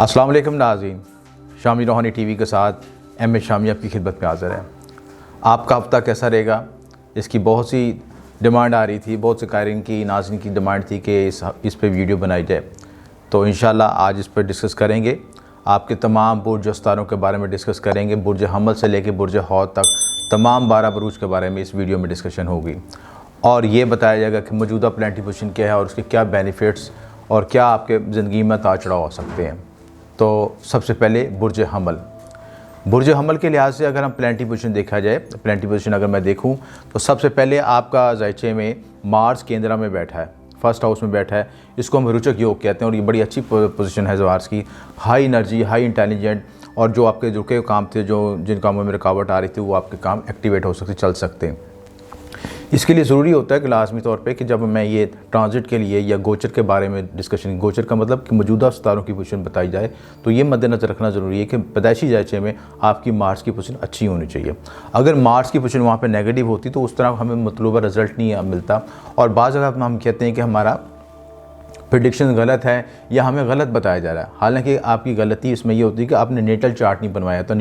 अस्सलाम वालेकुम नाज़रीन, शामी रूहानी टीवी के साथ एम शामी आपकी खिदमत में हाज़िर है। आपका हफ़्ता कैसा रहेगा, इसकी बहुत सी डिमांड आ रही थी, बहुत से कायरीन की नाज़रीन की डिमांड थी कि इस पे वीडियो बनाई जाए। तो इंशाल्लाह आज इस पर डिस्कस करेंगे। आपके तमाम बुर्ज सितारों के बारे में डिस्कस करेंगे। बुर्ज हमल से लेकर बुर्ज हौद तक तमाम 12 बुरूज के बारे में इस वीडियो में डिस्कशन होगी और ये बताया जाएगा कि मौजूदा प्लानिटरी पोजीशन क्या है और उसके क्या बेनिफिट्स और क्या आपके ज़िंदगी में उतार चढ़ाव हो सकते हैं। तो सबसे पहले बुर्ज हमल के लिहाज से अगर हम प्लानिटरी पोजीशन देखा जाए, प्लानिटरी पोजीशन अगर मैं देखूं तो सबसे पहले आपका ज़ायचे में मार्स केंद्र में बैठा है, फर्स्ट हाउस में बैठा है। इसको हम रुचक योग कहते हैं और ये बड़ी अच्छी पोजीशन है मार्स की। हाई एनर्जी, हाई इंटेलिजेंट और जो आपके रुके काम थे, जो जिन कामों में रुकावट आ रही थी, वो आपके काम एक्टिवेट हो सकते, चल सकते हैं। इसके लिए ज़रूरी होता है कि लाजमी तौर पे कि जब मैं ये ट्रांजिट के लिए या गोचर के बारे में डिस्कशन, गोचर का मतलब कि मौजूदा सितारों की पोजीशन बताई जाए, तो ये मद्देनज़र रखना ज़रूरी है कि पैदाइशी जायचे में आपकी मार्स की पोजीशन अच्छी होनी चाहिए। अगर मार्स की पोजीशन वहाँ पे नेगेटिव होती तो उस तरह हमें मतलूबा रिज़ल्ट नहीं मिलता और बाज़ अगर हम कहते हैं कि हमारा प्रेडिक्शन गलत है या हमें गलत बताया जा रहा है। हालांकि आपकी गलती इसमें ये होती है कि आपने नेटल चार्ट नहीं बनवाया। तो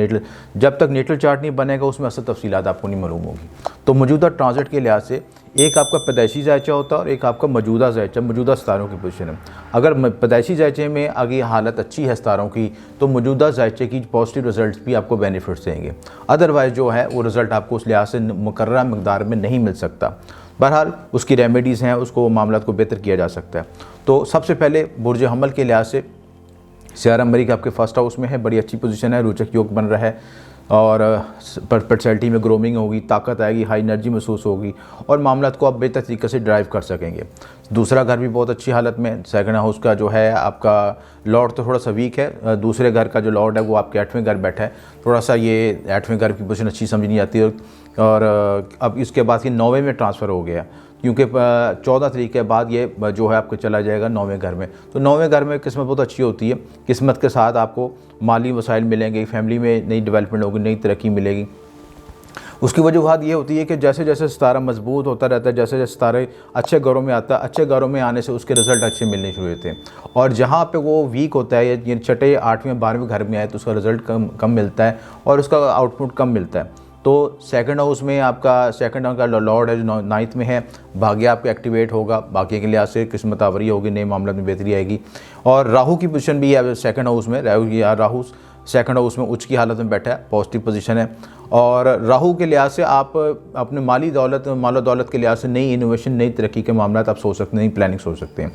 जब तक नेटल चार्ट नहीं बनेगा उसमें असल तफसीलात आपको नहीं मालूम होगी। तो मौजूदा ट्रांजिट के लिहाज से एक आपका पैदाइशी जायचा होता है और एक आपका मौजूदा जायचा, मौजूदा सितारों की पोजीशन है। अगर पैदाइशी जायचे में आगे हालत अच्छी है सितारों की तो मौजूदा जायचे की पॉजिटिव रिजल्ट्स भी आपको बेनिफिट्स देंगे। अदरवाइज़ जो है वो रिज़ल्ट आपको उस लिहाज से मुकर्रर मकदार में नहीं मिल सकता। बहरहाल उसकी रेमेडीज़ हैं, उसको मामलात को बेहतर किया जा सकता है। तो सबसे पहले बुर्ज हमल के लिहाज से सियारा मरीख आपके फर्स्ट हाउस में है, बड़ी अच्छी पोजीशन है, रोचक योग बन रहा है और पर्सनैलिटी में ग्रोमिंग होगी, ताकत आएगी, हाई एनर्जी महसूस होगी और मामलात को आप बेहतर तरीके से ड्राइव कर सकेंगे। दूसरा घर भी बहुत अच्छी हालत में, सेकंड हाउस का जो है आपका लॉर्ड तो थोड़ा सा वीक है। दूसरे घर का जो लॉर्ड है वो आपके 8वें घर बैठा है। थोड़ा सा ये 8वें घर की पोजीशन अच्छी समझ नहीं आती और अब इसके बाद ये 9वें में ट्रांसफ़र हो गया क्योंकि 14 तारीख के बाद ये जो है आपको चला जाएगा 9वें घर में। तो 9वें घर में किस्मत बहुत अच्छी होती है। किस्मत के साथ आपको माली वसाइल मिलेंगे, फैमिली में नई डेवलपमेंट होगी, नई तरक्की मिलेगी। उसकी वजूहत ये होती है कि जैसे जैसे सितारा मजबूत होता रहता है, जैसे जैसे सितारे अच्छे घरों में आता है, अच्छे घरों में आने से उसके रिज़ल्ट अच्छे मिलने शुरू होते हैं और जहाँ पे वो वीक होता है या छठे 8वें 12वें घर में आए तो उसका रिज़ल्ट कम मिलता है और उसका आउटपुट कम मिलता है। तो सेकंड हाउस में आपका सेकंड हाउस का लॉर्ड है जो 9th में है, भाग्य आपका एक्टिवेट होगा, भाग्य के लिहाज से किस्मत आवरी होगी, नए मामलों में बेहतरी आएगी। और राहु की पोजीशन भी है सेकंड हाउस में। राहु सेकंड हाउस में उच्च की हालत में बैठा है, पॉजिटिव पोजीशन है और राहु के लिहाज से आप अपने मालो दौलत के लिहाज से नई इनोवेशन, नई तरक्की के मामला आप सोच सकते हैं, नई प्लानिंग सोच सकते हैं।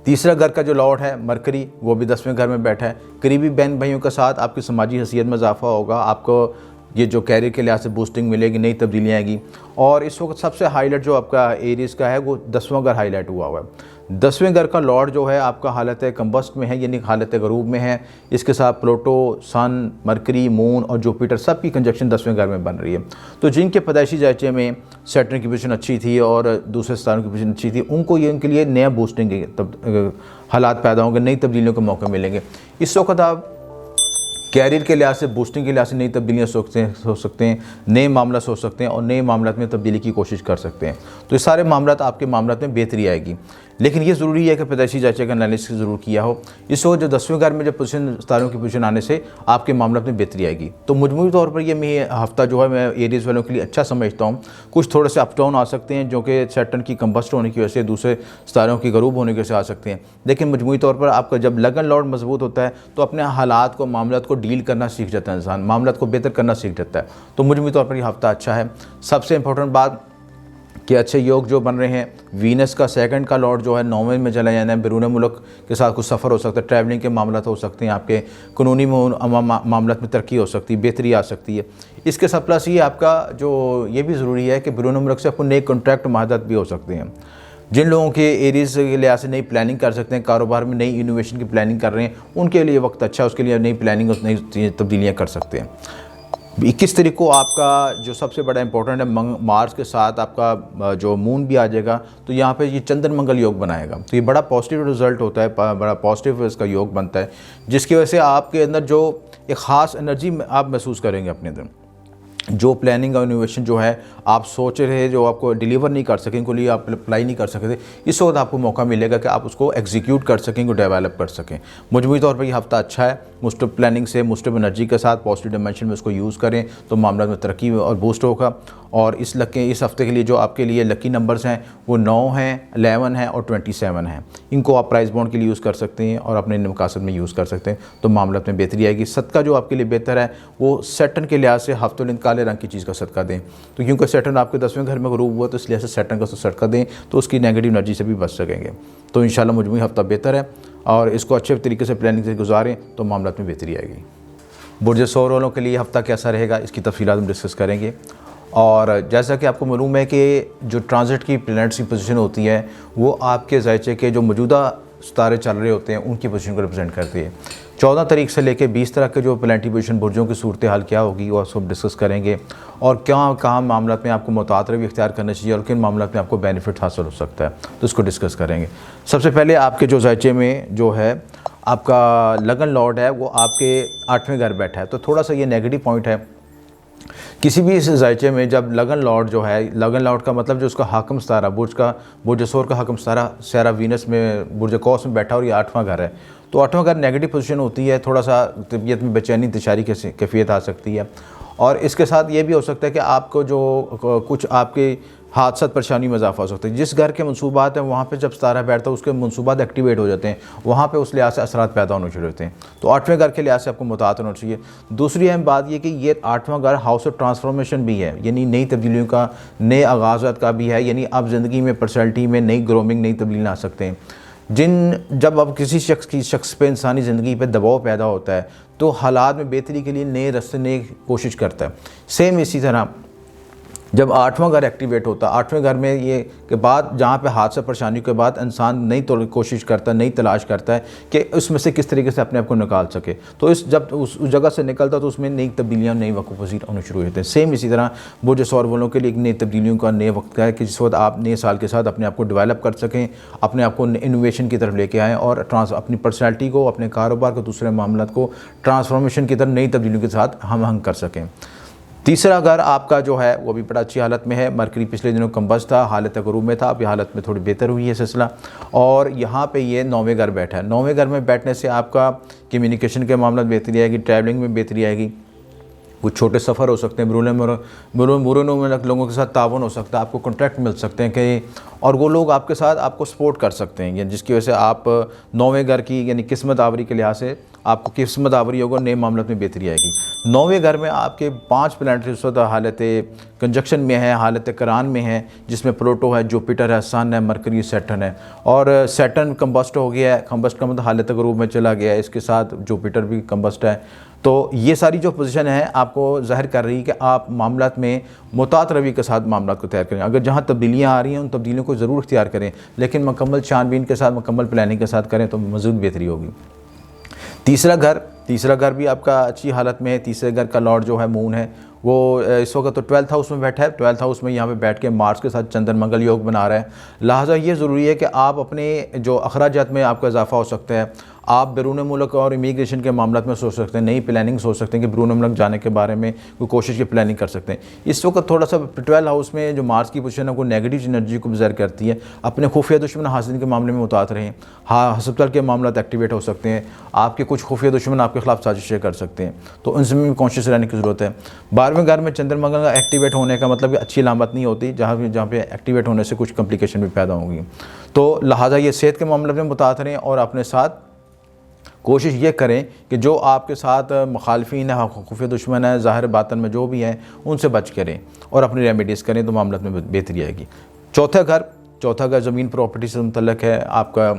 तीसरा घर का जो लॉर्ड है मरकरी, वो भी 10वें घर में बैठा है। करीबी बहन भाइयों के साथ आपकी समाजी हैसियत में इजाफा होगा, आपको ये जो कैरियर के लिहाज से बूस्टिंग मिलेगी, नई तब्दीलियाँ आएगी। और इस वक्त सबसे हाईलाइट जो आपका एरीज का है वो 10वां घर हाईलाइट हुआ है। 10वें घर का लॉर्ड जो है आपका हालत कंबस्ट में है, यानी हालत गरूब में है। इसके साथ प्लूटो, सन, मरकरी, मून और जुपिटर सब की कंजक्शन 10वें घर में बन रही है। तो जिनके पैदाइशी जायचे में सैटर्न की पोजीशन अच्छी थी और दूसरे सितारों की पोजीशन अच्छी थी, उनको ये उनके लिए नया बूस्टिंग हालात पैदा होंगे, नई तब्दीलियों के मौके मिलेंगे। इस वक्त आप कैरियर के लिहाज से, बूस्टिंग के लिहाज से नई तब्दीलियाँ सोच सकते हैं, नए मामला सोच सकते हैं और नए मामलों में तब्दीली की कोशिश कर सकते हैं। तो ये सारे मामला आपके मामलों में बेहतरी आएगी। लेकिन ये ज़रूरी है कि पैदाइशी जायचे का एनालिसिस ज़रूर किया हो। इस वक्त जो 10वें घर में जब पोजीशन सितारों की पोजीशन आने से आपके मामलों में बेहतरी आएगी। तो मजमूई तौर पर ये मैं हफ्ता जो है मैं एरीज वालों के लिए अच्छा समझता हूँ। कुछ थोड़े से अप डाउन आ सकते हैं जो कि सैटर्न की कंबस्ट होने की वजह से, दूसरे सितारों की गरूब होने की वजह से आ सकते हैं। लेकिन मजमूई तौर पर आपका जब लगन लॉर्ड मजबूत होता है तो अपने हालात को, मामलात को डील करना सीख जाता है इंसान, मामलात को बेहतर करना सीख जाता है। तो मजमूई तौर पर यह हफ्ता अच्छा है। सबसे इंपॉर्टेंट बात कि अच्छे योग जो बन रहे हैं, वीनस का सेकंड का लॉर्ड जो है 9वें में चला जाना है। बैरून मुल्क के साथ कुछ सफ़र हो सकता है, ट्रैवलिंग के मामला हो सकते हैं, आपके कानूनी मामला में तरक्की हो सकती है, बेहतरी आ सकती है। इसके साथ प्लस ये आपका जो ये भी ज़रूरी है कि बैरून मुल्क से आपको नए कॉन्ट्रैक्ट महादत भी हो सकते हैं। जिन लोगों के एरीज के लिहाज से नई प्लानिंग कर सकते हैं, कारोबार में नई इनोवेशन की प्लानिंग कर रहे हैं, उनके लिए वक्त अच्छा, उसके लिए नई प्लानिंग और नई तब्दीलियाँ कर सकते हैं। 21 तारीख को आपका जो सबसे बड़ा इंपॉर्टेंट है, मार्स के साथ आपका जो मून भी आ जाएगा, तो यहाँ पे ये चंद्र मंगल योग बनाएगा। तो ये बड़ा पॉजिटिव रिजल्ट होता है, बड़ा पॉजिटिव इसका योग बनता है, जिसकी वजह से आपके अंदर जो एक ख़ास एनर्जी आप महसूस करेंगे अपने अंदर। जो प्लानिंग और इनोवेशन जो है आप सोच रहे हैं, जो आपको डिलीवर नहीं कर सकें, उनके लिए आप अप्लाई नहीं कर सकते, इस वक्त आपको मौका मिलेगा कि आप उसको एग्जीक्यूट कर सकें, को डेवलप कर सकें। मजमूई तौर पर ये हफ्ता अच्छा है। मुस्टब प्लानिंग से, मुस्टब एनर्जी के साथ पॉजिटिव डायमेंशन में उसको यूज़ करें तो मामला में तरक्की और बूस्ट होगा। और इस हफ्ते के लिए जो आपके लिए लकी नंबर्स हैं वो 9 हैं, 11 हैं और 27 हैं। इनको आप प्राइस बॉन्ड के लिए यूज़ कर सकते हैं और अपने मकासद में यूज़ कर सकते हैं, तो मामला में बेहतरी आएगी। सदका जो आपके लिए बेहतर है वो सैटर्न के लिहाज से हफ्तुल काले रंग की चीज़ का सदका दें, तो क्योंकि सैटर्न आपके 10वें घर में गरूब हुआ तो इसलिए से सैटर्न का सदका दें तो उसकी नेगेटिव एनर्जी से भी बच सकेंगे। तो इंशाल्लाह मजमूई हफ्ता बेहतर है और इसको अच्छे तरीके से प्लानिंग से गुजारें तो मामला में बेहतरी आएगी। बुर्ज सौर वालों के लिए हफ्ता कैसा रहेगा इसकी तफसीलात हम डिस्कस करेंगे। और जैसा कि आपको मालूम है कि जो ट्रांजिट की प्लैनेट्स की पोजीशन होती है वो आपके ज़ायचे के जो मौजूदा सितारे चल रहे होते हैं उनकी पोजीशन को रिप्रेजेंट करती है। 14 तारीख से लेकर 20 तरह के जो प्लानिटरी पोजीशन बुर्जों की सूरत हाल क्या होगी वो सब डिस्कस करेंगे और क्या कहाँ मामला में आपको मुतात रवैया इख्तियार करना चाहिए और किन मामला में आपको बेनिफिट हासिल हो सकता है, तो इसको डिस्कस करेंगे। सबसे पहले आपके जो ज़ायचे में जो है आपका लगन लॉर्ड है वो आपके 8वें घर बैठा है, तो थोड़ा सा ये नेगेटिव पॉइंट है। किसी भी इस ज़ायचे में जब लगन लॉर्ड जो है, लगन लॉर्ड का मतलब जो उसका हाकम सितारा बुर्ज सौर का हाकम सितारा सैरा वीनस में बुर्ज कौस में बैठा और ये 8वां घर है, तो 8वां घर नेगेटिव पोजीशन होती है, थोड़ा सा तबीयत में बेचैनी इंतशारी कैफियत आ सकती है। और इसके साथ ये भी हो सकता है कि आपको जो कुछ आपके हादसा परेशानी में इजाफा हो सकता है। जिस घर के मनसूबात हैं वहाँ पे जब सितारा बैठता है उसके मनसूबात एक्टिवेट हो जाते हैं, वहाँ पे उस लिहाज से असरात पैदा होने शुरू होते हैं, तो 8वें घर के लिहाज से आपको मुतात होना चाहिए। दूसरी अहम बात ये कि ये 8वां घर हाउस ऑफ ट्रांसफॉर्मेशन भी है, यानी नई तब्दीलियों का, नए आगाज़ात का भी है, यानी आप ज़िंदगी में पर्सनैलिटी में नई ग्रोमिंग, नई तब्दीली आ सकते हैं। जब अब किसी शख्स पे इंसानी ज़िंदगी पे दबाव पैदा होता है तो हालात में बेहतरी के लिए नए रास्ते, नई कोशिश करता है। सेम इसी तरह जब 8वां घर एक्टिवेट होता है, 8वें घर में ये के बाद जहाँ पे हादसा परेशानी के बाद इंसान नई कोशिश करता है, नई तलाश करता है कि उसमें से किस तरीके से अपने आप को निकाल सके, तो जब उस जगह से निकलता तो उसमें नई तब्दीलियाँ, नई वक़्त पसीर होने शुरू होते हैं। सेम इसी तरह बुर्ज सौर वालों के लिए एक नई तब्दीलियों का नए वक्त का है कि जिस वक्त आप नए साल के साथ अपने आप को डेवलप कर सकें, अपने आप को इनोवेशन की तरफ लेके आएँ और अपनी पर्सनैलिटी को, अपने कारोबार को, दूसरे मामलों को ट्रांसफॉर्मेशन की तरफ नई तब्दीलियों के साथ हम आहंग कर सकें। तीसरा घर आपका जो है वो भी बड़ा अच्छी हालत में है। मरकरी पिछले दिनों कम्बस था, हालत गरूब में था, अब ये हालत में थोड़ी बेहतर हुई है सिलसिला, और यहाँ पे ये 9वें घर बैठा है। 9वें घर में बैठने से आपका कम्युनिकेशन के मामला में बेहतरी आएगी, ट्रैवलिंग में बेहतरी आएगी, कुछ छोटे सफ़र हो सकते हैं, बुरे में लोगों के साथ तावन हो सकता है, आपको कॉन्ट्रैक्ट मिल सकते हैं कि, और वो लोग आपके साथ आपको सपोर्ट कर सकते हैं, जिसकी वजह से आप 9वें घर की यानी किस्मत आवरी के लिहाज से आपको किस्मत आवरी होगा, नए मामलों में बेहतरी आएगी। 9वें घर में आपके 5 प्लैनेट इस वक्त हालत कंजक्शन में है, हालत करान में है, जिसमें प्लूटो है, जुपिटर है, सन है, मरकरी, सैटर्न है, और सैटर्न कम्बस्ट हो गया है। कम्बस्ट का मतलब हालत गरूब में चला गया है, इसके साथ जुपिटर भी कम्बस्ट है। तो ये सारी जो पोजीशन है आपको ज़ाहिर कर रही है कि आप मामलात में मुतात रवैये के साथ मामलात को तैयार करें। अगर जहाँ तब्दीलियाँ आ रही हैं उन तब्दीलियों को ज़रूर इख्तियार करें, लेकिन मुकम्मल छानबीन के साथ, मुकम्मल प्लानिंग के साथ करें तो मज़ीद बेहतरी होगी। तीसरा घर भी आपका अच्छी हालत में है। तीसरे घर का लॉर्ड जो है मून है, वो इस वक्त तो 12th हाउस में बैठा है। 12th हाउस में यहाँ पे बैठ के मार्स के साथ चंद्र मंगल योग बना रहा है। लिहाजा ये ज़रूरी है कि आप अपने जो अखराजात में आपका इजाफा हो सकता है, आप बैरून मुल्क और इमिग्रेशन के मामला में सोच सकते हैं, नई प्लानिंग सोच सकते हैं कि बैरून मुल्क जाने के बारे में कोई कोशिश की प्लानिंग कर सकते हैं। इस वक्त थोड़ा सा 12th हाउस में जो मार्स की पोजीशन है वो नेगेटिव एनर्जी को ज़ाहिर करती है। अपने खुफिया दुश्मन हासिल के मामले में मुतात रहें। हाँ, हस्पताल के मामला एक्टिवेट हो सकते हैं, आपके कुछ खुफिया दुश्मन आपके खिलाफ साजिशें कर सकते हैं, तो उनसे भी कॉन्शियस रहने की ज़रूरत है। 12वें घर में चंद्रमंगल का एक्टिवेट होने का मतलब अच्छी अलामत नहीं होती, जहाँ पे एक्टिवेट होने से कुछ कम्प्लिकेशन भी पैदा होंगी। तो लिहाजा ये सेहत के मामले में मुतात रहें और अपने साथ कोशिश ये करें कि जो आपके साथ मुखालफीन है, खुफिया दुश्मन है, ज़ाहिर बातन में जो भी हैं, उनसे बच करें और अपनी रेमेडीज़ करें तो मामला में बेहतरी आएगी। चौथा घर ज़मीन प्रॉपर्टी से मुतल्लिक़ है। आपका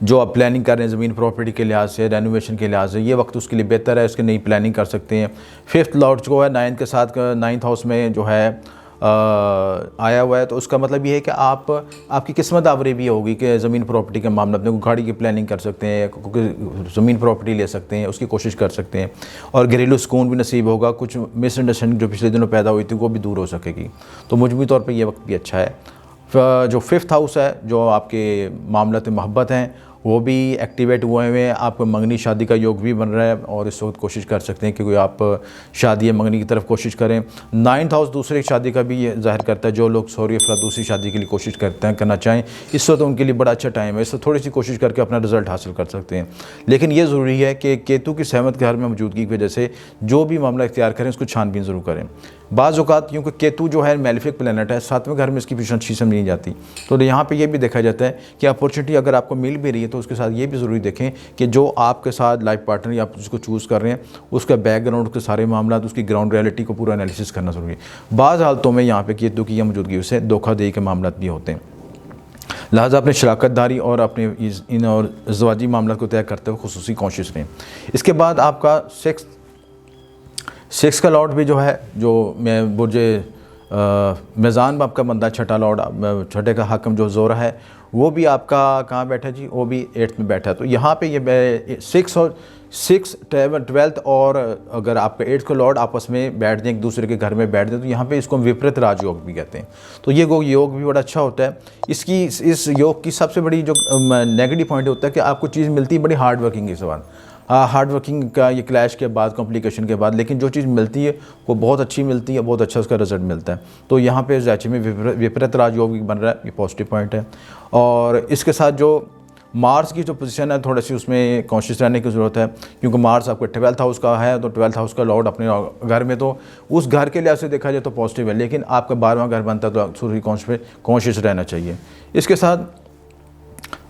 जो आप प्लानिंग कर रहे हैं ज़मीन प्रॉपर्टी के लिहाज से, रेनोवेशन के लिहाज से, ये वक्त उसके लिए बेहतर है, उसकी नई प्लानिंग कर सकते हैं। 5th लॉर्ड जो है 9 के साथ 9th हाउस में जो है आया हुआ है, तो उसका मतलब ये है कि आपकी किस्मत आवरी भी होगी कि ज़मीन प्रॉपर्टी के मामले में गाड़ी की प्लानिंग कर सकते हैं, ज़मीन प्रॉपर्टी ले सकते हैं, उसकी कोशिश कर सकते हैं, और घरेलू सुकून भी नसीब होगा। कुछ मिसअंडरस्टैंडिंग जो पिछले दिनों पैदा हुई थी वो भी दूर हो सकेगी। तो मजमूई तौर पर यह वक्त भी अच्छा है। जो 5th हाउस है, जो आपके मामलात मोहब्बत हैं वो भी एक्टिवेट हुए हैं। आपको मंगनी शादी का योग भी बन रहा है और इस वक्त कोशिश कर सकते हैं कि कोई आप शादी या मंगनी की तरफ कोशिश करें। 9th हाउस दूसरे शादी का भी ये जाहिर करता है। जो लोग सॉरी अफरा दूसरी शादी के लिए कोशिश करते हैं, करना चाहें, इस वक्त उनके लिए बड़ा अच्छा टाइम है। इससे थोड़ी सी कोशिश करके अपना रिजल्ट हासिल कर सकते हैं। लेकिन ये ज़रूरी है कि केतु की सहमत के घर में मौजूदगी की वजह से जो भी मामला इख्तियार करें उसको छानबीन ज़रूर करें। बाज़ औक़ात क्योंकि केतु जो है मेलेफिक प्लैनेट है, 7वें घर में इसकी पोजीशन अच्छी समझी नहीं जाती। तो यहाँ पे ये भी देखा जाता है कि अपॉर्चुनिटी अगर आपको मिल भी रही है तो उसके साथ ये भी ज़रूरी देखें कि जो आपके साथ लाइफ पार्टनर या आप जिसको चूज़ कर रहे हैं उसका बैकग्राउंड, उसके सारे मामला, उसकी ग्राउंड रियलिटी को पूरा एनालिसिस करना ज़रूरी है। बाज़ हालतों में यहाँ पे केतु की मौजूदगी से धोखाधड़ी के मामला भी होते हैं। लिहाजा अपने शराकतदारी और अपने इन और ज़वाजी मामला को तय करते हुए खुसूसी कॉन्शियस रहें। इसके बाद आपका सिक्स का लॉर्ड भी जो है, जो मैं बुर्ज मेज़ान में आपका बंदा छठा लॉर्ड, छठे का हाकम जो ज़ोरा है, वो भी आपका कहाँ बैठा जी, वो भी 8th में बैठा है। तो यहाँ पे ये 6, 12th और अगर आपका 8th का लॉर्ड आपस में बैठ दें, एक दूसरे के घर में बैठ दें, तो यहाँ पे इसको हम विपरीत राजयोग भी कहते हैं। तो ये योग भी बड़ा अच्छा होता है। इस योग की सबसे बड़ी जो नेगेटिव पॉइंट होता है कि आपको चीज़ मिलती है बड़ी हार्ड वर्किंग के सवाल, हार्ड वर्किंग का ये क्लैश के बाद, कॉम्प्लिकेशन के बाद, लेकिन जो चीज़ मिलती है वो बहुत अच्छी मिलती है, बहुत अच्छा उसका रिजल्ट मिलता है। तो यहाँ पे ज़ायचे में विपरीत राजयोग बन रहा है, ये पॉजिटिव पॉइंट है। और इसके साथ जो मार्स की जो पोजीशन है थोड़ी सी उसमें कॉन्शियस रहने की ज़रूरत है, क्योंकि मार्स आपका 12th हाउस का है। तो 12th हाउस का लॉर्ड अपने घर में, तो उस घर के लिहाज से देखा जाए तो पॉजिटिव है, लेकिन आपका 12वां घर बनता है तो थोड़ी कॉन्शियस रहना चाहिए। इसके साथ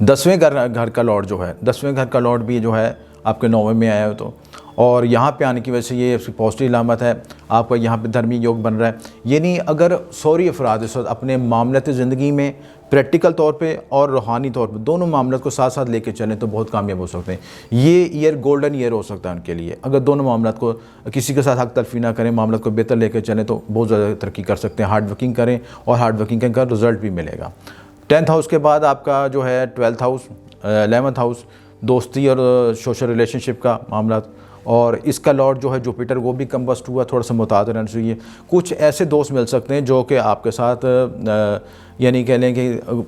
10वें घर का लॉर्ड जो है, 10वें घर का लॉर्ड भी जो है आपके 9वें में आया हो तो, और यहाँ पे आने की वजह से ये पॉजिटिव इलामत है। आपका यहाँ पे धर्मी योग बन रहा है। यानी अगर सॉरी अफराद इस वक्त अपने मामलाती ज़िंदगी में प्रैक्टिकल तौर पे और रूहानी तौर पे दोनों मामलों को साथ साथ लेके चलें तो बहुत कामयाब हो सकते हैं। ये ईयर गोल्डन ईयर हो सकता है उनके लिए। अगर दोनों मामलों को किसी के साथ हक तलफी ना करें, मामलों को बेहतर लेकर चलें तो बहुत ज़्यादा तरक्की कर सकते हैं। हार्ड वर्किंग करें और हार्ड वर्किंग का रिज़ल्ट भी मिलेगा। 10th हाउस के बाद आपका जो है 12th हाउस, 11th हाउस, दोस्ती और सोशल रिलेशनशिप का मामला, और इसका लॉर्ड जो है जुपिटर, वो भी कम्बस्ट हुआ, थोड़ा सा मुताद रहना चाहिए। कुछ ऐसे दोस्त मिल सकते हैं जो कि आपके साथ यानी कह लें कि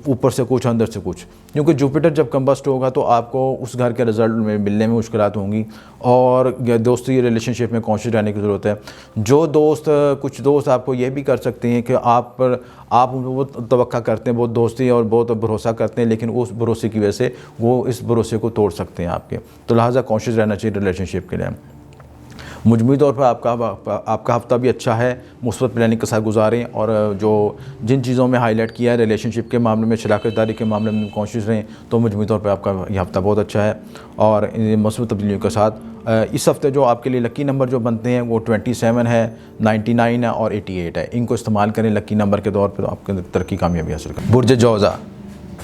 ऊपर से कुछ अंदर से कुछ, क्योंकि जुपिटर जब कम्बस्ट होगा तो आपको उस घर के रिजल्ट में मिलने में मुश्किलात होंगी और दोस्ती रिलेशनशिप में कॉन्शियस रहने की ज़रूरत है। जो दोस्त, कुछ दोस्त आपको ये भी कर सकते हैं कि आप बहुत तवक्का करते हैं, बहुत दोस्ती और बहुत भरोसा करते हैं, लेकिन उस भरोसे की वजह से वो इस भरोसे को तोड़ सकते हैं आपके। तो लिहाजा कॉन्शियस रहना चाहिए रिलेशनशिप के लिए। मजमूई तौर पर आपका हफ़्ता भी अच्छा है, मुस्बत प्लानिंग के साथ गुजारें और जिन चीज़ों में हाईलाइट किया है रिलेशनशिप के मामले में, शराकतदारी के मामले में कॉन्शियस रहें, तो मजमूई तौर पर आपका यह हफ़्ता बहुत अच्छा है। और इन मस्बत तब्दीलियों के साथ इस हफ़्ते जो आपके लिए लकी नंबर जो बनते हैं वो 27 है, 99 है और 88 है। इनको इस्तेमाल करें लकी नंबर के तौर पर, तो आपके तरक्की कामयाबी हासिल करें।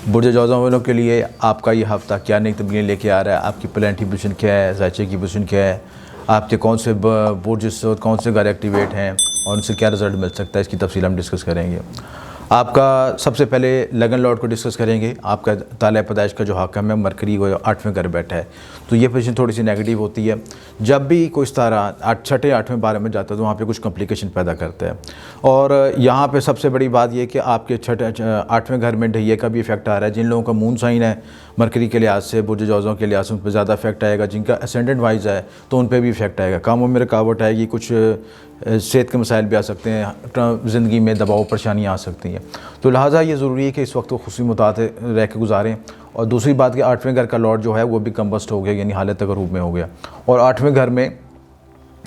बुर्ज जौज़ा वालों के लिए आपका ये हफ़्ता क्या नई तब्दीलियाँ लेके आ रहा है, आपकी प्लानिटरी पोजीशन क्या है, ज़ायचे की पोजीशन क्या है, आपके कौन से बुर्ज, कौन से घर एक्टिवेट हैं और उनसे क्या रिज़ल्ट मिल सकता है, इसकी तफसील हम डिस्कस करेंगे। आपका सबसे पहले लगन लॉर्ड को डिस्कस करेंगे। आपका ताले पैदाइश का जो हाकम है मरकरी, वो 8वें घर बैठा है, तो ये पोजीशन थोड़ी सी नेगेटिव होती है। जब भी कोई तारा 6, 8वें 12 में जाता है तो वहाँ पे कुछ कॉम्प्लिकेशन पैदा करता है। और यहाँ पे सबसे बड़ी बात ये कि आपके 8वें घर में ढैये का भी इफेक्ट आ रहा है। जिन लोगों का मून साइन है मरकरी के लिहाज से, बुर्ज जौज़ों के लिहाज से, उन पर ज़्यादा इफेक्ट आएगा। जिनका असेंडेंट वाइज है तो उन पर भी इफेक्ट आएगा। कामों में रुकावट आएगी, कुछ सेहत के मसाइल भी आ सकते हैं, ज़िंदगी में दबाव परेशानियाँ आ सकती हैं। तो लिहाजा ये ज़रूरी है कि इस वक्त वो खुशी मुताद रह के गुजारें। और दूसरी बात कि 8वें घर का लॉर्ड जो है वो भी कम्बस्ट हो गया, यानी हालत गरूब में हो गया। और 8वें घर में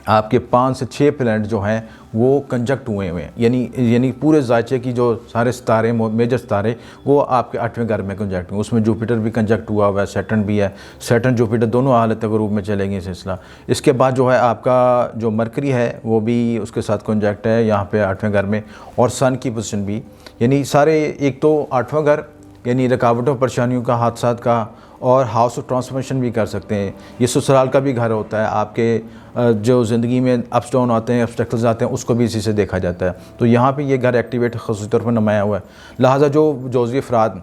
आपके 5 से 6 प्लैनेट जो हैं वो कंजक्ट हुए हैं, यानी पूरे ज़ायचे की जो सारे सितारे, मेजर सितारे, वो आपके 8वें घर में कंजक्ट हुए। उसमें जुपिटर भी कंजक्ट हुआ हुआ है, सैटर्न भी है। सैटर्न जुपिटर दोनों हालत गरूब में चलेंगे सिलसिला। इसके बाद जो है आपका जो मरकरी है वो भी उसके साथ कंजक्ट है यहाँ पे 8वें घर में, और सन की पोजीशन भी, यानी सारे, एक तो 8वां घर यानी रुकावटों परेशानियों का, हादसात का, और हाउस ऑफ ट्रांसफॉर्मेशन भी कर सकते हैं। ये ससुराल का भी घर होता है। आपके जो ज़िंदगी में अप्स डाउन आते हैं, ऑब्स्टेकल्स आते हैं, उसको भी इसी से देखा जाता है। तो यहाँ पे ये घर एक्टिवेट ख़ास तौर पर नुमाया हुआ है। लिहाजा जो जौज़ी अफराद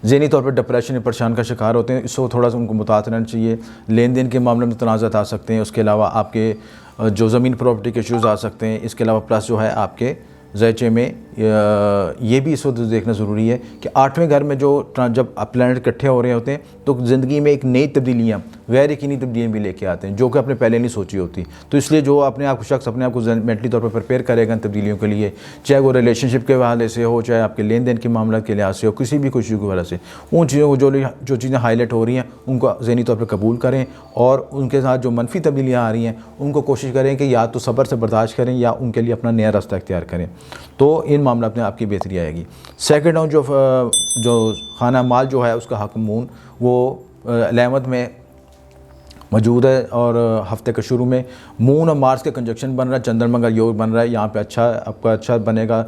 ज़हनी तौर पर डिप्रेशन, परेशान का शिकार होते हैं, इसको थोड़ा सा उनको मुताद रहना चाहिए। लेन देन के मामले में तनाज़ात आ सकते हैं। उसके अलावा आपके जो ज़मीन प्रॉपर्टी के इश्यूज़ आ सकते हैं। इसके अलावा प्लस जो है आपके ज़ैचे में ये भी इस वक्त देखना ज़रूरी है कि 8वें घर में जो जब प्लैनेट इकट्ठे हो रहे होते हैं तो ज़िंदगी में एक नई तब्दीलियाँ, गैर यकीनी तब्दीलियाँ भी लेके आते हैं जो कि आपने पहले नहीं सोची होती। तो इसलिए जो अपने आप को शख्स अपने आप को मेंटली तौर पर प्रिपेयर करेगा इन तब्दीलियों के लिए, चाहे वो रिलेशनशिप के हवाले से हो, चाहे आपके लेन देन के मामला के लिहाज से हो, किसी भी खुशी की वजह से, उन चीज़ों को जो चीज़ें हाईलाइट हो रही हैं उनको ज़हनी तौर पर कबूल करें और उनके साथ जो मनफी तब्दीलियाँ आ रही हैं उनको कोशिश करें कि या तो सब्र से बर्दाश्त करें या उनके लिए अपना नया रास्ता इख्तियार करें, तो इन मामला में आपकी बेहतरी आएगी। सेकंड हाउस जो खाना माल जो है उसका हक मून वो 11th में मौजूद है और हफ्ते के शुरू में मून और मार्स के कंजक्शन बन रहा है, चंद्रमा का योग बन रहा है। यहाँ पे आपका अच्छा बनेगा,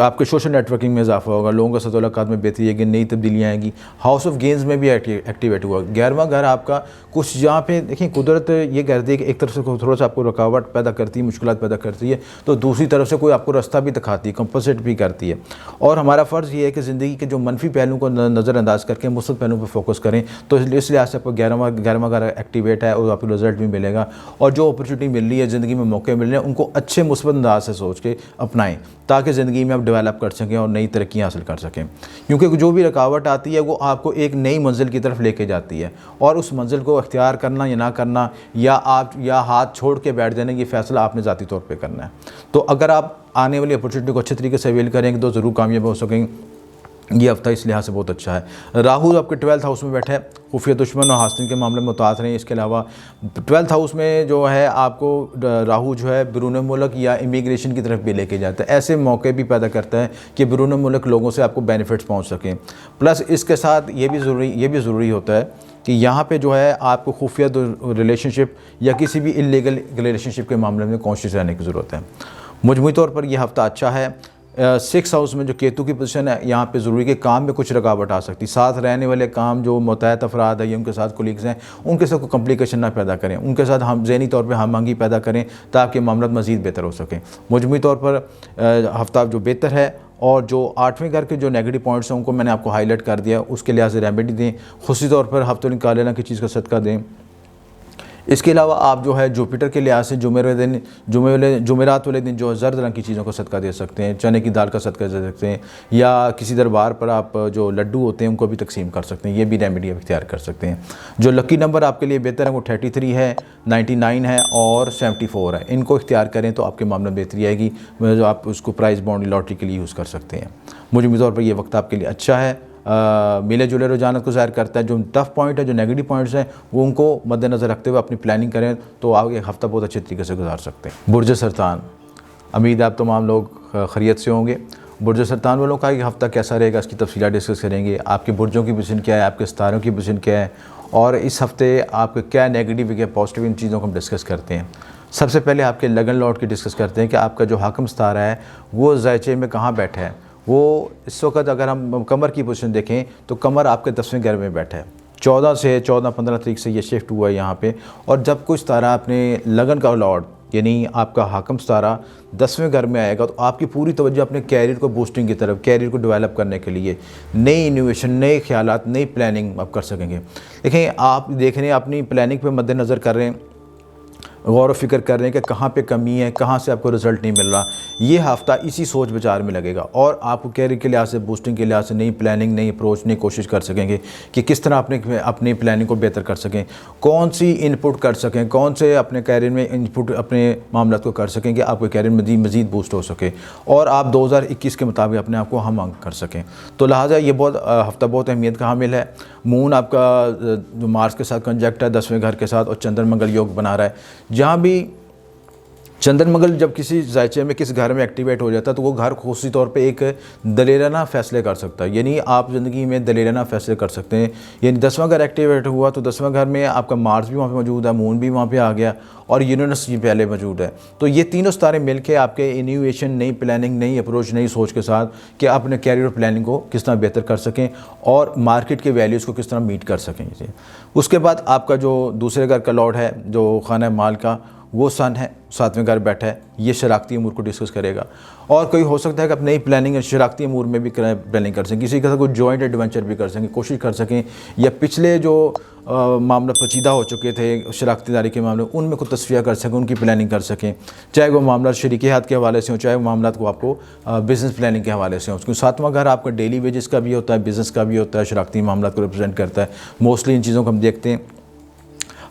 आपके सोशल नेटवर्किंग में इजाफा होगा, लोगों का सतुलाकात में बेहतरी आएगी, नई तब्दीलियाँ आएंगी। हाउस ऑफ गेंस में भी एक्टिवेट हुआ। 11वां घर आपका कुछ जहाँ पे देखिए कुदरत ये कहती है कि एक तरफ से थोड़ा सा आपको रुकावट पैदा करती है, मुश्किल पैदा करती है, तो दूसरी तरफ से कोई आपको रास्ता भी दिखाती है, कंपनसेट भी करती है। और हमारा फ़र्ज़ ये है कि ज़िंदगी के जो मनफी पहलुओं को नज़रअंदाज करके मुस्बत पहलुओं पर फोकस करें। तो इस लिहाज से आपको 11वां घर एक्टिवेट है और आपको रिजल्ट भी मिलेगा। और जो अपॉर्चुनिटी मिल रही है, ज़िंदगी में मौके मिल रहे हैं, उनको अच्छे मुस्बत अंदाज से सोच के अपनाएं ताकि ज़िंदगी में आप डेवलप कर सकें और नई तरक्की हासिल कर सकें। क्योंकि जो भी रुकावट आती है वो आपको एक नई मंजिल की तरफ लेके जाती है और उस मंजिल को अख्तियार करना या ना करना या हाथ छोड़ के बैठ जाना, ये फ़ैसला आपने ज़ाती तौर पर करना है। तो अगर आप आने वाली अपॉर्चुनिटी को अच्छे तरीके से अवेल करेंगे तो ज़रूर कामयाब हो सकेंगे। ये हफ्ता इस लिहाज से बहुत अच्छा है। राहु आपके 12th हाउस में बैठा है, खुफिया दुश्मन और हासिल के मामले में मुतासर हैं। इसके अलावा 12th हाउस में जो है आपको राहु जो है बैरून मुल्क या इमिग्रेशन की तरफ भी लेके जाता है। ऐसे मौके भी पैदा करता है कि बैरून मुल्क लोगों से आपको बेनिफिट्स पहुंच सकें। प्लस इसके साथ ये भी ज़रूरी होता है कि यहाँ पे जो है आपको खुफिया रिलेशनशिप या किसी भी इल्लीगल रिलेशनशिप के मामले में कॉन्शियस रहने की ज़रूरत है। मजमूई तौर पर यह हफ्ता अच्छा है। 6th हाउस में जो केतु की पोजीशन है, यहाँ पे ज़रूरी के काम में कुछ रुकावट आ सकती है। साथ रहने वाले काम जो मुतहद अफराद है या उनके साथ कोलीग्स हैं, उनके साथ कोई कॉम्प्लिकेशन ना पैदा करें, उनके साथ हम ज़हनी तौर पे हम आंगी पैदा करें ताकि मामला मज़ीद बेहतर हो सकें। मजमूई तौर पर हफ्ता जो बेहतर है और जो 8वें घर के जो नेगेटिव पॉइंट्स हैं उनको मैंने आपको हाईलाइट कर दिया, उसके लिहाज से रेमेडी दें, खुशी तौर पर हफ्ते निकाल लेना की चीज़ का सदका दें। इसके अलावा आप जो है जुपिटर के लिहाज से जुमेरात वाले दिन जो जर्द रंग की चीज़ों को सदका दे सकते हैं, चने की दाल का सदका दे सकते हैं या किसी दरबार पर आप जो लड्डू होते हैं उनको भी तकसीम कर सकते हैं। ये भी रेमेडी इख्तियार कर सकते हैं। जो लकी नंबर आपके लिए बेहतर है वो 33 है, 99 है और 74 है। इनको इख्तियार करें तो आपके मामले में बेहतरी आएगी। जो आप उसको प्राइज़ बॉन्ड लॉटरी के लिए यूज़ कर सकते हैं। मुझे तौर पर यह वक्त आपके लिए अच्छा है। मिले जुले रुझानत को ज़ाहिर करता है। जो टफ़ पॉइंट है, जो नेगेटिव पॉइंट्स हैं, वो उनको मद्देनज़र रखते हुए अपनी प्लानिंग करें तो आप एक हफ़्ता बहुत अच्छे तरीके से गुजार सकते हैं। बुर्ज सरतान, उम्मीद है आप तमाम लोग खैरियत से होंगे। बुर्ज सरतान वालों का एक हफ़्ता कैसा रहेगा इसकी तफसीलात डिस्कस करेंगे। आपके बुर्जों की पोजीशन क्या है, आपके सितारों की पोजीशन क्या है और इस हफ़्ते आपके क्या नेगेटिव क्या पॉजिटिव, इन चीज़ों को हम डिस्कस करते हैं। सबसे पहले आपके लगन लॉट की डिस्कस करते हैं कि आपका जो हाकम सितारा है वो ज़ैचे में कहाँ बैठा है। वो इस वक्त अगर हम कमर की पोजीशन देखें तो कमर आपके 10वें घर में बैठा है। 14-15 तारीख से ये शिफ्ट हुआ है यहाँ पे। और जब कुछ तारा अपने लगन का लॉर्ड यानी आपका हाकम सितारा 10वें घर में आएगा तो आपकी पूरी तवज्जो अपने कैरियर को बूस्टिंग की तरफ, कैरियर को डेवलप करने के लिए नई इनोवेशन, नए ख्यालात, नई प्लानिंग आप कर सकेंगे। देखें, आप देख रहे हैं अपनी प्लानिंग पे मद्देनज़र कर रहे हैं, गौर व फिक्र कर रहे हैं कि कहाँ पे कमी है, कहाँ से आपको रिज़ल्ट नहीं मिल रहा। ये हफ़्ता इसी सोच विचार में लगेगा और आपको कैरियर के लिहाज से, बूस्टिंग के लिहाज से नई प्लानिंग, नई अप्रोच, नई कोशिश कर सकेंगे कि किस तरह अपनी प्लानिंग को बेहतर कर सकें, कौन सी इनपुट कर सकें, कौन से अपने कैरियर में इनपुट अपने मामलों को कर सकें कि आपके कैरियर मज़ीद बूस्ट हो सके और आप 2021 के मुताबिक अपने आप को हम अंक कर सकें। तो लिहाजा ये हफ़्ता बहुत अहमियत का हामिल है। मून आपका जो मार्स के साथ कंजक्ट है 10वें घर के साथ और चंद्र मंगल योग बना रहा है। जहाँ भी चंद्र मंगल जब किसी ज़ायचे में, किस घर में एक्टिवेट हो जाता है तो वो घर खुसूसी तौर पे एक दलेराना फ़ैसले कर सकता है। यानी आप ज़िंदगी में दलेराना फ़ैसले कर सकते हैं। यानी 10वां घर एक्टिवेट हुआ तो 10वां घर में आपका मार्स भी वहाँ पे मौजूद है, मून भी वहाँ पे आ गया और यूरेनस भी पहले मौजूद है। तो ये तीनों सितारे मिल के आपके इनोवेशन, नई प्लानिंग, नई अप्रोच, नई सोच के साथ कि आप अपने कैरियर प्लानिंग को किस तरह बेहतर कर सकें और मार्केट के वैल्यूज़ को किस तरह मीट कर सकें। उसके बाद आपका जो दूसरे घर का लॉर्ड है जो खाना माल का, वो सन है 7वें घर बैठा है, ये शराकती अमूर को डिस्कस करेगा। और कोई हो सकता है कि आप नई प्लानिंग शराकती अमूर में भी प्लानिंग कर सकें, किसी के साथ कोई जॉइंट एडवेंचर भी कर सकें, कोशिश कर सकें, या पिछले जो मामला पेचीदा हो चुके थे शराकती दारी के मामले, उनमें कोई तस्वीर कर सकें, उनकी प्लानिंग कर सकें, चाहे वो मामला शरीकी हाथ के हवाले से हो, चाहे वो मामला को आपको बिज़नेस प्लानिंग के हवाले से हो। क्योंकि 7वां घर आपका डेली वेजेस का भी होता है, बिज़नेस का भी होता है, शराकती मामला को रिप्रेजेंट करता है। मोस्टली इन चीज़ों को हम देखते हैं,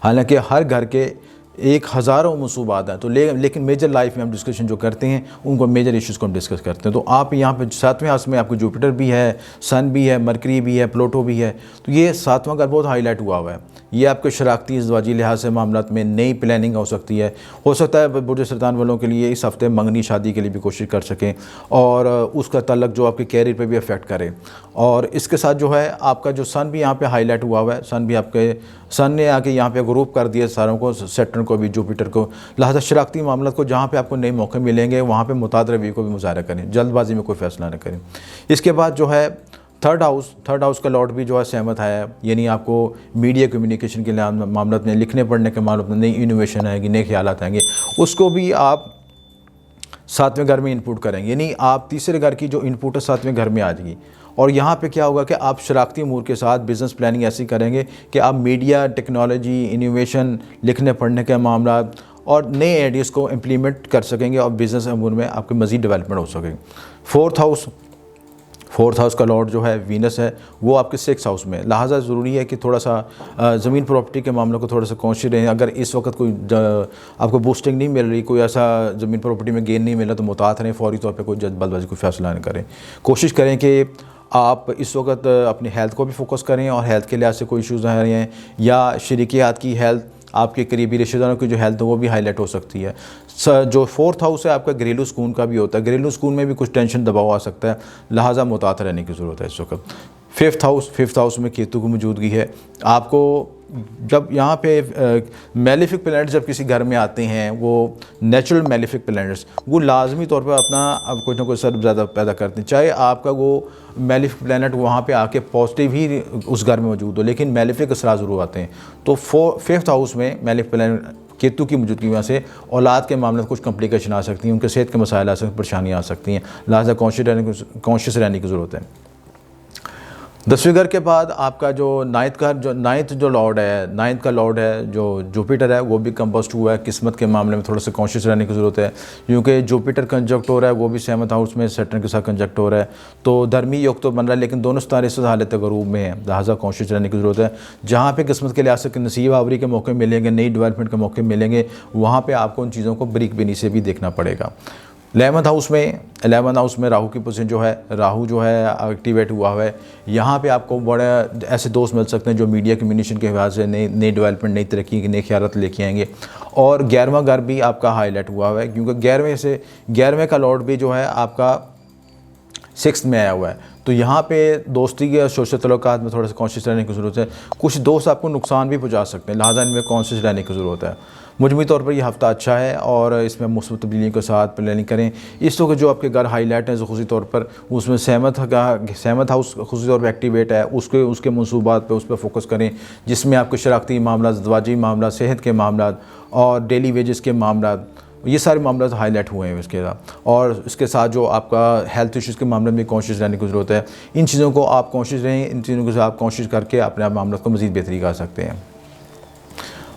हालांकि हर घर के एक हज़ारों मनसूबात हैं, तो लेकिन मेजर लाइफ में हम डिस्कशन जो करते हैं उनको मेजर इश्यूज़ को हम डिस्कस करते हैं। तो आप यहाँ पे 7वें हाउस में आपको जुपिटर भी है, सन भी है, मरकरी भी है, प्लूटो भी है, तो ये 7वां घर बहुत हाईलाइट हुआ हुआ है। ये आपके शराकती इज़्वाजी लिहाज से मामलात में नई प्लानिंग हो सकती है। हो सकता है बुर्ज सरतान वालों के लिए इस हफ्ते मंगनी शादी के लिए भी कोशिश कर सकें, और उसका तल्लक जो आपके कैरियर पे भी अफेक्ट करे। और इसके साथ जो है आपका जो सन भी यहाँ पे हाईलाइट हुआ हुआ है, सन भी आपके सन ने आके यहाँ पे ग्रुप कर दिया सारों को, सैटर्न को भी, जुपिटर को। लिहाजा शराकती मामला को जहाँ पे आपको नए मौके मिलेंगे वहाँ पे मुताद रवैये को भी मुज़ाहरा करें, जल्दबाजी में कोई फैसला न करें। इसके बाद जो है थर्ड हाउस का लॉर्ड भी जो है सहमत है, यानी आपको मीडिया कम्युनिकेशन के मामले में, लिखने पढ़ने के मामले में नई इनोवेशन आएगी, नए ख्यालात आएंगे, उसको भी आप 7वें घर में इनपुट करेंगे। यानी आप तीसरे घर की जो इनपुट है 7वें घर में आ जाएगी। और यहाँ पे क्या होगा कि आप शराकती अमूर के साथ बिज़नेस प्लानिंग ऐसी करेंगे कि आप मीडिया, टेक्नोलॉजी, इनोवेशन, लिखने पढ़ने के मामला और नए आइडियाज़ को इम्प्लीमेंट कर सकेंगे, और बिज़नेस अमूर में आपके मज़ीद डेवलपमेंट हो सकेगी। फोर्थ हाउस का लॉर्ड जो है वीनस है, वो आपके 6th हाउस में। लिहाजा ज़रूरी है कि थोड़ा सा ज़मीन प्रॉपर्टी के मामलों को थोड़ा सा कॉन्शियस रहें। अगर इस वक्त कोई आपको बूस्टिंग नहीं मिल रही, कोई ऐसा ज़मीन प्रॉपर्टी में गेन नहीं मिला, तो मुतात रहें, फौरी तौर पे कोई जल्दबाजी कोई फैसला नहीं करें। कोशिश करें कि आप इस वक्त अपनी हेल्थ को भी फोकस करें, और हेल्थ के लिहाज से कोई इशूज़ आ रहे हैं, या शरीकियात की हेल्थ, आपके करीबी रिश्तेदारों की जो हेल्थ है वो भी हाईलाइट हो सकती है। जो 4th हाउस है आपका घरेलू सुकून का भी होता है, घरेलू सुकून में भी कुछ टेंशन दबाव आ सकता है, लिहाजा मुतात रहने की ज़रूरत है इस वक्त। फिफ्थ हाउस में केतु की मौजूदगी है। आपको जब यहाँ पे मेलिफिक प्लैनेट्स जब किसी घर में आते हैं, वो नेचुरल मेलिफिक प्लैनेट्स, वो लाजमी तौर पर अपना अब कुछ ना कुछ असर ज़्यादा पैदा करते हैं। चाहे आपका वो मेलिफिक प्लैनेट वहाँ पे आके पॉजिटिव ही उस घर में मौजूद हो, लेकिन मेलिफिक असरार ज़रूर आते हैं। तो 5th हाउस में मेलिफिक प्लैनेट केतु की मौजूदगी की वजह से औलाद के मामले में कुछ कॉम्प्लिकेशन आ सकती हैं, उनके सेहत के मसाइल आ सकते हैं, परेशानियाँ आ सकती हैं, लिहाजा कॉन्शियस रहने की ज़रूरत है। 10वें घर के बाद आपका जो नाइन्थ जो लॉर्ड है, नाइन्थ का लॉर्ड है जो जुपिटर है, वो भी कंपोस्ट हुआ है। किस्मत के मामले में थोड़ा सा कॉन्शियस रहने की ज़रूरत है, क्योंकि जुपिटर कंजक्ट हो रहा है, वो भी 7th हाउस में सैटर्न के साथ कंजक्ट हो रहा है। तो धर्मी योग तो बन रहा है, लेकिन दोनों सितारे इस हालत गरूब में है, लिहाजा कॉन्शियस रहने की ज़रूरत है। जहाँ पे किस्मत के लिहाज से नसीब आवरी के मौके मिलेंगे, नई डेवलपमेंट के मौके मिलेंगे, वहाँ पर आपको उन चीज़ों को बारीक से भी देखना पड़ेगा। 11th हाउस में राहु की पोजीशन जो है, राहु जो है एक्टिवेट हुआ है। यहाँ पे आपको बड़े ऐसे दोस्त मिल सकते हैं जो मीडिया कम्युनिकेशन के हिसाब से नई डेवलपमेंट, नई तरक्की के नए ख्यालात लेके आएंगे। और 11वां घर भी आपका हाईलाइट हुआ है, क्योंकि 11वें का लॉर्ड भी जो है आपका 6th में आया हुआ है। तो यहाँ पे दोस्ती के सोशल तल्लुकात में थोड़ा सा कॉन्शियस रहने की ज़रूरत है। कुछ दोस्त आपको नुकसान भी पहुँचा सकते हैं, लिहाजा इनमें कॉन्शियस रहने की ज़रूरत है। मुजमई तौर पर यह हफ़्ता अच्छा है, और इसमें मुस्बत तब्दीलियों के साथ प्लानिंग करें। इस वक्त जो आपके घर हाईलाइट हैं ख़ुशी तौर पर, उसमें 7th हाउस ख़ुशी तौर पर एक्टिवेट है, उसके मनसूबात पर उस पर फोकस करें, जिसमें आपके शराकती मामला, ज़वाजी मामला, सेहत के मामला और डेली वेजेस के मामला, ये सारे मामला हाईलाइट हुए हैं इसके साथ। और इसके साथ जो आपका हेल्थ इश्यूज़ के मामले में कॉन्शियस रहने की ज़रूरत है। इन चीज़ों को आप कॉन्शियस रहें, इन चीज़ों को आप कोशिश करके अपने आप मामलों को मज़ीद बेहतरी कर सकते हैं।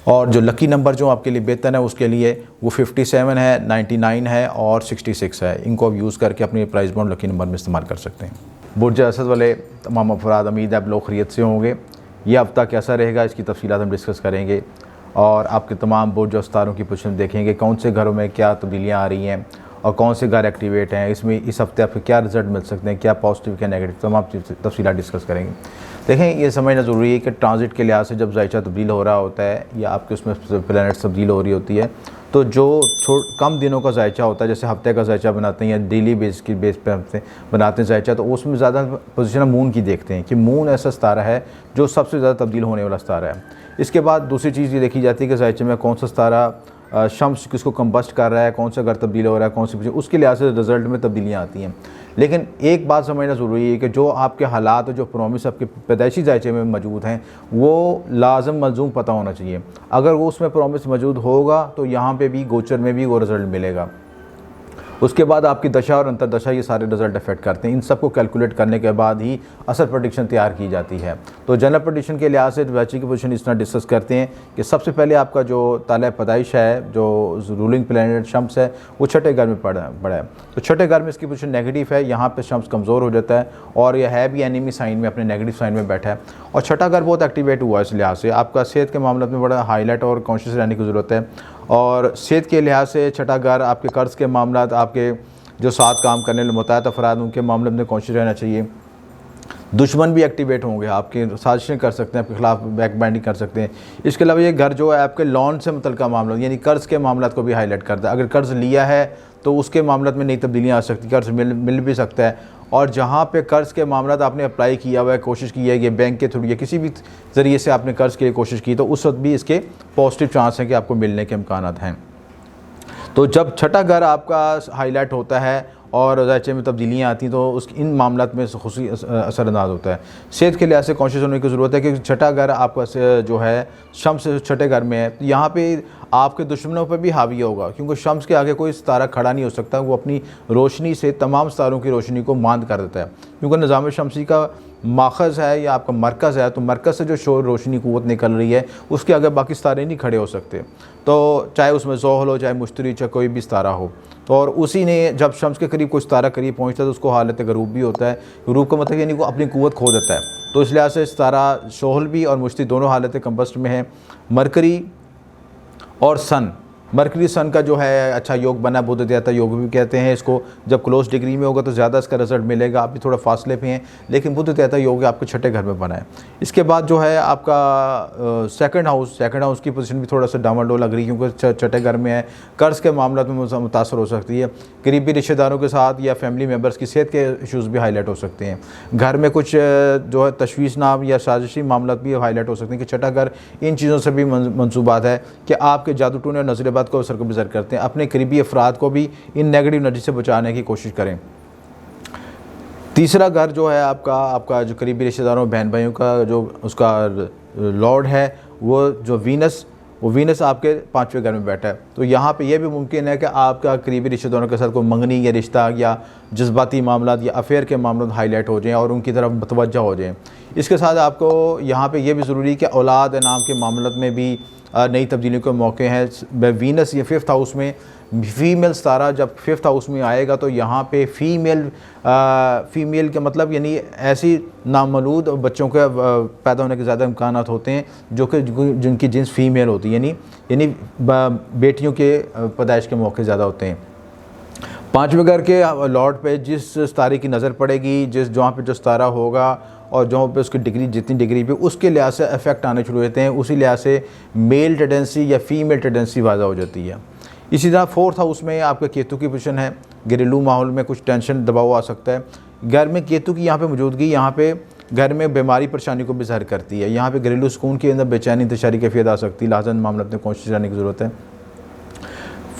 और जो लकी नंबर जो आपके लिए बेहतर है उसके लिए वो 57 है, 99 है और 66 है। इनको आप यूज़ करके अपने प्राइस बॉन्ड लकी नंबर में इस्तेमाल कर सकते हैं। बुर्ज असद वाले तमाम अफराद, उम्मीद है आप लोग खैरियत से होंगे। ये हफ्ता कैसा रहेगा इसकी तफसीलात हम डिस्कस करेंगे, और आपके तमाम बुर्ज और सितारों की पोजीशन देखेंगे, कौन से घरों में क्या तब्दीलियाँ आ रही हैं और कौन से घर एक्टिवेट हैं, इसमें इस हफ्ते आपको क्या रिजल्ट मिल सकते हैं, क्या पॉजिटिव क्या नेगेटिव, तमाम तफसीलात डिस्कस करेंगे। देखें, ये समझना ज़रूरी है कि ट्रांजिट के लिहाज से जब जायचा तब्दील हो रहा होता है, या आपके उसमें प्लैनेट्स तब्दील हो रही होती है, तो जो कम दिनों का जायचा होता है, जैसे हफ्ते का जायचा बनाते हैं या डेली बेस पे हफ्ते बनाते हैं जायचा, तो उसमें ज़्यादा पोजीशन मून की देखते हैं कि मून ऐसा सितारा है जो सबसे ज़्यादा तब्दील होने वाला सितारा है। इसके बाद दूसरी चीज़ ये देखी जाती है कि जायचे में कौन सा सितारा शम्स किसको कंबस्ट कर रहा है, कौन सा घर तब्दील हो रहा है, कौन सी, उसके लिहाज से रिज़ल्ट में तब्दीलियाँ आती हैं। लेकिन एक बात समझना ज़रूरी है कि जो आपके हालात और जो प्रॉमिस आपके पैदाइशी जायचे में मौजूद हैं वो लाजम मलजूम पता होना चाहिए। अगर वो उसमें प्रॉमिस मौजूद होगा तो यहाँ पे भी गोचर में भी वो रिज़ल्ट मिलेगा। उसके बाद आपकी दशा और अंतरदशा ये सारे रिजल्ट अफेक्ट करते हैं। इन सबको कैलकुलेट करने के बाद ही असल प्रेडिक्शन तैयार की जाती है। तो जनरल प्रेडिक्शन के लिहाज से बच्चे की पोजीशन इस तरह डिस्कस करते हैं कि सबसे पहले आपका जो ताले पैदाइश है, जो रूलिंग प्लैनेट शम्स है, वो छठे घर में पड़ा है। तो छठे घर में इसकी पोजीशन नेगेटिव है, यहाँ पर शम्स कमज़ोर हो जाता है और यह है भी एनिमी साइन में, अपने नेगेटिव साइन में बैठा है। और छठा घर बहुत एक्टिवेट हुआ है, इस लिहाज से आपका सेहत के मामले में बड़ा हाईलाइट और कॉन्शियस रहने की ज़रूरत है। और सेहत के लिहाज से छठा घर आपके कर्ज़ के मामला, आपके जो साथ काम करने में मुतहद अफराद उनके मामले में कॉन्शियस रहना चाहिए। दुश्मन भी एक्टिवेट होंगे, आपकी साजिशें कर सकते हैं, आपके खिलाफ बैक बाइंडिंग कर सकते हैं। इसके अलावा ये घर जो है आपके लोन से मुतल्लिक़ मामला यानी कर्ज़ के मामला को भी हाईलाइट करता है। अगर कर्ज़ लिया है तो उसके मामला में नई तब्दीलियाँ आ सकती, कर्ज़ मिल भी सकता है। और जहाँ पे कर्ज़ के मामला आपने अप्लाई किया हुआ है, कोशिश की है कि बैंक के थ्रू या किसी भी ज़रिए से आपने कर्ज़ के लिए कोशिश की, तो उस वक्त भी इसके पॉजिटिव चांस हैं कि आपको मिलने के इम्कानात हैं। तो जब छठा घर आपका हाईलाइट होता है और जायचे में तब्दीलियाँ आती हैं तो उस इन मामलात में खुशी असरअंदाज होता है। सेहत के लिहाज से कॉन्शियस होने की ज़रूरत है कि छठा घर आपका जो है शम्स छठे घर में है, तो यहाँ पे आपके दुश्मनों पर भी हावी होगा, क्योंकि शम्स के आगे कोई सितारा खड़ा नहीं हो सकता। वो अपनी रोशनी से तमाम सितारों की रोशनी को मांद कर देता है, क्योंकि निज़ाम शमसी का माखज़ है या आपका मरकज़ है, तो मरकज़ से जो शोर रोशनी क़ुव्वत निकल रही है उसके आगे बाकी सितारे नहीं खड़े हो सकते। तो चाहे उसमें ज़ोहल हो, चाहे मुश्तरी, चाहे कोई भी सितारा हो। तो और उसी ने जब शम्स के करीब कोई सितारा करीब पहुँचता है तो उसको हालत गरूब भी होता है। गरूब का मतलब यानी वो अपनी क़ुव्वत खो देता है। तो इस लिहाज से सितारा शोहल भी और मुश्तरी दोनों हालत कंबस्ट में है। मरकरी और सन, मरकरी सन का जो है अच्छा योग बना, बुध देवता योग भी कहते हैं इसको। जब क्लोज डिग्री में होगा तो ज़्यादा इसका रिजल्ट मिलेगा, आप भी थोड़ा फासले पे हैं, लेकिन बुध देवता योग आपके छठे घर में बना है। इसके बाद जो है आपका सेकंड हाउस की पोजीशन भी थोड़ा सा डामाडोल लग रही है, क्योंकि छठे घर में है। कर्ज़ के मामला में मुतासर हो सकती है। करीबी रिश्तेदारों के साथ या फैमिली मेम्बर्स की सेहत के इशूज़ भी हाईलाइट हो सकते हैं। घर में कुछ जो है तशवीशनाक या साजिशी मामला भी हाईलाइट हो सकते हैं कि छठा घर इन चीज़ों से भी मनसूबात है कि आपके जादू टूने और नज़र को असर को बिजर करते हैं। अपने करीबी अफराद को भी इन नेगेटिव एनर्जी से बचाने की कोशिश करें। तीसरा घर जो है आपका जो करीबी रिश्तेदारों बहन भाइयों का जो उसका लॉर्ड है वो जो वीनस आपके पाँचवें घर में बैठा है। तो यहाँ पे ये भी मुमकिन है कि आपका करीबी रिश्तेदारों के साथ कोई मंगनी या रिश्ता या जज्बाती मामला या अफेयर के मामले हाईलाइट हो जाएँ और उनकी तरफ मुतवज्जा हो जाएँ। इसके साथ आपको यहाँ पे ये भी ज़रूरी है कि औलाद नाम के मामलों में भी नई तब्दीलियों के मौके हैं। वीनस ये 5th हाउस में फीमेल सितारा जब 5th हाउस में आएगा तो यहाँ पे फीमेल के मतलब यानी ऐसी नामौलूद बच्चों के पैदा होने के ज़्यादा इम्कान होते हैं जो कि जिनकी जिन्स फीमेल होती है, यानी बेटियों के पैदाइश के मौके ज़्यादा होते हैं। पाँचवें घर के लॉर्ड पे जिस सितारे की नज़र पड़ेगी, जहाँ पे जो सितारा होगा और जहाँ पे उसकी डिग्री जितनी डिग्री पे उसके लिहाज से इफेक्ट आने शुरू होते हैं, उसी लिहाज से मेल टेंडेंसी या फीमेल टेंडेंसी वाज़ा हो जाती है। इसी तरह 4th हाउस में आपके केतु की पोजीशन है। घरेलू माहौल में कुछ टेंशन दबाव आ सकता है। घर में केतु की यहाँ पे मौजूदगी यहाँ पे घर में बीमारी परेशानी को भी ज़ाहिर करती है। यहाँ पे घरेलू सुकून के अंदर बेचैनी इंतशारी कैफियत आ सकती है। लाजन मामला अपने कोशिश करने की ज़रूरत है।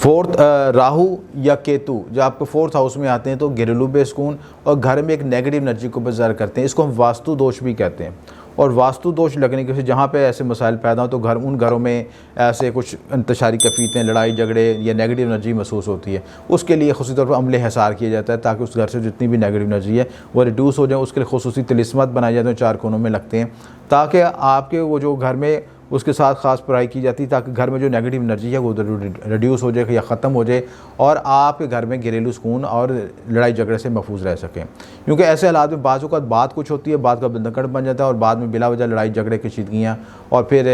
4th राहु या केतु जब आपको 4th हाउस में आते हैं तो घरेलू बेसकून और घर में एक नेगेटिव एनर्जी को बाजार करते हैं। इसको हम वास्तु दोष भी कहते हैं। और वास्तु दोष लगने की वजह से जहाँ पे ऐसे मसाइल पैदा हो तो उन घरों में ऐसे कुछ इंतशारी कफ़ीतें, लड़ाई झगड़े या नेगेटिव एनर्जी महसूस होती है। उसके लिए ख़ुशी तौर पर अमले हिसार किया जाता है ताकि उस घर से जितनी भी नेगेटिव एनर्जी है वो रिड्यूस हो जाए। उसके लिए खुसूसी तिलिस्मत बनाए जाते हैं, 4 कोनों में लगते हैं ताकि आपके वो जो घर में उसके साथ ख़ास पढ़ाई की जाती है ताकि घर में जो नेगेटिव एनर्जी है वो रिड्यूस हो जाए या ख़त्म हो जाए और आपके घर में घरेलू सुकून और लड़ाई झगड़े से महफूज रह सकें। क्योंकि ऐसे हालात में बाज़ औक़ात बात कुछ होती है, बात का बंदकड़ बन जाता है और बाद में बिला वजह लड़ाई झगड़े की शीदगियाँ और फिर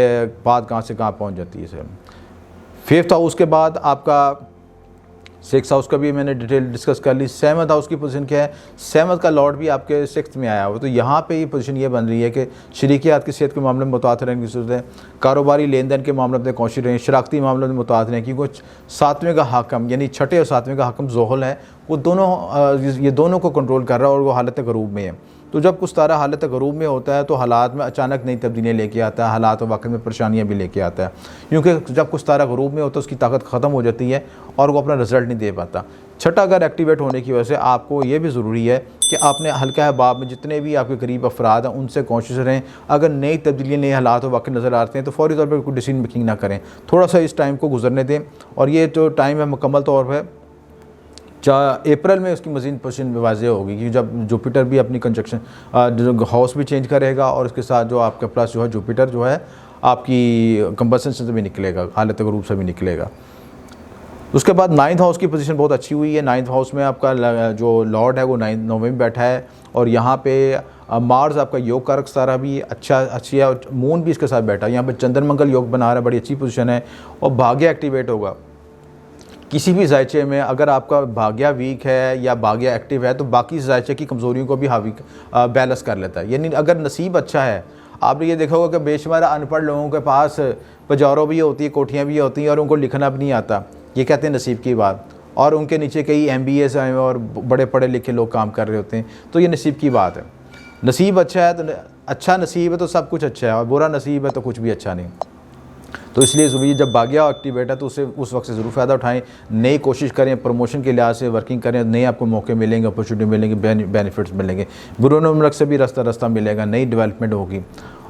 बात कहाँ से कहाँ पहुँच जाती है। 5th हाउस के बाद आपका 6th हाउस का भी मैंने डिटेल डिस्कस कर ली। 7th हाउस की पोजीशन क्या है? 7th का लॉर्ड भी आपके 6th में आया हुआ, तो यहाँ पे ये पोजीशन ये बन रही है कि शरीकियात की सेहत के मामले में मुताअतिर रहने की ज़रूरत है। कारोबारी लेन देन के मामले में कोशिश रहें, शराकती मामलों में मुताअतिर रहें, क्योंकि 7वें का हाकम यानी छठे और 7वें का हाकम ज़ोहल है, वो दोनों ये दोनों को कंट्रोल कर रहा है और वो हालत गरूब में है। तो जब कुछ तारा हालत गरूब में होता है तो हालात में अचानक नई तब्दीलियाँ लेके आता है, हालात और वाक़ई में परेशानियाँ भी लेके आता है। क्योंकि जब कुछ तारा गरूब में होता है उसकी ताकत ख़त्म हो जाती है और वो अपना रिज़ल्ट नहीं दे पाता। छठा घर एक्टिवेट होने की वजह से आपको ये भी ज़रूरी है कि आपने हल्का हबाब में जितने भी आपके करीब अफराद हैं उनसे कॉन्शियस रहें। अगर नई तब्दीली, नए हालात वाकई नज़र आते हैं तो फौरी तौर पर कोई डिसीजन मेकिंग ना करें, थोड़ा सा इस टाइम को गुजरने दें। और ये जो टाइम है मुकम्मल तौर पर अप्रैल में उसकी मज़ीद पोजीशन वाज़ेह होगी, क्योंकि जब जुपिटर भी अपनी कंजक्शन हाउस भी चेंज करेगा और उसके साथ जो आपके प्लस जो है जुपिटर जो है आपकी कंबसन से भी निकलेगा, हालत गरूब से भी निकलेगा। उसके बाद 9th हाउस की पोजीशन बहुत अच्छी हुई है। 9th हाउस में आपका जो लॉर्ड है वो 9 में बैठा है और यहाँ पे मार्स आपका योग कारक सारा भी अच्छी है और मून भी इसके साथ बैठा है। यहाँ पे चंद्र मंगल योग बना रहा है, बड़ी अच्छी पोजीशन है और भाग्य एक्टिवेट होगा। किसी भी जायचे में अगर आपका भाग्य वीक है या भाग्य एक्टिव है तो बाकी जायचे की कमज़ोरियों को भी हावी बैलेंस कर लेता है। यानी अगर नसीब अच्छा है, आपने ये देखा होगा कि बेशुमार अनपढ़ लोगों के पास पजारों भी होती है, कोठियाँ भी होती हैं और उनको लिखना भी नहीं आता, ये कहते हैं नसीब की बात। और उनके नीचे कई MBAs हैं और बड़े पढ़े लिखे लोग काम कर रहे होते हैं, तो ये नसीब की बात है। नसीब अच्छा है तो अच्छा नसीब है तो सब कुछ अच्छा है, और बुरा नसीब है तो कुछ भी अच्छा नहीं। तो इसलिए ज़रूरी जब भाग्य एक्टिवेट है तो उसे उस वक्त से ज़रूर फ़ायदा उठाएं, नई कोशिश करें, प्रमोशन के लिहाज से वर्किंग करें, नए आपको मौके मिलेंगे, अपॉर्चुनिटी मिलेंगे, बेनिफिट्स मिलेंगे, बुरे मुल्क से भी रास्ता मिलेगा, नई डेवलपमेंट होगी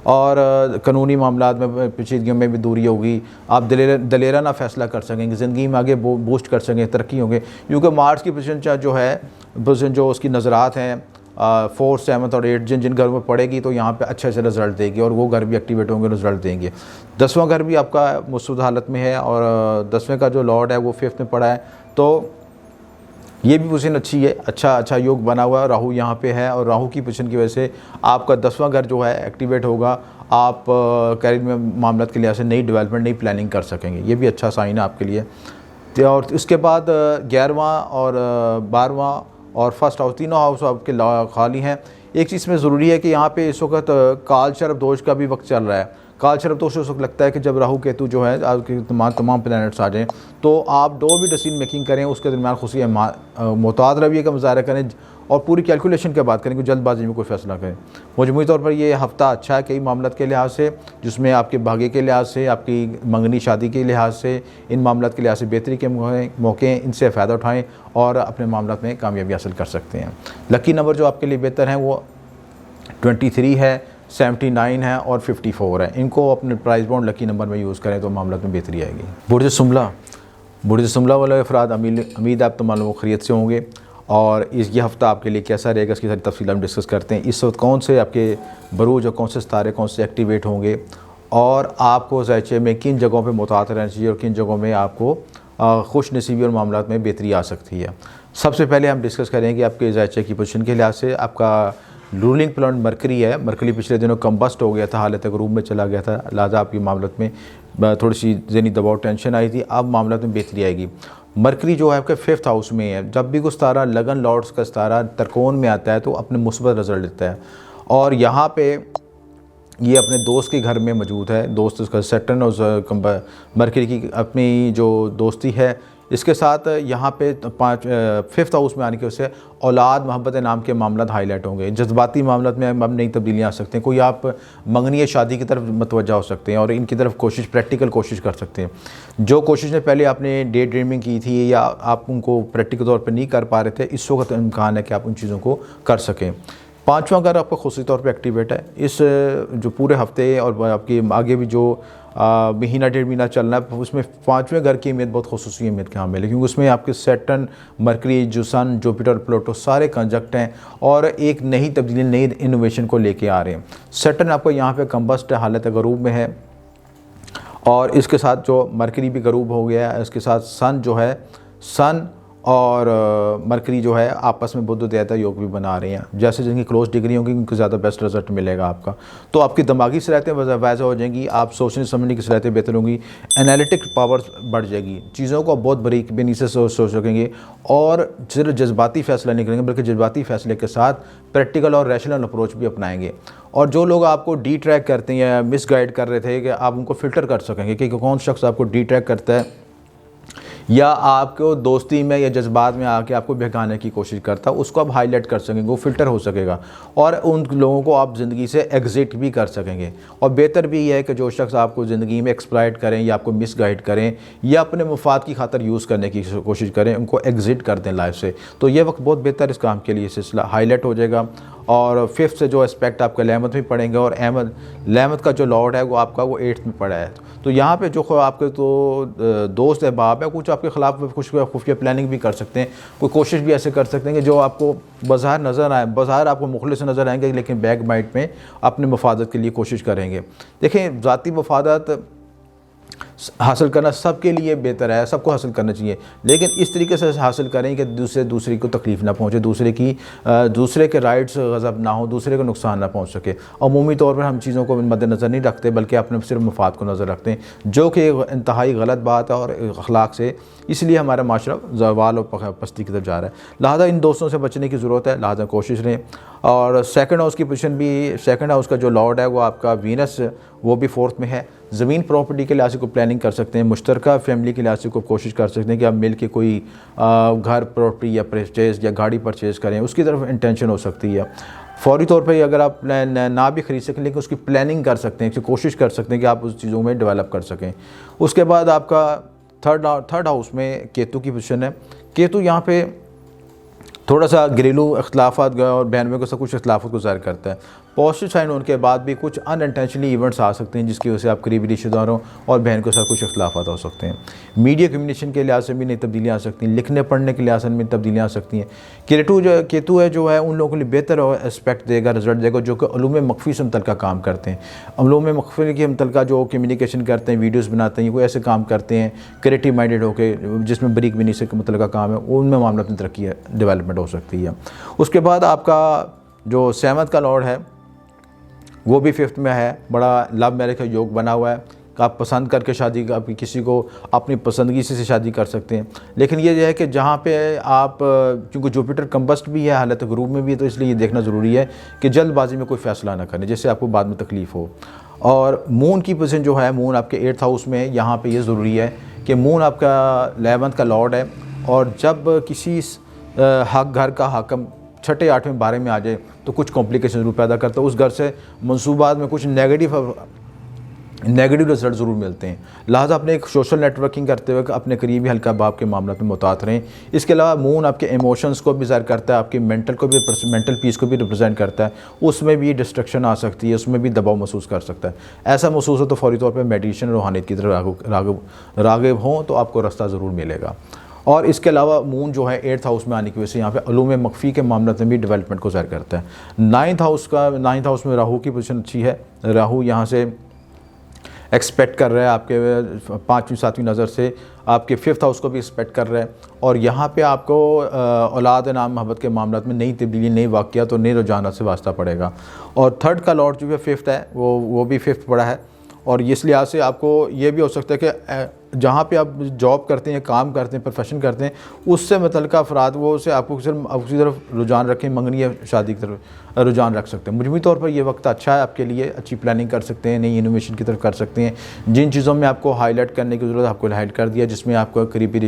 और कानूनी मामलात में पेचीदगियों में भी दूरी होगी। आप दलेराना फ़ैसला कर सकेंगे, ज़िंदगी में आगे बूस्ट कर सकेंगे, तरक्की होंगे, क्योंकि मार्च की पोजीशन जो है पोजीशन जो उसकी नज़रात हैं 4th 7th और 8th जिन घरों में पड़ेगी तो यहाँ पे अच्छे से रिज़ल्ट देगी और वो घर भी एक्टिवेट होंगे, रिज़ल्ट देंगे। 10वां घर भी आपका मुस्तद हालत में है और 10वें का जो लॉर्ड है वो 5th में पड़ा है, तो ये भी पोजीशन अच्छी है, अच्छा योग बना हुआ है। राहु यहाँ पे है और राहु की पोजीशन की वजह से आपका 10वां घर जो है एक्टिवेट होगा। आप कैरियर में मामलात के लिहाज से नई डेवलपमेंट, नई प्लानिंग कर सकेंगे, ये भी अच्छा साइन है आपके लिए। और इसके बाद 11वां और 12वां और फर्स्ट हाउस, तीनों हाउस आपके खाली हैं। एक चीज़ में ज़रूरी है कि यहाँ पे इस वक्त काल शरब दोष का भी वक्त चल रहा है। काल शरब दोष उस वक्त लगता है कि जब राहु केतु जो है आपके तमाम प्लैनेट्स आ जाएँ, तो आप जो भी डिसीजन मेकिंग करें उसके दरमियान खुशी मोहतात रवैये का मुज़ाहरा करें और पूरी कैलकुलेशन के बाद करें कि जल्दबाजी में कोई फ़ैसला करें। मजमूई तौर पर ये हफ़्ता अच्छा है कई मामलों के लिहाज से, जिसमें आपके भाग्य के लिहाज से, आपकी मंगनी शादी के लिहाज से, इन मामलों के लिहाज से बेहतरी के मौके, इनसे फ़ायदा उठाएँ और अपने मामलों में कामयाबी हासिल कर सकते हैं। लकी नंबर जो आपके लिए बेहतर हैं वो 23 है, 79 है और 54 है। इनको अपने प्राइस बाउंड लकी नंबर में यूज़ करें तो मामलों में बेहतरी आएगी। बुर्ज सुमला वाले अफराद उम्मीद आप तमाम लोग खैरियत से होंगे और ये हफ़्ता आपके लिए कैसा रहेगा इसकी सारी तफसील हम डिस्कस करते हैं। इस वक्त कौन से आपके बरूज और कौन से सितारे कौन से एक्टिवेट होंगे और आपको ज़ायचे में किन जगहों पे मुतात रहना चाहिए और किन जगहों में आपको खुश नसीबी और मामलात में बेहतरी आ सकती है। सबसे पहले हम डिस्कस करेंगे आपके ज़ायचे की पोजीशन के लिहाज से। आपका रूलिंग प्लानेट मरकरी है। मरकरी पिछले दिनों कम्बस्ट हो गया था, हालत गरूब में चला गया था, लिहाजा आपकी मामलत में थोड़ी सी ज़हनी दबाव टेंशन आई थी। अब मामलत में बेहतरी आएगी। मरकरी जो है आपके 5th हाउस में है। जब भी कोई सितारा लगन लॉर्ड्स का सितारा तरकोन में आता है तो अपने मुस्बत रिजल्ट देता है और यहाँ पे ये अपने दोस्त के घर में मौजूद है। दोस्त उसका सैटर्न और मरकरी की अपनी जो दोस्ती है, इसके साथ यहाँ पे 5th हाउस में आने की वजह से औलाद मोहब्बत नाम के मामला हाईलाइट होंगे। जज्बाती मामलों में अब नई तब्दीलियाँ आ सकती हैं। कोई आप मंगनी शादी की तरफ मतवज्जा हो सकते हैं और इनकी तरफ प्रैक्टिकल कोशिश कर सकते हैं। जो कोशिश ने पहले आपने डे ड्रीमिंग की थी या आप उनको प्रैक्टिकल तौर पर नहीं कर पा रहे थे, इस वक्त इम्कान है कि आप उन चीज़ों को कर सकें। 5वां घर आपका खुसूसी तौर पे एक्टिवेट है। इस जो पूरे हफ्ते और आपकी आगे भी जो महीना 1.5 महीना चलना है उसमें 5वें घर की अहमियत बहुत खुसूसी अहमियत का हामिल है, क्योंकि उसमें आपके सैटर्न, मरकरी, जो सन, जुपिटर, प्लूटो सारे कंजक्ट हैं और एक नई तब्दीली, नई इनोवेशन को लेके आ रहे हैं। सैटर्न आपको यहाँ पे कम्बस्ट है, हालत गरूब में है और इसके साथ जो मरकरी भी गरूब हो गया है। इसके साथ सन जो है, सन और मरकरी जो है आपस में बुध देवता योग भी बना रहे हैं। जैसे जिनकी क्लोज डिग्री होंगी उनको ज़्यादा बेस्ट रिजल्ट मिलेगा आपका। तो आपकी दिमागी सलाहियतें वैसा हो जाएंगी, आप सोचने समझने की सलाहियतें बेहतर होंगी, एनालिटिक पावर बढ़ जाएगी, चीज़ों को बहुत बारीकी से सोच सकेंगे और सिर्फ जज्बाती फ़ैसला नहीं करेंगे बल्कि जज्बाती फ़ैसले के साथ प्रैक्टिकल और रैशनल अप्रोच भी अपनाएंगे। और जो लोग आपको डी ट्रैक करते हैं या मिस गाइड कर रहे थे कि आप उनको फ़िल्टर कर सकेंगे कि कौन शख्स आपको डी ट्रैक करता है या आपको दोस्ती में या जज्बात में आके आपको बहकाने की कोशिश करता है, उसको आप हाईलाइट कर सकेंगे, वो फ़िल्टर हो सकेगा और उन लोगों को आप ज़िंदगी से एग्ज़िट भी कर सकेंगे। और बेहतर भी ये है कि जो शख्स आपको ज़िंदगी में एक्सप्लॉइट करें या आपको मिसगाइड करें या अपने मुफाद की खातर यूज़ करने की कोशिश करें, उनको एग्ज़िट कर दें लाइफ से। तो ये वक्त बहुत बेहतर इस काम के लिए सिलसिला हाईलाइट हो जाएगा। और फिफ्थ से जो एस्पेक्ट आपका लेमत में पढ़ेंगे, और अहमद लेमत का जो लॉर्ड है वो आपका वो 8th में पड़ा है। तो यहाँ पे जो आपके तो दोस्त अहबाब है, कुछ आपके ख़िलाफ़ कुछ खुफिया प्लानिंग भी कर सकते हैं, कोई कोशिश भी ऐसे कर सकते हैं कि जो आपको बज़ाहिर नज़र आए, बज़ाहिर आपको मुखलिस नज़र आएंगे, लेकिन बैक माइंड में अपने मफादत के लिए कोशिश करेंगे। देखें, ज़ाती मफादत हासिल करना सबके लिए बेहतर है, सबको हासिल करना चाहिए, लेकिन इस तरीके से हासिल करें कि दूसरे को तकलीफ़ ना पहुँचे, दूसरे के राइट्स गज़ब ना हो, दूसरे को नुकसान ना पहुँच सके। अमूमी तौर पर हम चीज़ों को मद्देनज़र नहीं रखते, बल्कि अपने सिर्फ मफाद को नज़र रखते हैं, जो कि इंतहाई गलत बात है और अखलाक से इसलिए हमारा माशरा ज़वाल और पस्ती की तरफ जा रहा है। लिहाजा इन दोस्तों से बचने की ज़रूरत है, लिहाजा कोशिश रहें। और सेकंड हाउस की पोजीशन भी, सेकंड हाउस का जो लॉर्ड है वो आपका वीनस, वो भी 4th में है। ज़मीन प्रॉपर्टी के लिहाज से को प्लानिंग कर सकते हैं, मुश्तरका फैमिली के लिहाज से को कोशिश कर सकते हैं कि आप मिल के कोई घर प्रॉपर्टी या परचेज़ या गाड़ी परचेज़ करें, उसकी तरफ इंटेंशन हो सकती है। फौरी तौर पे अगर आप ना भी ख़रीद सकें, लेकिन उसकी प्लानिंग कर सकते हैं, कोशिश कर सकते हैं कि आप उस चीज़ों में डेवलप कर सकें। उसके बाद आपका थर्ड हाउस में केतु की पोजीशन है। केतु यहाँ पे थोड़ा सा घरेलू अख्तिलाफ़ात और बहन भाइयों के साथ कुछ अख्तिलाफ़ात को ज़ाहिर करता है। पॉजिटिव साइन होने के बाद भी कुछ अनइंटेंशनली इवेंट्स आ सकते हैं, जिसकी वजह से आप करीबी रिश्तेदारों और बहन के साथ कुछ अख्तिलाफ़ात हो सकते हैं। मीडिया कम्युनिकेशन के लिहाज से भी नई तब्दीलियाँ आ सकती हैं, लिखने पढ़ने के लिहाज से भी तब्दीलियाँ आ सकती हैं। केतु है जो है उन लोगों के लिए बेहतर एस्पेक्ट देगा, रिजल्ट देगा, जो कि उलूम मख्फी से मुतल्लिक़ काम करते हैं। उलूम मख्फी के मुतल्लिक़ जो कम्युनिकेशन करते हैं, वीडियोज़ बनाते हैं, कोई ऐसे काम करते हैं क्रिएटिव माइंडेड होकर, जिसमें बरीक बिनी से मुतल्लिक़ काम है, उनमें मामला में तरक्की डेवलपमेंट हो सकती है। उसके बाद आपका जो 7th का लॉर्ड है वो भी 5th में है। बड़ा लव मैरिज का योग बना हुआ है, आप पसंद करके शादी, आप किसी को अपनी पसंदगी से शादी कर सकते हैं। लेकिन ये है कि जहाँ पे आप, क्योंकि जुपिटर कंबस्ट भी है, हालत गुरूब में भी है, तो इसलिए ये देखना ज़रूरी है कि जल्दबाजी में कोई फ़ैसला ना करें जिससे आपको बाद में तकलीफ़ हो। और मून की पोजीशन जो है, मून आपके 8th हाउस में है। यहाँ पे ये ज़रूरी है कि मून आपका 11th का लॉर्ड है, और जब किसी हक घर का हाकम 6, 8वें, 12वें में आ जाए तो कुछ कॉम्प्लिकेशन ज़रूर पैदा करता है। उस घर से मंसूबात में कुछ नेगेटिव रिजल्ट ज़रूर मिलते हैं। लिहाजा अपने एक सोशल नेटवर्किंग करते हुए अपने करीबी हल्का बाप के मामलों में मुतात रहें। इसके अलावा मून आपके इमोशंस को भी ज़ाहिर करता है, आपकी मेंटल पीस को भी रिप्रेजेंट करता है। उसमें भी डिस्ट्रक्शन आ सकती है, उसमें भी दबाव महसूस कर सकता है। ऐसा महसूस हो तो फौरी तौर पर मेडिटेशन, रूहानियत की तरफ राग़िब हों तो आपको रास्ता ज़रूर मिलेगा। और इसके अलावा मून जो है 8th हाउस में आने की वजह से यहाँ पे उलूम मख्फी के मामले में भी डेवलपमेंट को ज़ाहिर करता है। 9th हाउस में राहू की पोजीशन अच्छी है। राहू यहाँ से एक्सपेक्ट कर रहा है आपके 5वीं 7वीं नज़र से, आपके 5th हाउस को भी एक्सपेक्ट कर रहा है। और यहाँ पे आपको औलाद नाम मोहब्बत के मामलों में नई तब्दीली, नई वाक़ियात और नए रुझानात से वास्ता पड़ेगा। और 3rd का लॉर्ड जो है 5th है, वो भी 5th पड़ा है। और इस लिहाज से आपको ये भी हो सकता है कि जहाँ पे आप जॉब करते हैं, काम करते हैं, प्रोफेशन करते हैं, उससे मुतल्लिक़ अफराद वो उसे आपको सिर्फ उसी तरफ रुझान रखें, मंगनी या शादी की तरफ रुझान रख सकते हैं। मजमूई तौर पर ये वक्त अच्छा है आपके लिए, अच्छी प्लानिंग कर सकते हैं, नई इनोवेशन की तरफ कर सकते हैं। जिन चीज़ों में आपको हाईलाइट करने की ज़रूरत है, आपको हाईलाइट कर दिया। जिसमें आपको करीबी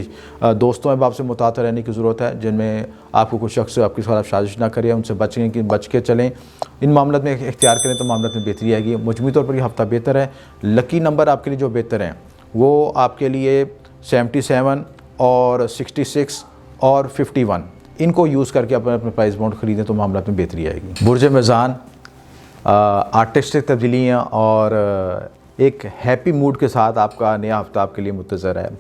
दोस्तों अहबाब से मुतातर रहने की ज़रूरत है, जिनमें आपको कुछ शख्स आपके साथ साजिश ना करे, उनसे बच के चलें। इन मामलों में इख्तियार करें तो मामलों में बेहतरी आएगी। मजमूई तौर पर यह हफ़्ता बेहतर है। लकी नंबर आपके लिए जो बेहतर हैं वो आपके लिए 77 और 66 और 51, इनको यूज़ करके अपने प्राइस बॉन्ड ख़रीदें तो मामला में बेहतरी आएगी। बुर्ज मीज़ान आर्टिस्टिक तब्दीलियाँ और एक हैप्पी मूड के साथ आपका नया हफ्ता आपके लिए मुंतज़र है।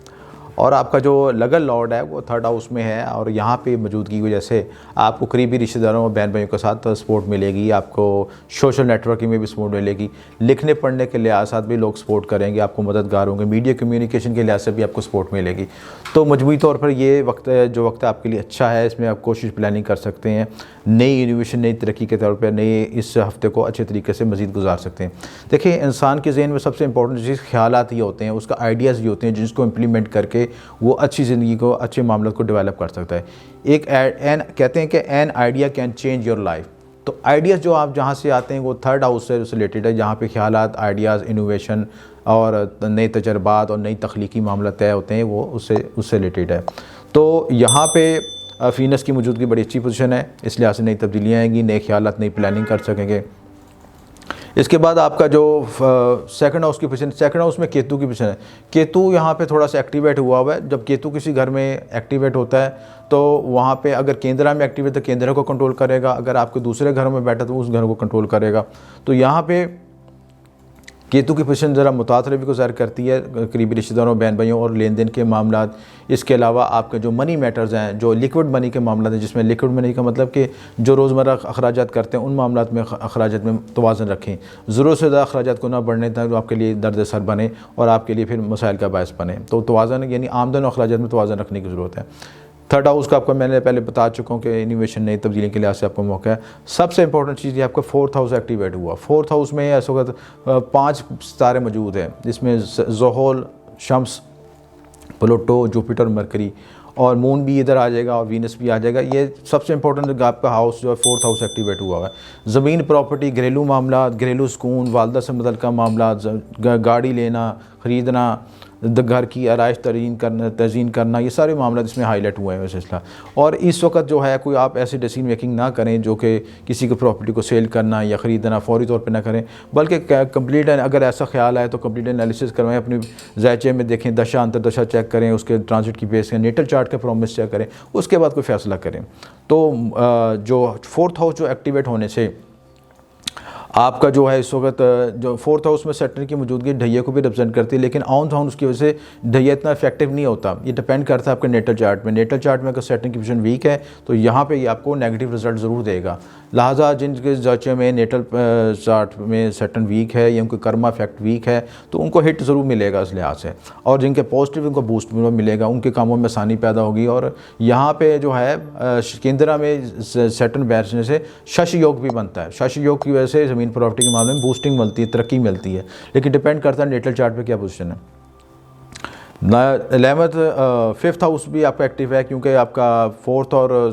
और आपका जो लगल लॉर्ड है वो 3rd हाउस में है, और यहाँ पे मौजूदगी की वजह से आपको करीबी रिश्तेदारों और बहन भाइयों के साथ सपोर्ट मिलेगी। आपको सोशल नेटवर्किंग में भी सपोर्ट मिलेगी। लिखने पढ़ने के लिहाज से भी लोग सपोर्ट करेंगे, आपको मददगार होंगे। मीडिया कम्युनिकेशन के लिहाज से भी आपको सपोर्ट मिलेगी। तो मजमूई तौर पर ये वक्त आपके लिए अच्छा है। इसमें आप कोशिश प्लानिंग कर सकते हैं, नई इनोवेशन, नई तरक्की के तौर पर नए इस हफ्ते को अच्छे तरीके से मज़ीद गुजार सकते हैं। देखिए, इंसान के जहन में सबसे इंपॉर्टेंट चीज़ ख़यालात ही होते हैं, उसका आइडियाज़ ही होते हैं, जिसको इम्प्लीमेंट करके वो अच्छी ज़िंदगी को, अच्छे मामलों को डेवलप कर सकता है। कहते हैं कि an idea can change your life. तो आइडियाज़ जो आप जहाँ से आते हैं वो 3rd हाउस से रिलेटेड है, जहाँ पे ख्यालात, आइडियाज़, इनोवेशन और नए तजर्बात और नई तख्लीकी मामला तय होते हैं, वो उससे रिलेटेड है। तो यहाँ पे वीनस की मौजूदगी बड़ी अच्छी पोजीशन है, इस लिहाज से नई तब्दीलियाँ आएंगी, नए ख्यालात, नई प्लानिंग कर सकेंगे। इसके बाद आपका जो सेकंड हाउस की पोजीशन, सेकंड हाउस में केतु की पोजीशन है। केतु यहाँ पे थोड़ा सा एक्टिवेट हुआ है। जब केतु किसी घर में एक्टिवेट होता है तो वहाँ पे अगर केंद्रा में एक्टिवेट तो केंद्र को कंट्रोल करेगा, अगर आपके दूसरे घरों में बैठा तो उस घर को कंट्रोल करेगा। तो यहाँ पे केतु की पोजीशन ज़रा मुतासरफ़ी को ज़ाहिर करती है करीबी रिश्तेदारों, बहन भाइयों और लेन देन के मामला। इसके अलावा आपके जो मनी मैटर्स हैं, जो लिक्विड मनी के मामला हैं, जिसमें लिक्विड मनी का मतलब कि जो रोज़मर्रा अखराजात करते हैं उन मामलात में अखराजात में तवाज़ुन रखें, ज़रूरत से ज़्यादा अखराजात को ना बढ़ने तक आपके लिए दर्द सर बने और आपके लिए फिर मसाइल का बायस बने। तो तवाज़ुन यानी आमदन और अखराजात में तवाज़ुन रखने की ज़रूरत है। थर्ड हाउस का आपको मैंने पहले बता चुका हूँ कि इनोवेशन, नई तब्दीली के लिहाज से आपको मौका है। सबसे इंपॉर्टेंट चीज़ ये आपका फोर्थ हाउस एक्टिवेट हुआ। फोर्थ हाउस में ऐसा वक्त 5 सितारे मौजूद हैं, जिसमें ज़ोहल, शम्स, प्लूटो, जुपिटर, मरकरी और मून भी इधर आ जाएगा और वीनस भी आ जाएगा। ये सबसे इंपॉर्टेंट आपका हाउस जो है फोर्थ हाउस एक्टिवेट हुआ है। ज़मीन, प्रॉपर्टी, घरेलू मामला, घरेलू सुकून, वालदा से मुतल्लिक़ मामला, गाड़ी लेना, ख़रीदना, घर की आराइश तज़ीन करना, ये सारे मामला इसमें हाईलाइट हुए हैं सिलसिला। और इस वक्त जो है कोई आप ऐसी डिसीजन मेकिंग ना करें जो कि किसी की प्रॉपर्टी को सेल करना या ख़रीदना फ़ौरी तौर पे ना करें, बल्कि कंप्लीट अगर ऐसा ख्याल आए तो कंप्लीट एनालिसिस करवाएं, अपने जायचे में देखें, दशा अंतरदशा चेक करें, उसके ट्रांजिट की बेस करें, नेटल चार्ट के प्रॉमिस चेक करें, उसके बाद कोई फ़ैसला करें। तो जो फोर्थ हाउस जो एक्टिवेट होने से आपका जो है इस वक्त जो फोर्थ हाउस में सैटर्न की मौजूदगी ढैया को भी रिप्रेजेंट करती है, लेकिन ऑन हाउस की वजह से ढैया इतना इफेक्टिव नहीं होता। ये डिपेंड करता है आपके नेटल चार्ट में। नेटल चार्ट में अगर सैटर्न की पोजीशन वीक है तो यहाँ पे ये आपको नेगेटिव रिजल्ट ज़रूर देगा। लिहाजा जिनके जाचे में नेटल चार्ट में सैटर्न वीक है या उनके कर्मा इफेक्ट वीक है तो उनको हिट ज़रूर मिलेगा इस लिहाज से, और जिनके पॉजिटिव उनको बूस्ट मिलेगा, उनके कामों में आसानी पैदा होगी। और यहाँ पे जो है केंद्रा में सैटर्न बैठने से शश योग भी बनता है। शश योग की वजह से ज़मीन प्रॉपर्टी के मामले में बूस्टिंग मिलती है, तरक्की मिलती है, लेकिन डिपेंड करता है नेटल चार्ट पे क्या पोजीशन है। 11th 5th हाउस भी आपका एक्टिव है, क्योंकि आपका 4th और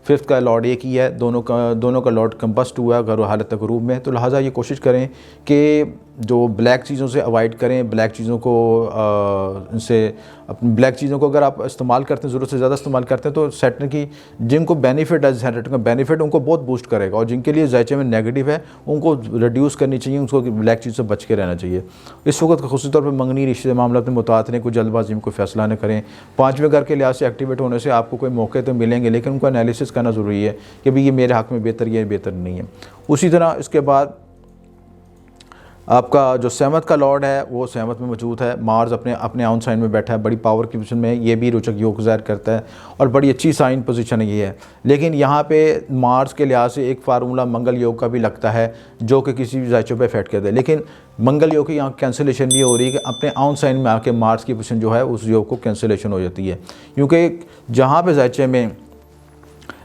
5th का लॉर्ड एक ही है, दोनों का लॉर्ड कंबस्ट हुआ है घर हालत ग़ुरूब में। तो लिहाजा ये कोशिश करें कि जो ब्लैक चीज़ों से अवॉइड करें, ब्लैक चीज़ों को अगर आप इस्तेमाल करते हैं, ज़रूरत से ज़्यादा इस्तेमाल करते हैं तो सैटर्न की जिनको बेनिफिट है, सैटर्न का बेनिफिट उनको बहुत बूस्ट करेगा, और जिनके लिए जायचे में नेगेटिव है उनको रिड्यूस करनी चाहिए, उसको ब्लैक चीज़ से बच के रहना चाहिए। इस वक्त ख़ुसूसी तौर पर मंगनी रिश्ते मामला में मुतातने कोई जल्दबाजी में कोई फैसला न करें। 5वें घर के लिहाज से एक्टिवेट होने से आपको कोई मौके तो मिलेंगे, लेकिन उनका एनालिसिस करना ज़रूरी है कि भाई ये मेरे हक़ में बेहतर, ये बेहतर नहीं है। उसी तरह इसके बाद आपका जो 7th का लॉर्ड है वो 7th में मौजूद है। मार्स अपने ऑन साइन में बैठा है, बड़ी पावर की पोजीशन में, ये भी रोचक योग ज़ाहिर करता है और बड़ी अच्छी साइन पोजीशन ये है। लेकिन यहाँ पे मार्स के लिहाज से एक फार्मूला मंगल योग का भी लगता है जो कि किसी भी जायचों पे इफेक्ट करता है, लेकिन मंगल योग की यहाँ कैंसिलेशन भी हो रही है कि अपने ऑन साइन में आके मार्स की पोजीशन जो है उस योग को कैंसिलेशन हो जाती है, क्योंकि जहाँ पर जायचे में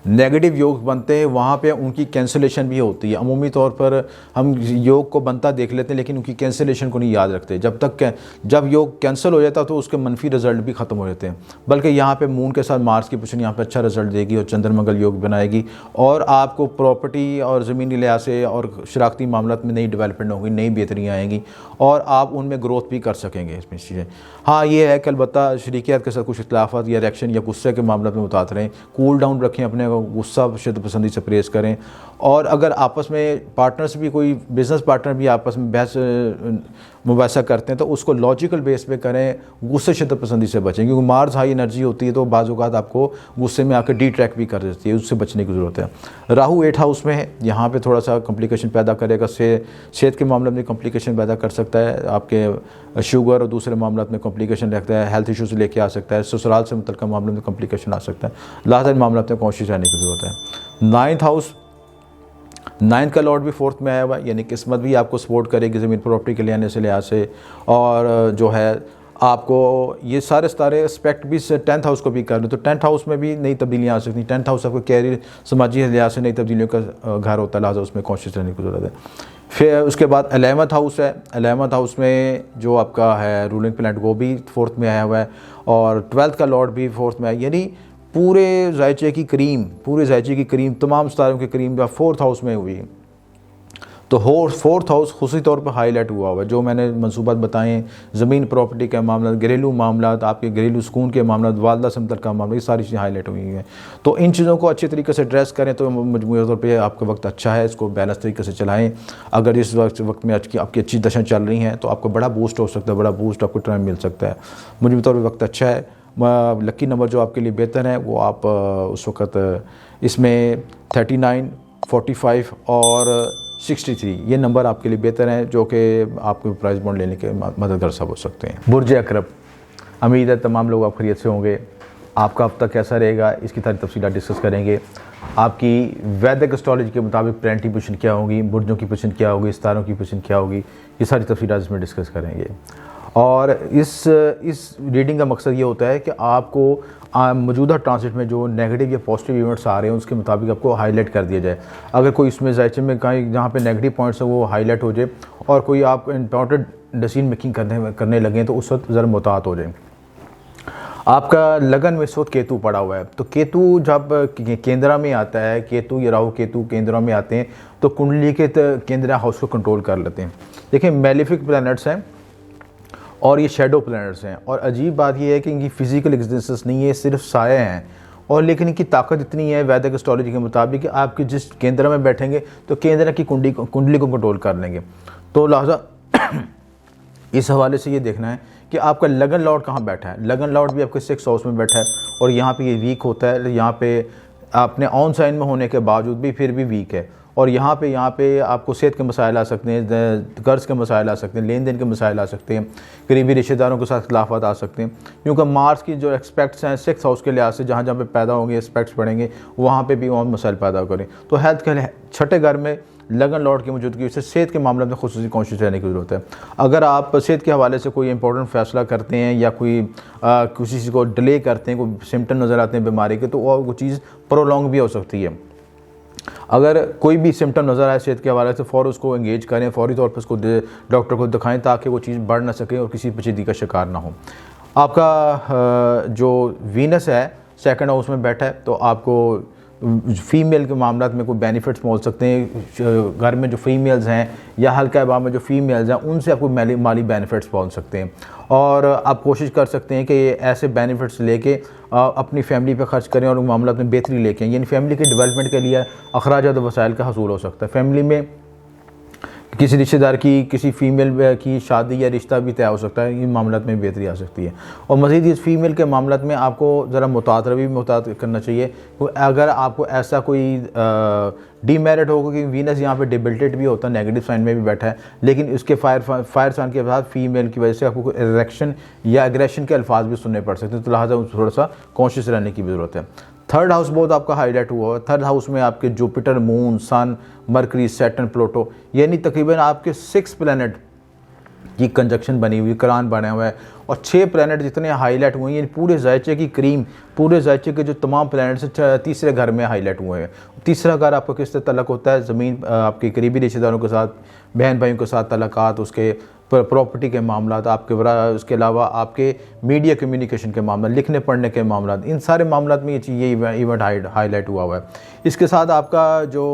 नेगेटिव योग बनते हैं वहाँ पे उनकी कैंसिलेशन भी होती है। अमूमी तौर पर हम योग को बनता देख लेते हैं लेकिन उनकी कैंसिलेशन को नहीं याद रखते। जब योग कैंसिल हो जाता तो उसके मनफी रिजल्ट भी ख़त्म हो जाते हैं। बल्कि यहाँ पे मून के साथ मार्स की पोजीशन यहाँ पे अच्छा रिजल्ट देगी और चंद्र मंगल योग बनाएगी, और आपको प्रॉपर्टी और ज़मीनी लिहाज से और शराकती मामलात में नई डेवलपमेंट होगी, नई बेहतरियाँ आएंगी और आप उनमें ग्रोथ भी कर सकेंगे इसमें चीज़ें। हाँ, ये है कि अलबत्ता शरीकियत के साथ कुछ इख्तिलाफ़ात या रिएक्शन या गुस्से के मामले में उतार रहें, कूल डाउन रखें, अपने गुस्सा शिद्दत पसंदी से परहेज़ करें। और अगर आपस में पार्टनर्स भी, कोई बिज़नेस पार्टनर भी आपस में बहस मुबासा करते हैं तो उसको लॉजिकल बेस पे करें, गुस्से शिद्दत पसंदी से बचें, क्योंकि मार्स हाई एनर्जी होती है तो बाज़ औक़ात आपको गुस्से में आकर डिट्रैक्ट भी कर देती है, उससे बचने की ज़रूरत है। राहु 8th हाउस में है, यहाँ पे थोड़ा सा कॉम्प्लिकेशन पैदा करेगा, सेहत के मामले में कॉम्प्लिकेशन पैदा कर सकता है, आपके शुगर और दूसरे मामलों में कॉम्प्लिकेशन रखता है, हेल्थ इशूज़ लेके आ सकता है, ससुराल से मुतल्लिक़ मामलों में कॉम्प्लिकेशन आ सकता है। लिहाजा इन मामलों में कोशिश रहने की ज़रूरत है। 9th हाउस, 9th का लॉर्ड भी 4th में आया हुआ है, यानी किस्मत भी आपको सपोर्ट करेगी ज़मीन प्रॉपर्टी के लिए से लिहाज से, और जो है आपको ये सारे एस्पेक्ट भी 10th हाउस को भी कर रहे, तो 10th हाउस में भी नई तब्दीलियाँ आ सकती हैं। 10th हाउस आपको कैरियर, समाजी लिहाज से नई तब्दीलियों का घर होता है, लिहाजा उसमें कोशिश रहने की ज़रूरत है। फिर उसके बाद 11th हाउस है। 11th हाउस में जो आपका है रूलिंग प्लैनेट वो भी 4th में आया हुआ है, और 12th का लॉर्ड भी 4th में है, यानी पूरे जायचे की करीम तमाम सितारों की करीम जो 4th हाउस में हुई। तो फोर्थ हाउस खुशी तौर पर हाईलाइट हुआ हुआ है। जो मैंने मनसूबात बताएं, ज़मीन प्रॉपर्टी के मामला, घरेलू मामला, आपके घरेलू सुकून के मामला, वालदा से मुतल्लिक़ मामला, ये सारी चीज़ें हाईलाइट हुई हैं। तो इन चीज़ों को अच्छे तरीके से एड्रेस करें तो मजमूई तौर पर आपका वक्त अच्छा है, इसको बैलेंस तरीके से चलाएँ। अगर इस वक्त में आपकी अच्छी दशा चल रही हैं तो आपको बड़ा बूस्ट हो सकता है, बड़ा बूस्ट आपको टाइम मिल सकता है। मजमूई तौर पर वक्त अच्छा है। लकी नंबर जो आपके लिए बेहतर है वो आप उस वक्त इसमें 39, 45 और 63 ये नंबर आपके लिए बेहतर हैं, जो कि आपको प्राइस बॉन्ड लेने के मददगार साबित हो सकते हैं। बुर्ज अकरब, उम्मीद है तमाम लोग आप खैरियत से होंगे। आपका हफ्ता कैसा रहेगा इसकी सारी तफसीलात डिस्कस करेंगे। आपकी वैदिक एस्ट्रोलॉजी के मुताबिक प्लैनेटरी पोजीशन क्या होगी, बुर्जों की पोजीशन क्या होगी, सितारों की पोजीशन क्या होगी, ये सारी तफसीलात इसमें डिस्कस करेंगे। और इस रीडिंग का मकसद ये होता है कि आपको मौजूदा ट्रांसिट में जो नेगेटिव या पॉजिटिव इवेंट्स आ रहे हैं उसके मुताबिक आपको हाईलाइट कर दिया जाए। अगर कोई इसमें जायचे में कहीं जहाँ पे नेगेटिव पॉइंट्स है वो हाईलाइट हो जाए और कोई आप इंपॉर्टेंट डिसीजन मेकिंग करने लगें तो उस वक्त ज़रा मुतात हो जाए। आपका लगन में इस वक्त केतु पड़ा हुआ है, तो केतु जब केंद्रा में आता है, केतु या राहु केतु केंद्रा में आते हैं तो कुंडली के केंद्रा हाउस को कंट्रोल कर लेते हैं। देखिए मेलेफिक प्लैनेट्स हैं और ये शेडो प्लैनेट्स हैं, और अजीब बात ये है कि इनकी फिजिकल एग्जिस्टेंस नहीं है, सिर्फ साया हैं, और लेकिन इनकी ताकत इतनी है वैदिक एस्ट्रोलॉजी के मुताबिक कि आपके जिस केंद्र में बैठेंगे तो केंद्र की कुंडली को कंट्रोल कर लेंगे। तो लिहाजा इस हवाले से ये देखना है कि आपका लगन लॉर्ड कहाँ बैठा है। लगन लॉर्ड भी आपके 6th हाउस में बैठा है और यहाँ पे ये वीक होता है, यहाँ पे आपने ऑन साइन में होने के बावजूद भी फिर भी वीक है। और यहाँ पे आपको सेहत के मसाइल आ सकते हैं, कर्ज के मसाइल आ सकते हैं, लेन देन के मसाइल आ सकते हैं, करीबी रिश्तेदारों के साथ खिलाफत आ सकते हैं, क्योंकि मार्स की जो एक्सपेक्ट्स हैं 6th हाउस के लिहाज से जहाँ जहाँ पे पैदा होंगे एक्सपेक्ट्स पड़ेंगे वहाँ पे भी और मसाइल पैदा करें। तो हेल्थ के छठे घर में लगन लॉर्ड की मौजूदगी से सेहत के मामले में खुसूसी कॉन्शियस रहने की ज़रूरत है। अगर आप सेहत के हवाले से कोई इंपॉर्टेंट फैसला करते हैं या कोई किसी चीज़ को डिले करते हैं, कोई सिम्टम नज़र आते हैं बीमारी के, तो वो चीज़ प्रोलॉन्ग भी हो सकती है। अगर कोई भी सिम्टम नज़र आए सेहत के हवाले से फ़ौर उसको एंगेज करें, फौरी तौर पर उसको डॉक्टर को दिखाएं ताकि वो चीज़ बढ़ ना सके और किसी पेचीदगी का शिकार ना हो। आपका जो वीनस है 2nd हाउस में बैठा है तो आपको फ़ीमेल के मामला में कोई बेनिफिट्स मिल सकते हैं। घर में जो फीमेल्स हैं या हल्का अहबाब में जो फीमेल्स हैं उनसे आपको माली बेनिफिट्स पहुंच सकते हैं, और आप कोशिश कर सकते हैं कि ऐसे बेनिफिट्स लेके अपनी फैमिली पे खर्च करें और मामला में बेहतरी लेके आएँ। यानी फैमिली के डेवलपमेंट के लिए अखराजात वसाइल का हसूल हो सकता है। फैमिली में किसी रिश्तेदार की किसी फ़ीमेल की शादी या रिश्ता भी तय हो सकता है, इन मामलों में बेहतरी आ सकती है। और मज़ीद इस फीमेल के मामलों में आपको ज़रा मुतात करना चाहिए। अगर आपको ऐसा कोई डीमेरिट होगा कि वीनस यहाँ पे डिबिलिटेट भी होता है, नेगेटिव साइन में भी बैठा है, लेकिन उसके फायर साइन के बाद फीमेल की वजह से आपको इरेक्शन या एग्रेशन के अल्फाज भी सुनने पड़ सकते हैं, तो लिहाजा थोड़ा सा कॉन्शियस रहने की भी ज़रूरत है। 3rd हाउस बहुत आपका हाईलाइट हुआ है। 3rd हाउस में आपके जुपिटर, मून, सन, मरकरी, सैटर्न, प्लूटो, यानी तकरीबन आपके 6 प्लैनेट की कंजक्शन बनी हुई, करान बना हुआ है, और 6 प्लैनेट जितने हाईलाइट हुए हैं, पूरे जायचे की क्रीम, पूरे जायचे के जो तमाम प्लैनेट्स 3रे घर में हाईलाइट हुए हैं। 3रा घर आपको किससे तल्लक होता है? ज़मीन, आपके करीबी रिश्तेदारों के साथ, बहन भाइयों के साथ तल्लकात, उसके प्रॉपर्टी के मामला, आपके उसके अलावा आपके मीडिया कम्युनिकेशन के मामला, लिखने पढ़ने के मामला, इन सारे मामला में ये इवेंट हाईलाइट हुआ है। इसके साथ आपका जो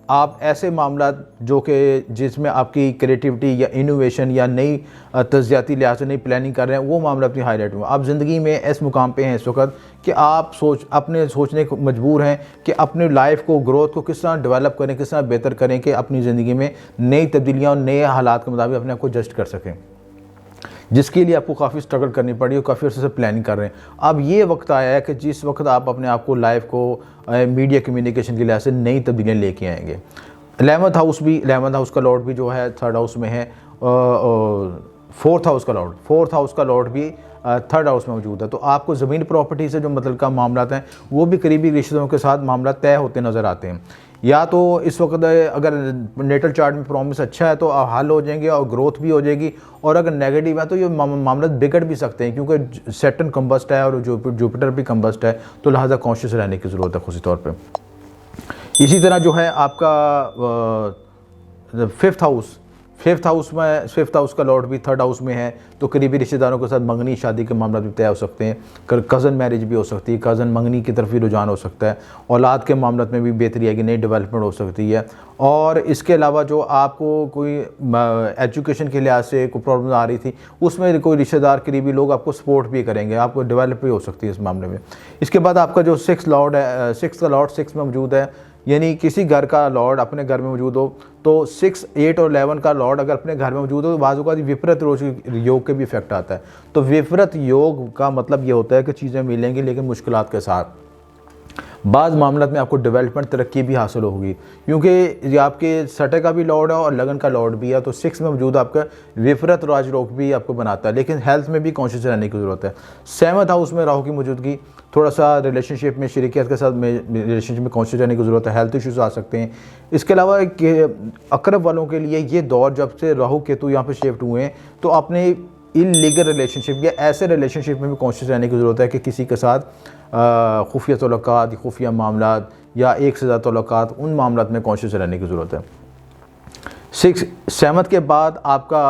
आप ऐसे मामला जो कि जिसमें आपकी क्रिएटिविटी या इनोवेशन या नई तज्जियाती लिहाज से नई प्लानिंग कर रहे हैं, वो मामला अपनी हाईलाइट हुआ। आप ज़िंदगी में इस मुकाम पे हैं इस वक्त कि आप अपने सोचने को मजबूर हैं कि अपने लाइफ को, ग्रोथ को किस तरह डेवलप करें, किस तरह बेहतर करें कि अपनी ज़िंदगी में नई तब्दीलियाँ और नए हालात के मुताबिक अपने आप को एडजस्ट कर सकें, जिसके लिए आपको काफ़ी स्ट्रगल करनी पड़ी और काफ़ी अर्से से प्लानिंग कर रहे हैं। अब ये वक्त आया है कि जिस वक्त आप अपने आप को, लाइफ को मीडिया कम्युनिकेशन के लिहाज से नई तब्दीलियाँ लेके आएंगे। 11th हाउस का लॉर्ड भी जो है 3rd हाउस में है, 4th हाउस का लॉर्ड भी 3rd हाउस में मौजूद है। तो आपको ज़मीन प्रॉपर्टी से जो मतलब का मामला हैं वो भी करीबी रिश्तों के साथ मामला तय होते नज़र आते हैं। या तो इस वक्त अगर नेटल चार्ट में प्रॉमिस अच्छा है तो हल हो जाएंगे और ग्रोथ भी हो जाएगी, और अगर नेगेटिव है तो ये मामला बिगड़ भी सकते हैं, क्योंकि सैटर्न कंबस्ट है और जुपिटर भी कंबस्ट है, तो लिहाजा कॉन्शियस रहने की ज़रूरत है खुशी तौर पे। इसी तरह जो है आपका 5th फिफ्थ हाउस का लॉर्ड भी थर्ड हाउस में है, तो करीबी रिश्तेदारों के साथ मंगनी शादी के मामला भी तय हो सकते हैं, कज़न मैरिज भी हो सकती है, कज़न मंगनी की तरफ भी रुझान हो सकता है, औलाद के मामले में भी बेहतरी आएगी, नई डेवलपमेंट हो सकती है। और इसके अलावा जो आपको कोई एजुकेशन के लिहाज से कोई प्रॉब्लम आ रही थी, उसमें कोई रिश्तेदार करीबी लोग आपको सपोर्ट भी करेंगे, आपको डेवलप भी हो सकती है इस मामले में। इसके बाद आपका जो सिक्स लॉर्ड है, सिक्स का लॉर्ड सिक्स में मौजूद है, यानी किसी घर का लॉर्ड अपने घर में मौजूद हो, तो 6, 8 और 11 का लॉर्ड अगर अपने घर में मौजूद हो तो बाज़ औक़ात विपरीत योग के भी इफेक्ट आता है। तो विपरीत योग का मतलब ये होता है कि चीज़ें मिलेंगी लेकिन मुश्किलात के साथ। बाज़ मामलों में आपको डेवलपमेंट तरक्की भी हासिल होगी, क्योंकि ये आपके सटे का भी लॉर्ड है और लगन का लॉर्ड भी है, तो 6 में मौजूद आपका विपरीत राजयोग भी आपको बनाता है, लेकिन हेल्थ में भी कॉन्शियस रहने की ज़रूरत है। 7th हाउस में राहु की मौजूदगी, थोड़ा सा रिलेशनशिप में शरीकियत के साथ रिलेशनशिप में कॉन्शियस रहने की ज़रूरत है, हेल्थ इश्यूज़ आ सकते हैं। इसके अलावा अकरब वालों के लिए ये दौर जब से राहु केतु यहाँ पे शिफ्ट हुए हैं, तो अपने इलीगल रिलेशनशिप या ऐसे रिलेशनशिप में भी कॉन्शियस रहने की ज़रूरत है कि किसी के साथ खुफिया तल्लुकात, खुफिया मामलात या एक से ज़्यादा तल्लुकात, उन मामलात में कॉन्शियस रहने की ज़रूरत है। 7th के बाद आपका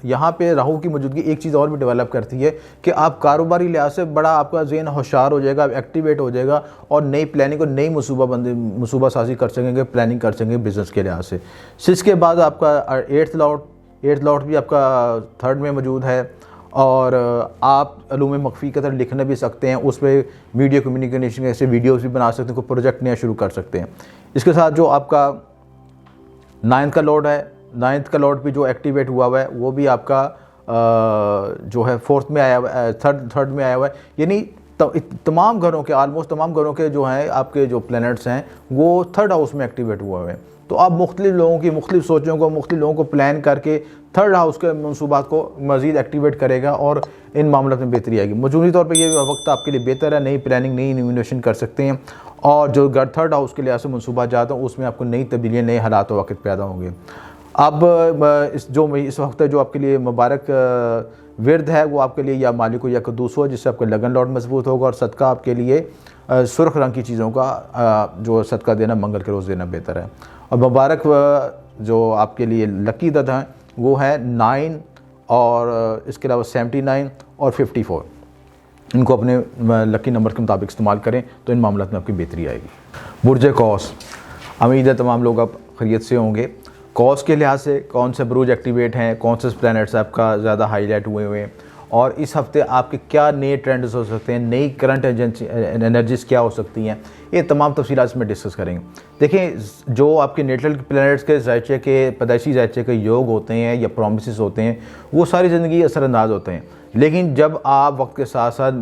यहाँ पे राहु की मौजूदगी एक चीज़ और भी डेवलप करती है कि आप कारोबारी लिहाज से बड़ा आपका ज़हन होशियार हो जाएगा, एक्टिवेट हो जाएगा और नई प्लानिंग और नई मनसूबा साजी कर सकेंगे, प्लानिंग कर सकेंगे बिज़नेस के लिहाज से। 6 के बाद आपका 8th लॉर्ड भी आपका 3rd में मौजूद है, और आप अलूम मख्फी की तरह लिखना भी सकते हैं, उस पर वीडियो कम्युनिकेशन ऐसे वीडियोज़ भी बना सकते हैं, कोई प्रोजेक्ट नया शुरू कर सकते हैं। इसके साथ जो आपका 9th का लॉर्ड है, 9th का लॉर्ड भी जो एक्टिवेट हुआ है वो भी आपका जो है 4th में आया हुआ है, थर्ड में आया हुआ है, यानी तमाम घरों के ऑलमोस्ट तमाम घरों के जो हैं आपके जो प्लैनेट्स हैं वो 3rd हाउस में एक्टिवेट हुआ है। तो आप मुख्तलिफ लोगों की मुख्तलिफ सोचों को, मुख्तलिफ लोगों को प्लान करके 3rd हाउस के मनसूबात को मज़ीद एक्टिवेट करेगा और इन मामलों में बेहतरी आएगी। मजमूई तौर पर ये वक्त आपके लिए बेहतर है, नई प्लानिंग, नई इनोवेशन कर सकते हैं, और जो 3rd हाउस के लिहाज से मनसूबा जाता है उसमें आपको नई तब्दीलियाँ, नए हालात वक्त पैदा होंगे। अब इस वक्त जो आपके लिए मुबारक विरद है वो आपके लिए या मालिक या कदूस हो, जिससे आपका लगन लॉर्ड मजबूत होगा, और सदका आपके लिए सुर्ख रंग की चीज़ों का जो सदका देना मंगल के रोज़ देना बेहतर है। और मुबारक जो आपके लिए लकी अदद हैं वो है 9 और इसके अलावा 79 और 54। इनको अपने लकी नंबर के मुताबिक इस्तेमाल करें तो इन मामलों में आपकी बेहतरी आएगी। बुर्ज कौस, उम्मीद है तमाम लोग अब खैरियत से होंगे। कौस के लिहाज से कौन से बुरुज एक्टिवेट हैं, कौन से प्लैनेट्स आपका ज़्यादा हाईलाइट हुए हैं, और इस हफ्ते आपके क्या नए ट्रेंड्स हो सकते हैं, नई करंट एनर्जीज़ क्या हो सकती हैं, ये तमाम तफसीलात इसमें डिस्कस करेंगे। देखें, जो आपके नेटल प्लैनेट्स के ज़ायचे के पैदाइशी ज़ायचे के योग होते हैं या प्रोमिसेस होते हैं वो सारी ज़िंदगी असरअंदाज होते हैं, लेकिन जब आप वक्त के साथ साथ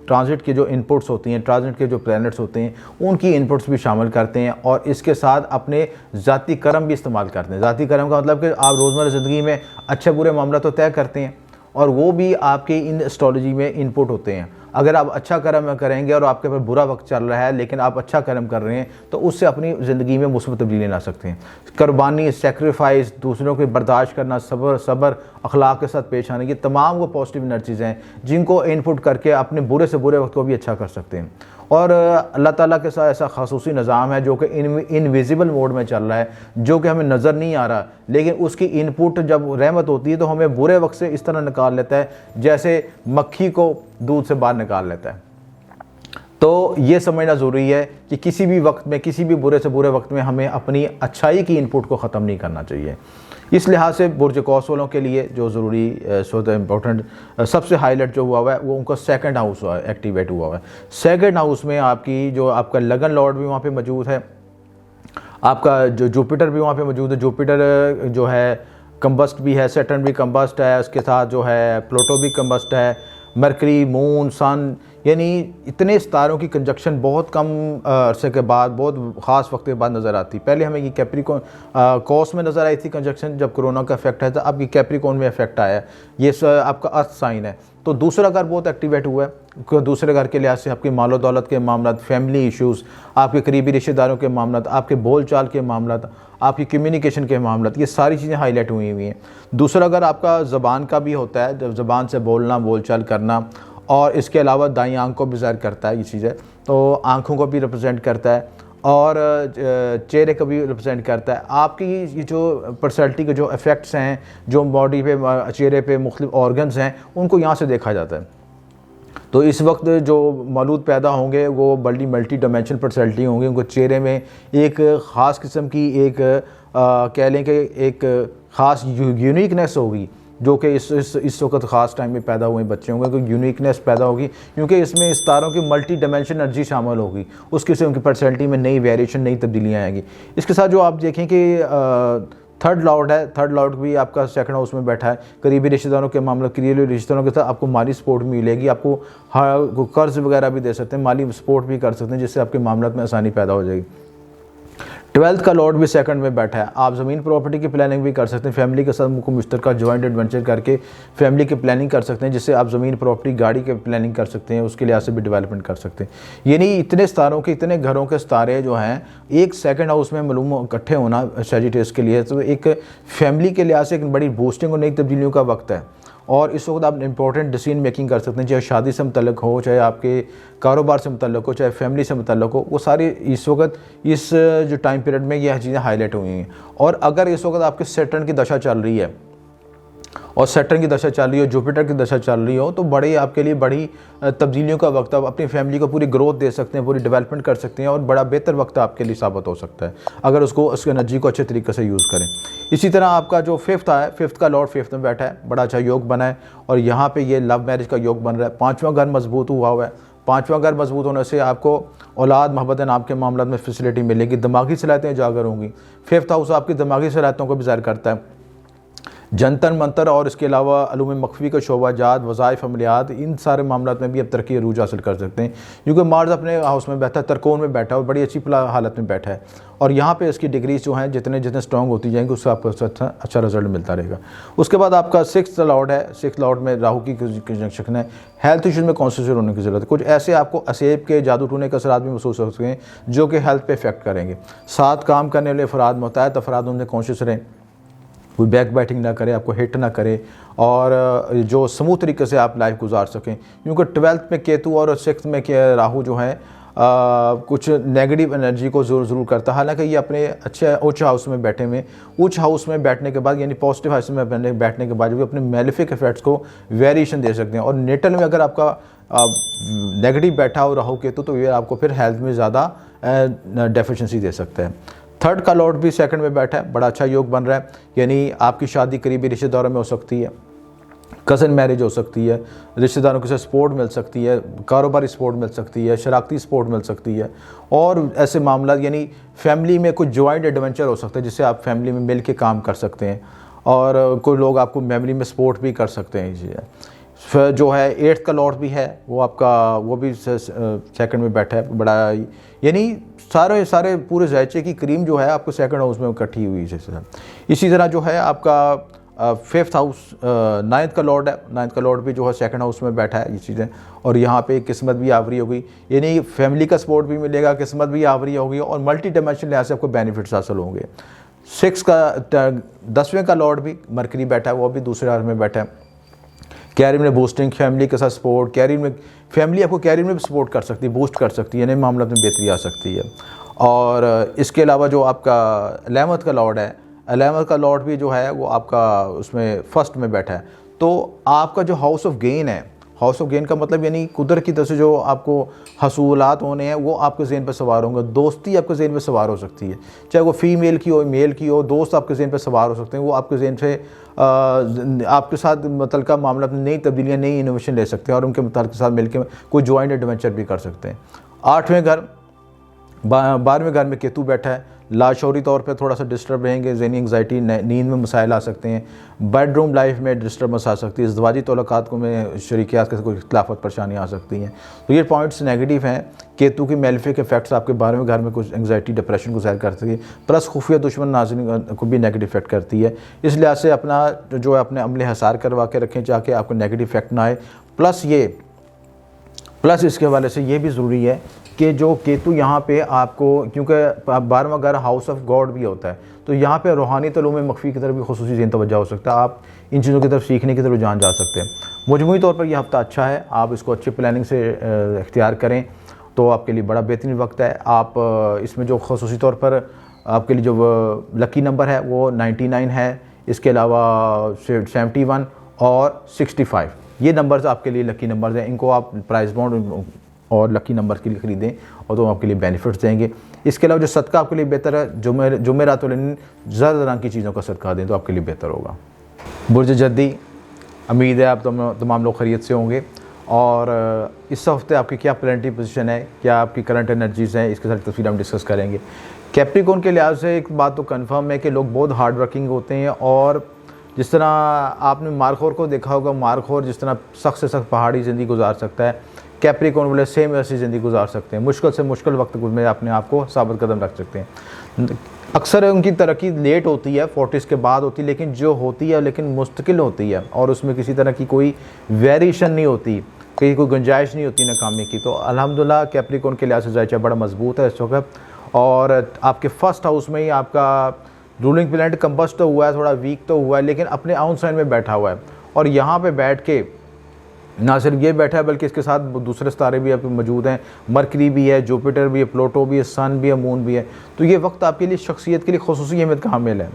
ट्रांजिट के जो इनपुट्स होती हैं, ट्रांजिट के जो प्लैनेट्स होते हैं उनकी इनपुट्स भी शामिल करते हैं, और इसके साथ अपने ज़ाती कर्म भी इस्तेमाल करते हैं। ज़ाती कर्म का मतलब कि आप रोज़मर्रा ज़िंदगी में अच्छे बुरे मामला तो तय करते हैं, और वो भी आपके इन एस्ट्रोलॉजी में इनपुट होते हैं। अगर आप अच्छा कर्म करेंगे और आपके पर बुरा वक्त चल रहा है लेकिन आप अच्छा कर्म कर रहे हैं तो उससे अपनी ज़िंदगी में मुस्बत तब्दीली ला सकते हैं। कुर्बानी, सेक्रीफाइस, दूसरों को बर्दाश्त करना, सब्र अखलाक के साथ पेश आने, ये तमाम वो पॉजिटिव एनर्जीज़ हैं जिनको इनपुट करके अपने बुरे से बुरे वक्त को भी अच्छा कर सकते हैं। और अल्लाह ताला के साथ ऐसा ख़ासूसी निज़ाम है जो कि इनविजिबल मोड में चल रहा है, जो कि हमें नज़र नहीं आ रहा, लेकिन उसकी इनपुट जब रहमत होती है तो हमें बुरे वक्त से इस तरह निकाल लेता है जैसे मक्खी को दूध से बाहर निकाल लेता है। तो ये समझना ज़रूरी है कि किसी भी वक्त में, किसी भी बुरे से बुरे वक्त में हमें अपनी अच्छाई की इनपुट को ख़त्म नहीं करना चाहिए। इस लिहाज से बुर्ज कौस वालों के लिए जो ज़रूरी इम्पोर्टेंट सबसे हाईलाइट जो हुआ है वो उनका 2nd हाउस एक्टिवेट हुआ है। 2nd हाउस में आपकी जो आपका लगन लॉर्ड भी वहाँ पे मौजूद है, आपका जो जुपिटर भी वहाँ पे मौजूद है। जुपिटर जो है कंबस्ट भी है, सैटर्न भी कंबस्ट है, उसके साथ जो है प्लूटो भी कंबस्ट है, मरकरी, मून, सन, यानी इतने सितारों की कंजक्शन बहुत कम अरसे के बाद, बहुत ख़ास वक्त के बाद नज़र आती। पहले हमें ये कैप्रिकॉन कौस में नज़र आई थी कंजक्शन जब कोरोना का इफेक्ट है, तो अब ये कैप्रिकॉन में इफेक्ट आया है। ये आपका अर्थ साइन है, तो दूसरा घर बहुत एक्टिवेट हुआ है। दूसरे घर के लिहाज से आपके मालो दौलत के मामला, फैमिली इश्यूज़, आपके करीबी रिश्तेदारों के मामला, आपके बोल चाल के मामला, आपकी कम्युनिकेशन के मामला, ये सारी चीज़ें हाईलाइट हुई हैं। दूसरा घर आपका ज़बान का भी होता है, जब ज़बान से बोलना, बोल चाल करना, और इसके अलावा दाईं आंख को भी ज़ाहिर करता है ये चीज़ें, तो आँखों को भी रिप्रेजेंट करता है। और चेहरे को भी रिप्रेजेंट करता है। आपकी ये जो पर्सनैलिटी के जो इफ़ेक्ट्स हैं, जो बॉडी पे चेहरे पे मुख्तलिफ ऑर्गन्स हैं, उनको यहाँ से देखा जाता है। तो इस वक्त जो मौलूद पैदा होंगे वो मल्टी डायमेंशनल पर्सनैलिटी होंगे। उनको चेहरे में एक ख़ास किस्म की एक कह लें कि एक ख़ास यूनिकनेस होगी, जो कि इस वक्त ख़ास टाइम में पैदा हुए बच्चे होंगे, कोई यूनिकनेस पैदा होगी, क्योंकि इसमें इस तारों की मल्टी डायमेंशन एनर्जी शामिल होगी। उस किस्म की पर्सनैलिटी में नई वेरिएशन, नई तब्दीलियाँ आएंगी। इसके साथ जो आप देखें कि थर्ड लॉर्ड है, थर्ड लॉर्ड भी आपका सेकंड हाउस में बैठा है। करीबी रिश्तेदारों के मामले, करीबी रिश्तेदारों के साथ आपको माली सपोर्ट मिलेगी, आपको कर्ज वगैरह भी दे सकते हैं, माली सपोर्ट भी कर सकते हैं, जिससे आपके मामलों में आसानी पैदा हो जाएगी। 12th का लॉर्ड भी सेकंड में बैठा है। आप ज़मीन प्रॉपर्टी की प्लानिंग भी कर सकते हैं, फैमिली के साथ मुश्तरका जॉइंट एडवेंचर करके फैमिली की प्लानिंग कर सकते हैं, जिससे आप ज़मीन प्रॉपर्टी गाड़ी की प्लानिंग कर सकते हैं, उसके लिहाज से भी डेवलपमेंट कर सकते हैं। यानी इतने सितारों के, इतने घरों के सितारे जो हैं एक सेकंड हाउस में मालूम इकट्ठे होना सैजिटेरियस के लिए, तो एक फैमिली के लिहाज से एक बड़ी बूस्टिंग और नई तब्दीलियों का वक्त है। और इस वक्त आप इंपॉर्टेंट डिसीजन मेकिंग कर सकते हैं, चाहे शादी से मुतल्लिक हो, चाहे आपके कारोबार से मुतल्लिक हो, चाहे फैमिली से मुतल्लिक हो, वो सारी इस वक्त इस जो टाइम पीरियड में यह चीज़ें हाईलाइट हुई हैं। और अगर इस वक्त आपके सैटर्न की दशा चल रही है और सैटर्न की दशा चल रही हो, जुपिटर की दशा चल रही हो, तो बड़े आपके लिए बड़ी तब्दीलियों का वक्त, आप अपनी फैमिली को पूरी ग्रोथ दे सकते हैं, पूरी डेवलपमेंट कर सकते हैं, और बड़ा बेहतर वक्त आपके लिए साबित हो सकता है अगर उसको, उसकी एनर्जी को अच्छे तरीके से यूज़ करें। इसी तरह आपका जो फिफ्थ है, फिफ्थ का लॉर्ड फिफ्थ में बैठा है, बड़ा अच्छा योग बना है, और यहाँ पर ये लव मैरिज का योग बन रहा है। 5वां घर मजबूत हुआ है। 5वां घर मजबूत होने से आपको औलाद, मोहब्बत, नाम के मामलों में फैसिलिटी मिलेगी, दिमागी सलाहियतें उजागर होंगी। फिफ्थ हाउस आपकी दिमागी सलाहियतों को भी ज़ाहिर करता है। जंतर मंतर और इसके अलावा अलूम मख्फी का शोबाजात, वज़ाइफ, अमलियात, इन सारे मामलों में भी अब तरक्की अरूज हासिल कर सकते हैं, क्योंकि मार्स अपने हाउस में बैठा है, तरकोन में बैठा है और बड़ी अच्छी हालत में बैठा है। और यहाँ पे इसकी डिग्रीज जो हैं जितने जितने स्ट्रॉन्ग होती जाएंगी, उससे आपको अच्छा रिजल्ट मिलता रहेगा। उसके बाद आपका 6th लॉर्ड है। 6th लॉर्ड में राहु की कंजंक्शन है। हेल्थ इशूज़ में कॉन्शियस होने की ज़रूरत है। कुछ ऐसे आपको असेब के, जादू टूने के असरात भी महसूस हो सकते हैं, जो कि हेल्थ पे इफेक्ट करेंगे। साथ काम करने वाले अफराद, मुतहद अफराद, उनमें कॉन्शियस रहें, कोई बैक बैटिंग ना करे, आपको हिट ना करे, और जो स्मूथ तरीके से आप लाइफ गुजार सकें। क्योंकि 12th में केतु और 6th में राहु जो है कुछ नेगेटिव एनर्जी को ज़रूर करता है। हालांकि ये अपने अच्छे उच्च हाउस में बैठे हुए, उच्च हाउस में बैठने के बाद, यानी पॉजिटिव हाउस में बैठने के बाद भी अपने मेलेफिक इफेक्ट्स को वेरिएशन दे सकते हैं। और नेटल में अगर आपका नेगेटिव बैठा हो राहु केतु, तो ये आपको फिर हेल्थ में ज़्यादा डेफिशिएंसी दे सकता है। 3rd का लॉर्ड भी सेकंड में बैठा है, बड़ा अच्छा योग बन रहा है। यानी आपकी शादी करीबी रिश्तेदारों में हो सकती है, कज़न मैरिज हो सकती है, रिश्तेदारों के साथ सपोर्ट मिल सकती है, कारोबारी सपोर्ट मिल सकती है, शराकती सपोर्ट मिल सकती है। और ऐसे मामला, यानी फैमिली में कुछ जॉइंट एडवेंचर हो सकता है, जिससे आप फैमिली में मिल के काम कर सकते हैं, और कोई लोग आपको फैमिली में सपोर्ट भी कर सकते हैं। फिर जो है 8th का लॉर्ड भी है, वो भी सेकंड में बैठा है, बड़ा, यानी सारे पूरे ज़ायचे की क्रीम जो है आपको सेकंड हाउस में इकट्ठी हुई है। इसी तरह जो है आपका 5th हाउस 9th का लॉर्ड है। 9th का लॉर्ड भी जो है सेकंड हाउस में बैठा है, ये चीज़ें, और यहाँ पे किस्मत भी आवरी होगी, यानी फैमिली का सपोर्ट भी मिलेगा, किस्मत भी आवरी होगी, और मल्टी डायमेंशनल लिहाज से आपको बेनिफिट्स हासिल होंगे। 10वें का लॉर्ड भी मरकरी बैठा है, वो भी दूसरे हाउस में बैठा है। कैरियर में बूस्टिंग, फैमिली के साथ सपोर्ट, कैरियर में फैमिली आपको कैरियर में भी सपोर्ट कर सकती है, बूस्ट कर सकती है, नए मामलों में बेहतरी आ सकती है। और इसके अलावा जो आपका 11th का लॉर्ड है, 11th का लॉर्ड भी जो है वो आपका उसमें फर्स्ट में बैठा है। तो आपका जो हाउस ऑफ गेन है, हाउस ऑफ गेन का मतलब यानी कुदरत की तरफ से जो आपको हसूलात होने हैं वो आपके ज़हन पर सवार होंगे। दोस्ती आपके ज़हन पर सवार हो सकती है, चाहे वो फीमेल की हो, मेल की हो, दोस्त आपके ज़हन पर सवार हो सकते हैं। वो आपके ज़हन से आपके साथ मुतल्लिका मामला में नई तब्दीलियाँ, नई इनोवेशन ले सकते हैं, और उनके मुताबिक के साथ मिलकर कोई जॉइंट एडवेंचर भी कर सकते हैं। 8वें घर, 12वें घर में केतु बैठा है। लाशौरी तौर पे थोड़ा सा डिस्टर्ब रहेंगे, ज़हनी एंग्जाइटी, नींद में मसाइल आ सकते हैं, बेडरूम लाइफ में डिस्टर्बेंस आ सकती है, ज़वाजी तौलकात को में शरीकियात के कोई इख्तिलाफत परेशानी आ सकती हैं। तो ये पॉइंट्स नेगेटिव हैं। केतु की मेलेफिक इफेक्ट्स आपके 12वें घर में कुछ एंग्जाइटी, डिप्रेशन को ज़ाहिर करती है, प्लस खुफिया दुश्मन नाज़रीन को भी नेगेटिव इफेक्ट करती है। इस लिहाज से अपना जो है अपने अमले हसार करवा के रखें, चाहे आपको नेगेटिव इफेक्ट ना आए। प्लस इसके हवाले से ये भी ज़रूरी है कि जो केतु यहाँ पे आपको, क्योंकि 12वां घर हाउस ऑफ गॉड भी होता है, तो यहाँ पे रूहानी तलूम मख्फी की तरफ भी खुसूसी ज़हन तवज्जो हो सकता है। आप इन चीज़ों की तरफ सीखने की तरफ जान जा सकते हैं। मजमूई तौर पर यह हफ़्ता अच्छा है, आप इसको अच्छी प्लानिंग से इख्तियार करें तो आपके लिए बड़ा बेहतरीन वक्त है। आप इसमें जो ख़ुसूसी तौर पर आपके लिए जो लकी नंबर है वो 99 है, इसके अलावा 71 और 65, ये नंबर्स आपके लिए लकी नंबर्स हैं। इनको आप प्राइस बॉन्ड और लकी नंबर के लिए ख़रीदें और तो आपके लिए बेनिफिट्स देंगे। इसके अलावा जो सदका आपके लिए बेहतर है, जुमेरात ज़्यादा रंग की चीज़ों का सदका दें तो आपके लिए बेहतर होगा। बुर्ज जद्दी, उम्मीद है आप तमाम लोग खैरियत से होंगे। और इस हफ्ते आपकी क्या प्लानिटरी पोजीशन है, क्या आपकी करंट एनर्जीज़ हैं, इसके साथ तफसील हम डिस्कस करेंगे। कैप्रिकॉर्न के लिहाज से एक बात तो कंफर्म है कि लोग बहुत हार्ड वर्किंग होते हैं, और जिस तरह आपने मार्खोर को देखा होगा, मार्खोर जिस तरह सख्त से सख्त पहाड़ी ज़िंदगी गुजार सकता है, कैप्रिकॉर्न वाले सेम ऐसी ज़िंदगी गुजार सकते हैं। मुश्किल से मुश्किल वक्त में अपने आप को साबित कदम रख सकते हैं। अक्सर उनकी तरक्की लेट होती है, 40s के बाद होती है, लेकिन जो होती है लेकिन मुस्तकिल होती है और उसमें किसी तरह की कोई वेरिएशन नहीं होती, कहीं कोई गुंजाइश नहीं होती नाकामी की। तो अल्हम्दुलिल्लाह कैप्रिकॉर्न के लिहाज से जायचा बड़ा मजबूत है इस वक्त। और आपके फर्स्ट हाउस में ही आपका रूलिंग प्लैनेट कंबस्ट तो हुआ है, थोड़ा वीक तो हुआ है, लेकिन अपने आउट साइन में बैठा हुआ है। और यहाँ पे बैठ के ना सिर्फ ये बैठा है बल्कि इसके साथ दूसरे सितारे भी आपके मौजूद हैं, मरकरी भी है, जुपिटर भी है, प्लूटो भी है, सन भी है, मून भी है। तो ये वक्त आपके लिए शख्सियत के लिए खुसूसी अहमियत का हामिल है।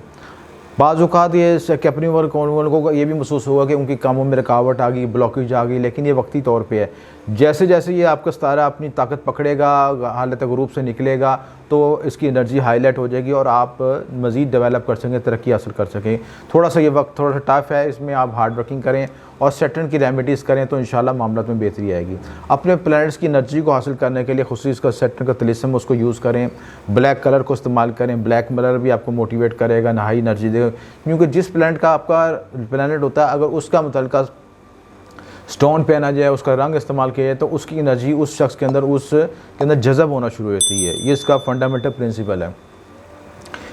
बाज़ औक़ात ये कैप्रिकॉर्न को ये भी महसूस होगा कि उनकी कामों में रुकावट आ गई, ब्लॉकेज आ गई, लेकिन ये वक्ती तौर पे है। जैसे जैसे ये आपका सितारा अपनी ताकत पकड़ेगा, हालत ग़ुरूब से निकलेगा, तो इसकी एनर्जी हाईलाइट हो जाएगी और आप मज़ीद डेवलप कर सकें, तरक्की हासिल कर सकें। थोड़ा सा ये वक्त थोड़ा सा टफ है, इसमें आप हार्ड वर्किंग करें और सैटर्न की रेमेडीज़ करें तो इंशाल्लाह मामलात में बेहतरी आएगी। अपने प्लैनेट्स की एनर्जी को हासिल करने के लिए खुसूसी इसका सैटर्न का तिलिस्म उसको यूज़ करें, ब्लैक कलर को इस्तेमाल करें। ब्लैक मिरर भी आपको मोटिवेट करेगा, नहाई एनर्जी देगा, क्योंकि जिस प्लैनेट का आपका प्लैनेट होता है, अगर उसका मुतल्लिका स्टोन पहना जाए, उसका रंग इस्तेमाल किया जाए, तो उसकी एनर्जी उस शख्स के अंदर जज़ब होना शुरू होती है। ये इसका फंडामेंटल प्रिंसिपल है।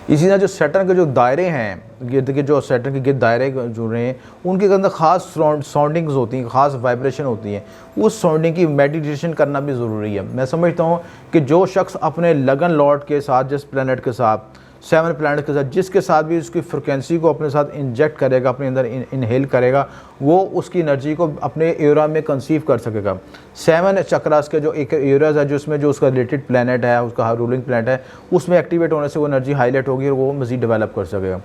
इसी तरह जो सैटर्न के जो दायरे हैं गिर्द के, जो सैटर्न के गिर्द दायरे जुड़ रहे हैं, उनके अंदर ख़ास साउंडिंग्स होती हैं, ख़ास वाइब्रेशन होती हैं। उस साउंडिंग की मेडिटेशन करना भी ज़रूरी है। मैं समझता हूँ कि जो शख्स अपने लगन लॉर्ड के साथ, जिस प्लैनेट के साथ, 7 प्लैनेट के साथ, जिसके साथ भी उसकी फ्रिक्वेंसी को अपने साथ इंजेक्ट करेगा, अपने अंदर इनहेल करेगा, वो उसकी एनर्जी को अपने एरा में कंसीव कर सकेगा। 7 चक्रास के जो एक एराज है, जिसमें जो उसका रिलेटेड प्लैनेट है, उसका रूलिंग प्लैनेट है, उसमें एक्टिवेट होने से वो एनर्जी हाईलाइट होगी और वो मज़ीद डेवलप कर सकेगा।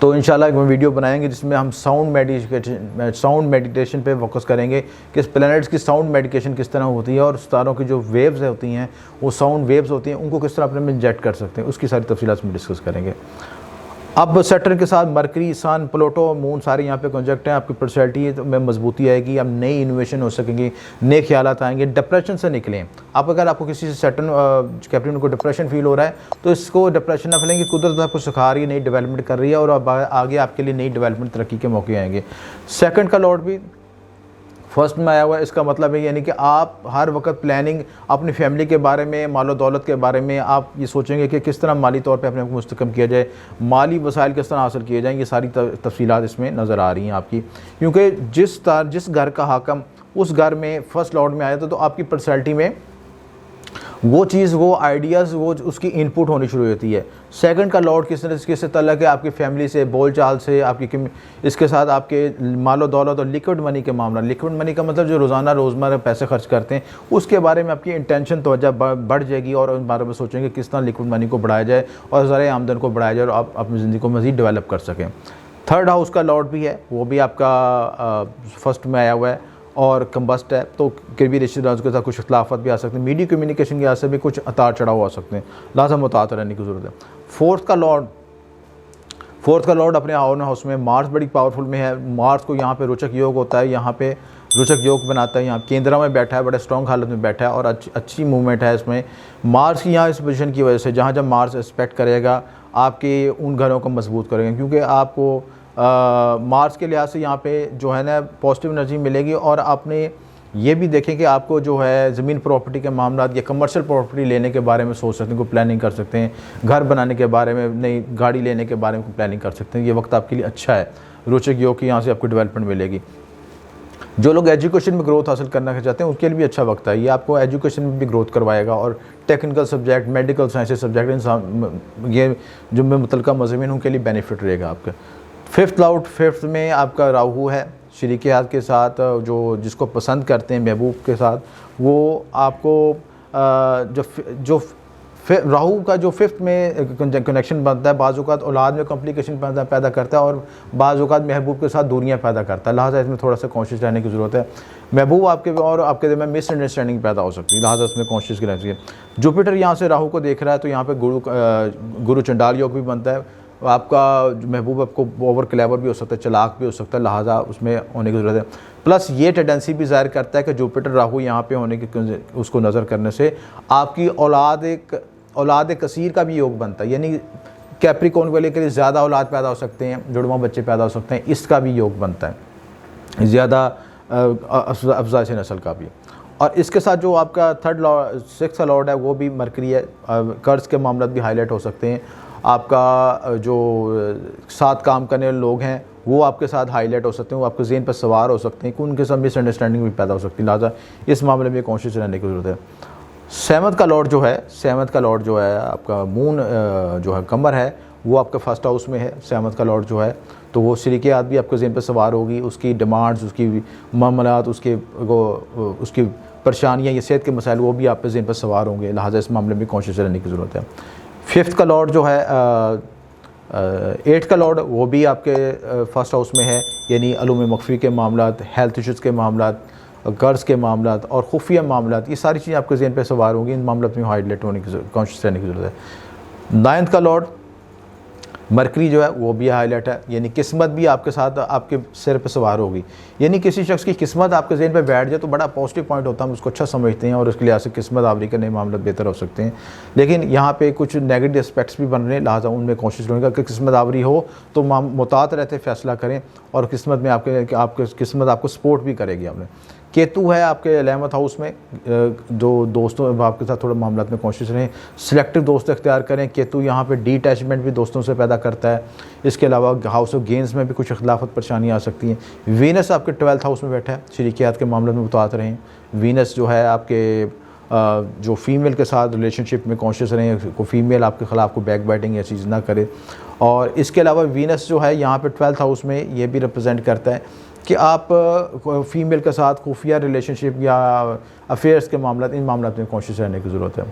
तो इंशाल्लाह एक वीडियो बनाएंगे जिसमें हम साउंड मेडिटेशन पे फोकस करेंगे कि इस प्लैनेट्स की साउंड मेडिटेशन किस तरह होती है और सितारों की जो वेव्स होती हैं, वो साउंड वेव्स होती हैं, उनको किस तरह अपने में इंजेक्ट कर सकते हैं, उसकी सारी तफसीलात में डिस्कस करेंगे। अब सैटर्न के साथ मरकरी, सन, प्लूटो, मून सारे यहाँ पे कॉन्जेक्ट हैं। आपकी पर्सनैलिटी में मजबूती आएगी, अब नई इनोवेशन हो सकेंगी, नए ख्यालात आएंगे, डिप्रेशन से निकलें। आप अगर आपको किसी से सैटर्न कैप्रिकॉर्न को डिप्रेशन फील हो रहा है तो इसको डिप्रेशन ना फैलेंगे, कुदरत आपको सिखा रही है, नई डेवलपमेंट कर रही है और अब आगे आपके लिए नई डेवलपमेंट, तरक्की के मौके आएंगे। सेकंड का लॉर्ड भी फर्स्ट में आया हुआ है, इसका मतलब है यानी कि आप हर वक्त प्लानिंग अपनी फैमिली के बारे में, मालो दौलत के बारे में आप ये सोचेंगे कि किस तरह माली तौर पे अपने आप को मुस्तकम किया जाए, माली वसाइल किस तरह हासिल किए जाएँ। ये सारी तफसीलात इसमें नज़र आ रही हैं आपकी, क्योंकि जिस घर का हाकम उस घर में फर्स्ट लॉर्ड में आया था तो आपकी पर्सनैलिटी में वो चीज़, वो आइडियाज़, वो उसकी इनपुट होनी शुरू होती है। सेकंड का लॉर्ड किससे तल्लक है, आपकी फैमिली से, बोलचाल से, आपकी इसके साथ आपके मालो दौलत और लिक्विड मनी के मामला। लिक्विड मनी का मतलब जो रोज़मर्रा पैसे खर्च करते हैं, उसके बारे में आपकी इंटेंशन तवज्जो बढ़ जाएगी और उस बारे में सोचेंगे किस तरह लिक्विड मनी को बढ़ाया जाए और ज़राए आमदन को बढ़ाया जाए और आप अपनी ज़िंदगी को मज़ीद डेवलप कर सकें। थर्ड हाउस का लॉर्ड भी है, वो भी आपका फर्स्ट में आया हुआ है और कंबस्ट है, तो करीबी रिश्तेदारों के साथ कुछ इख्तलाफात भी आ सकते हैं, मीडिया कम्युनिकेशन के से भी कुछ उतार चढ़ाव आ सकते हैं, लाजम मुतात रहने की ज़रूरत है। फोर्थ का लॉर्ड अपने ओन हाउस में, मार्स बड़ी पावरफुल में है। मार्स को यहाँ पे रोचक योग होता है, यहाँ पे रोचक योग बनाता है, यहाँ केंद्र में बैठा है, बड़े स्ट्रॉन्ग हालत में बैठा है और अच्छी मूवमेंट है इसमें। मार्स की यहाँ इस पोजीशन की वजह से जहाँ जब मार्स एस्पेक्ट करेगा आपके उन घरों को मजबूत करेगा, क्योंकि आपको मार्स के लिहाज से यहाँ पे जो है ना पॉजिटिव एनर्जी मिलेगी। और आपने ये भी देखें कि आपको जो है ज़मीन प्रॉपर्टी के मामला या कमर्शियल प्रॉपर्टी लेने के बारे में सोच सकते हैं, कोई प्लानिंग कर सकते हैं, घर बनाने के बारे में, नई गाड़ी लेने के बारे में प्लानिंग कर सकते हैं। ये वक्त आपके लिए अच्छा है, रोचक योग की यहाँ से आपको डेवलपमेंट मिलेगी। जो लोग एजुकेशन में ग्रोथ हासिल करना चाहते हैं उनके लिए भी अच्छा वक्त है, ये आपको एजुकेशन में भी ग्रोथ करवाएगा और technical subject, medical sciences subject, ये जो मुतल्लिका मज़ामीन उनके लिए बेनिफिट रहेगा आपका। फिफ्थ में आपका राहु है, शरीक हयात के साथ जो जिसको पसंद करते हैं महबूब के साथ, वो आपको जो राहु का जो 5th में कनेक्शन बनता है, बाज़ औक़ात औलाद में कॉम्प्लिकेशन पैदा करता है और बाज़ औक़ात महबूब के साथ दूरियां पैदा करता है। लिहाजा इसमें थोड़ा सा कॉन्शियस रहने की ज़रूरत है। महबूब आपके और आपके दरमियान मिसअंडरस्टैंडिंग पैदा हो सकती है, लिहाजा इसमें कॉन्शियस रहना चाहिए। जुपिटर यहाँ से राहु को देख रहा है तो यहाँ पर गुरु चंडाल योग भी बनता है। आपका महबूब आपको ओवर क्लेवर भी हो सकता है, चालाक भी हो सकता है, लिहाजा उसमें होने की ज़रूरत है। प्लस ये टेंडेंसी भी ज़ाहिर करता है कि जुपिटर राहु यहाँ पे होने की उसको नज़र करने से आपकी औलाद कसीर का भी योग बनता है, यानी कैप्रिकॉर्न वाले के लिए ज़्यादा औलाद पैदा हो सकते हैं, जुड़वा बच्चे पैदा हो सकते हैं, इसका भी योग बनता है, ज़्यादा अफजाइश नस्ल का भी। और इसके साथ जो आपका 6th लॉर्ड है वो भी मरकरी है, कर्ज के मामला भी हाईलाइट हो सकते हैं। आपका जो साथ काम करने वाले लोग हैं वो आपके साथ हाईलाइट हो सकते हैं, वो आपके ज़हन पर सवार हो सकते हैं कि उनके साथ मिसअंडरस्टैंडिंग भी पैदा हो सकती है, लिहाजा इस मामले में कॉन्शियस रहने की ज़रूरत है। 7th का लॉर्ड जो है आपका मून जो है कमर है, वो आपका 1st हाउस में है। 7th का लॉर्ड जो है तो वो शरीक हयात भी आपके ज़हन पर सवार होगी, उसकी डिमांड्स, उसकी मामलात, उसकी परेशानियाँ, ये सेहत के मसाइल वो भी आप पे ज़हन पर सवार होंगे, लिहाजा इस मामले में कॉन्शियस रहने की ज़रूरत है। 5th का लॉर्ड जो है 8th का लॉर्ड वो भी आपके 1st हाउस में है, यानी अलूम मख्फी के मामलात, हेल्थ इशूज़ के मामलात, कर्ज़ के मामलात और खुफिया मामलात, ये सारी चीज़ें आपके ज़हन पे सवार होंगी। इन मामलों में हाईलाइट होने की कॉन्शियस रहने की ज़रूरत है। 9th का लॉर्ड मरकरी जो है वो भी हाईलाइट है, यानी किस्मत भी आपके साथ आपके सिर पे सवार होगी, यानी किसी शख्स की किस्मत आपके ज़हन पे बैठ जाए तो बड़ा पॉजिटिव पॉइंट होता है, हम उसको अच्छा समझते हैं और उसके लिहाज से किस्मत आवरी करने मामले बेहतर हो सकते हैं। लेकिन यहाँ पे कुछ नेगेटिव एस्पेक्ट्स भी बन रहे हैं, लिहाजा उनमें कोशिश रहेगा कि किस्मत आवरी हो तो मुतात रहते फैसला करें और किस्मत में आपके किस्मत आपको सपोर्ट भी करेगी। आपने केतु है आपके 11th हाउस में, जो दोस्तों आपके साथ थोड़ा मामला में कोशिश रहें, सिलेक्टिव दोस्त इख्तियार करें। केतु यहाँ पे डिटैचमेंट भी दोस्तों से पैदा करता है। इसके अलावा हाउस ऑफ गेंस में भी कुछ इख्तिलाफत परेशानियाँ आ सकती हैं। वीनस आपके 12th हाउस में बैठा है, शरीक हयात के मामले में मुतात रहें। वीनस जो है आपके जो फीमेल के साथ रिलेशनशिप में कॉन्शियस रहें, को फीमेल आपके ख़िलाफ़ को बैक बाइटिंग या चीज़ ना करे। और इसके अलावा वीनस जो है यहाँ पे 12th हाउस में ये भी रिप्रेजेंट करता है कि आप फीमेल के साथ खुफिया रिलेशनशिप या अफेयर्स के मामला, इन मामलों में कॉन्शियस रहने की ज़रूरत है।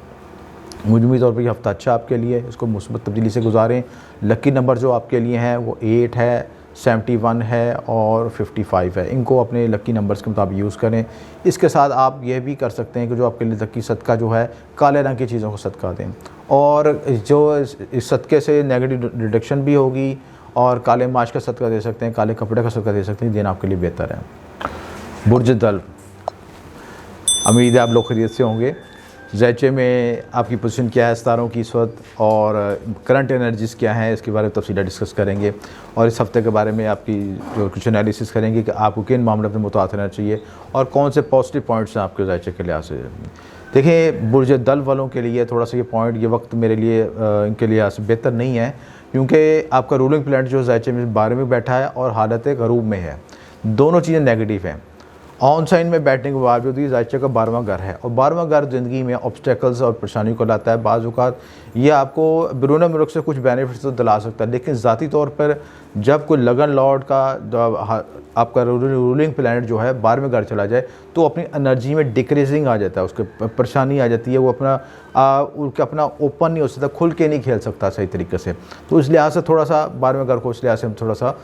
मजमूई तौर पर यह हफ़्ता अच्छा आपके लिए, इसको मुस्बत तब्दीली से गुजारें। लकी नंबर जो आपके लिए हैं वो 8 है, 71 है और 55 है, इनको अपने लकी नंबर्स के मुताबिक यूज़ करें। इसके साथ आप ये भी कर सकते हैं कि जो आपके लिए लकी सदका जो है काले रंग की चीज़ों को सदका दें, और जो इस सदक़े से नेगेटिव रिडक्शन भी होगी, और काले माश का सदका दे सकते हैं, काले कपड़े का सदका दे सकते हैं, दिन आपके लिए बेहतर है। बुर्ज दल, उम्मीद है आप लोग खैरियत से होंगे। ज़ैचे में आपकी पोजीशन क्या है सितारों की इस वक्त, और करंट एनर्जीज़ क्या हैं, इसके बारे में तफसीला डिस्कस करेंगे। और इस हफ्ते के बारे में आपकी जो कुछ एनालिसिस करेंगे कि आपको किन मामलों में मुतात रहना चाहिए और कौन से पॉजिटिव पॉइंट्स हैं आपके ज़ैचे के लिहाज से। देखिए, बुर्ज दल वालों के लिए थोड़ा सा ये पॉइंट, ये वक्त मेरे लिए इनके लिहाज से बेहतर नहीं है, क्योंकि आपका रूलिंग प्लैनेट जो ज़ैचे में 12 में बैठा है और हालत गरूब में है, दोनों चीज़ें नेगेटिव हैं। ऑन साइन में बैठने के बावजूद ही ज़ैचे का 12वां घर है, और 12वां घर ज़िंदगी में ऑब्स्टेकल्स और परेशानी को लाता है। बाज़ औक़ात ये आपको बैरून मुल्क से कुछ बेनिफिट्स तो दिला सकता है, लेकिन ज़ाती तौर पर जब कोई लगन लॉर्ड का आपका रूलिंग प्लैनेट जो है 12वें घर चला जाए तो अपनी एनर्जी में डिक्रीजिंग आ जाता है, उसके परेशानी आ जाती है, वो अपना ओपन नहीं हो सकता, खुल के नहीं खेल सकता सही तरीके से। तो इस लिहाज से थोड़ा सा 12वें घर को इस लिहाज से हम थोड़ा सा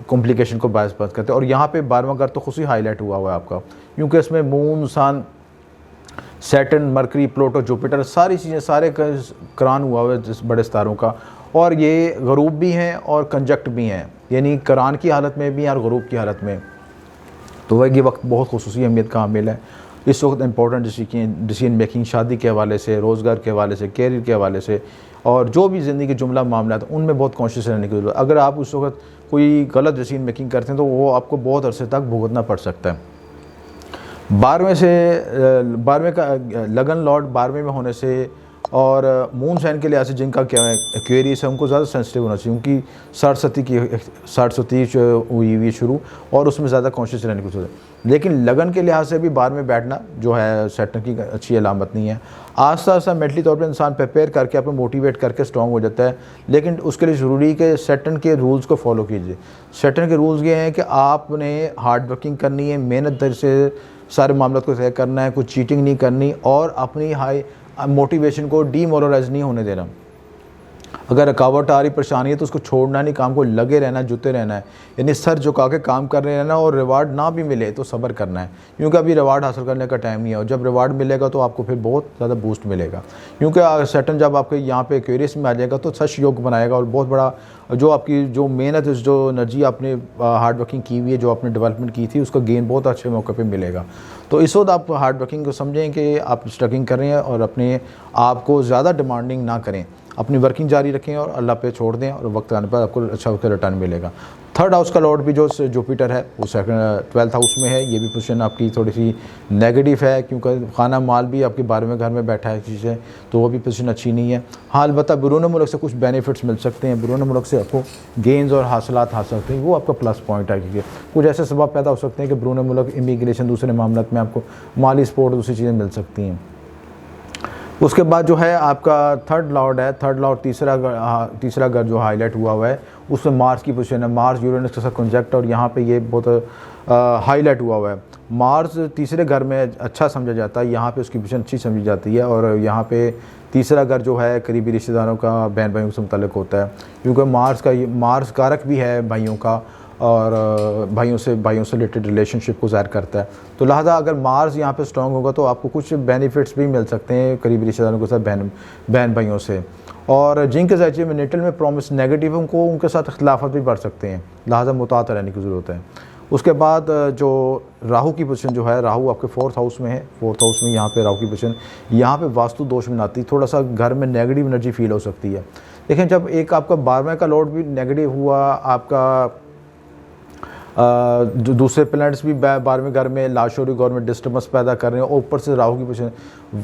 कॉम्प्लिकेशन को बात करते हैं। और यहाँ पे 12वां घर तो खुशी हाईलाइट हुआ है आपका, क्योंकि इसमें मून, सन, सैटर्न, मरकरी, प्लूटो, जुपिटर, सारी चीज़ें, सारे करान हुआ है जिस बड़े सितारों का, और ये गरूब भी हैं और कंजक्ट भी हैं, यानी करान की हालत में भी और गरूब की हालत में। तो वह ये वक्त बहुत खुसूसी अहमियत का हामिल है। इस वक्त इंपॉर्टेंट डिसीजन मेकिंग, शादी के हवाले से, रोज़गार के हवाले से, कैरियर के हवाले से, और जो भी ज़िंदगी के जुमला मामला है उनमें बहुत कॉन्शियस रहने की ज़रूरत है। अगर आप उस वक्त कोई गलत डिसीजन मेकिंग करते हैं तो वो आपको बहुत अरसे तक भुगतना पड़ सकता है। 12वें का लगन लॉर्ड 12वें में होने से और मून साइन के लिहाज से जिनका क्या है एक्वेरियस है उनको ज़्यादा सेंसिटिव होना चाहिए, उनकी 60-30 हुई हुई शुरू, और उसमें ज़्यादा कॉन्शियस रहने की जरूरत है। लेकिन लगन के लिहाज से भी बार में बैठना जो है सैटर्न की अच्छी अलामत नहीं है। आस्ता आस्ता मेंटली तौर पर इंसान प्रिपेयर करके अपने मोटिवेट करके स्ट्रॉन्ग हो जाता है, लेकिन उसके लिए ज़रूरी है कि सैटर्न के रूल्स को फॉलो कीजिए। सैटर्न के रूल्स ये हैं कि आपने हार्ड वर्किंग करनी है, मेहनत से सारे मामलों को तय करना है, कुछ चीटिंग नहीं करनी, और अपनी हाई मोटिवेशन को डीमोरलाइज नहीं होने देना। अगर रुकावट आ रही, परेशानी है, तो उसको छोड़ना नहीं, काम को लगे रहना, जुटे रहना है, यानी सर झुका के काम कर रहे रहना, और रिवार्ड ना भी मिले तो सब्र करना है, क्योंकि अभी रिवार्ड हासिल करने का टाइम नहीं है। और जब रिवार्ड मिलेगा तो आपको फिर बहुत ज़्यादा बूस्ट मिलेगा, क्योंकि सैटर्न जब आपके यहाँ पे एक्वेरियस में आ जाएगा तो सच योग बनाएगा, और बहुत बड़ा जो आपकी जो मेहनत, जो एनर्जी आपने हार्ड वर्किंग की हुई है, जो आपने डेवलपमेंट की थी, उसका गेन बहुत अच्छे मौके पे मिलेगा। तो इस वक्त आप हार्ड वर्किंग को समझें कि आप स्ट्रगलिंग कर रहे हैं, और अपने आप को ज़्यादा डिमांडिंग ना करें, अपनी वर्किंग जारी रखें और अल्लाह पे छोड़ दें, और वक्त आने पर आपको अच्छा उसका रिटर्न मिलेगा। थर्ड हाउस का लॉर्ड भी जो जुपिटर है वो 12th हाउस में है। ये भी पोजीशन आपकी थोड़ी सी नेगेटिव है, क्योंकि खाना माल भी आपके 12वें घर में बैठा है चीज़ें, तो वो भी पोजीशन अच्छी नहीं है। हाँ, अलबत्ता बैरून मुल्क से कुछ बेनिफिट्स मिल सकते हैं, बैरून मुल्क से आपको गेंस और हासिलात हासिल सकते हैं, वो आपका प्लस पॉइंट है। क्योंकि कुछ ऐसे सबब पैदा हो सकते हैं कि बैरून मुल्क इमिग्रेशन, दूसरे मामलों में आपको माली सपोर्ट, दूसरी चीज़ें मिल सकती हैं। उसके बाद जो है आपका थर्ड लॉर्ड है, थर्ड लॉर्ड तीसरा घर जो हाईलाइट हुआ है उसमें मार्स की पोजीशन है। मार्स यूरेनस के साथ कॉन्जैक्ट, और यहाँ पे ये बहुत हाईलाइट हुआ है। मार्स तीसरे घर में अच्छा समझा जाता है, यहाँ पे उसकी पोजीशन अच्छी समझी जाती है, और यहाँ पे तीसरा घर जो है करीबी रिश्तेदारों का, बहन भाइयों से मुतल्लिक होता है, क्योंकि मार्स कारक भी है भाइयों का, और भाइयों से रिलेटेड रिलेशनशिप को ज़ाहिर करता है। तो लिहाजा अगर मार्स यहाँ पे स्ट्रॉन्ग होगा तो आपको कुछ बेनिफिट्स भी मिल सकते हैं करीबी रिश्तेदारों के साथ, बहन भाइयों से। और जिनके ज़ाहिर में नेटल में प्रॉमिस नेगेटिव उनको, उनके साथ इख्तिलाफ़ात भी बढ़ सकते हैं, लिहाजा मुतात रहने की ज़रूरत है। उसके बाद जो राहु की पोजीशन जो है, राहु आपके 4th हाउस में है। 4th हाउस में यहाँ पे राहु की पोजीशन, यहाँ पे वास्तु दोष बनाती, थोड़ा सा घर में नेगेटिव एनर्जी फील हो सकती है। लेकिन जब एक आपका 12वें का लॉर्ड भी नेगेटिव हुआ, आपका जो दूसरे प्लैनेट्स भी 12वें घर में लाशोरी घर में डिस्टर्बेंस पैदा कर रहे हैं, और ऊपर से राहु की पोजीशन,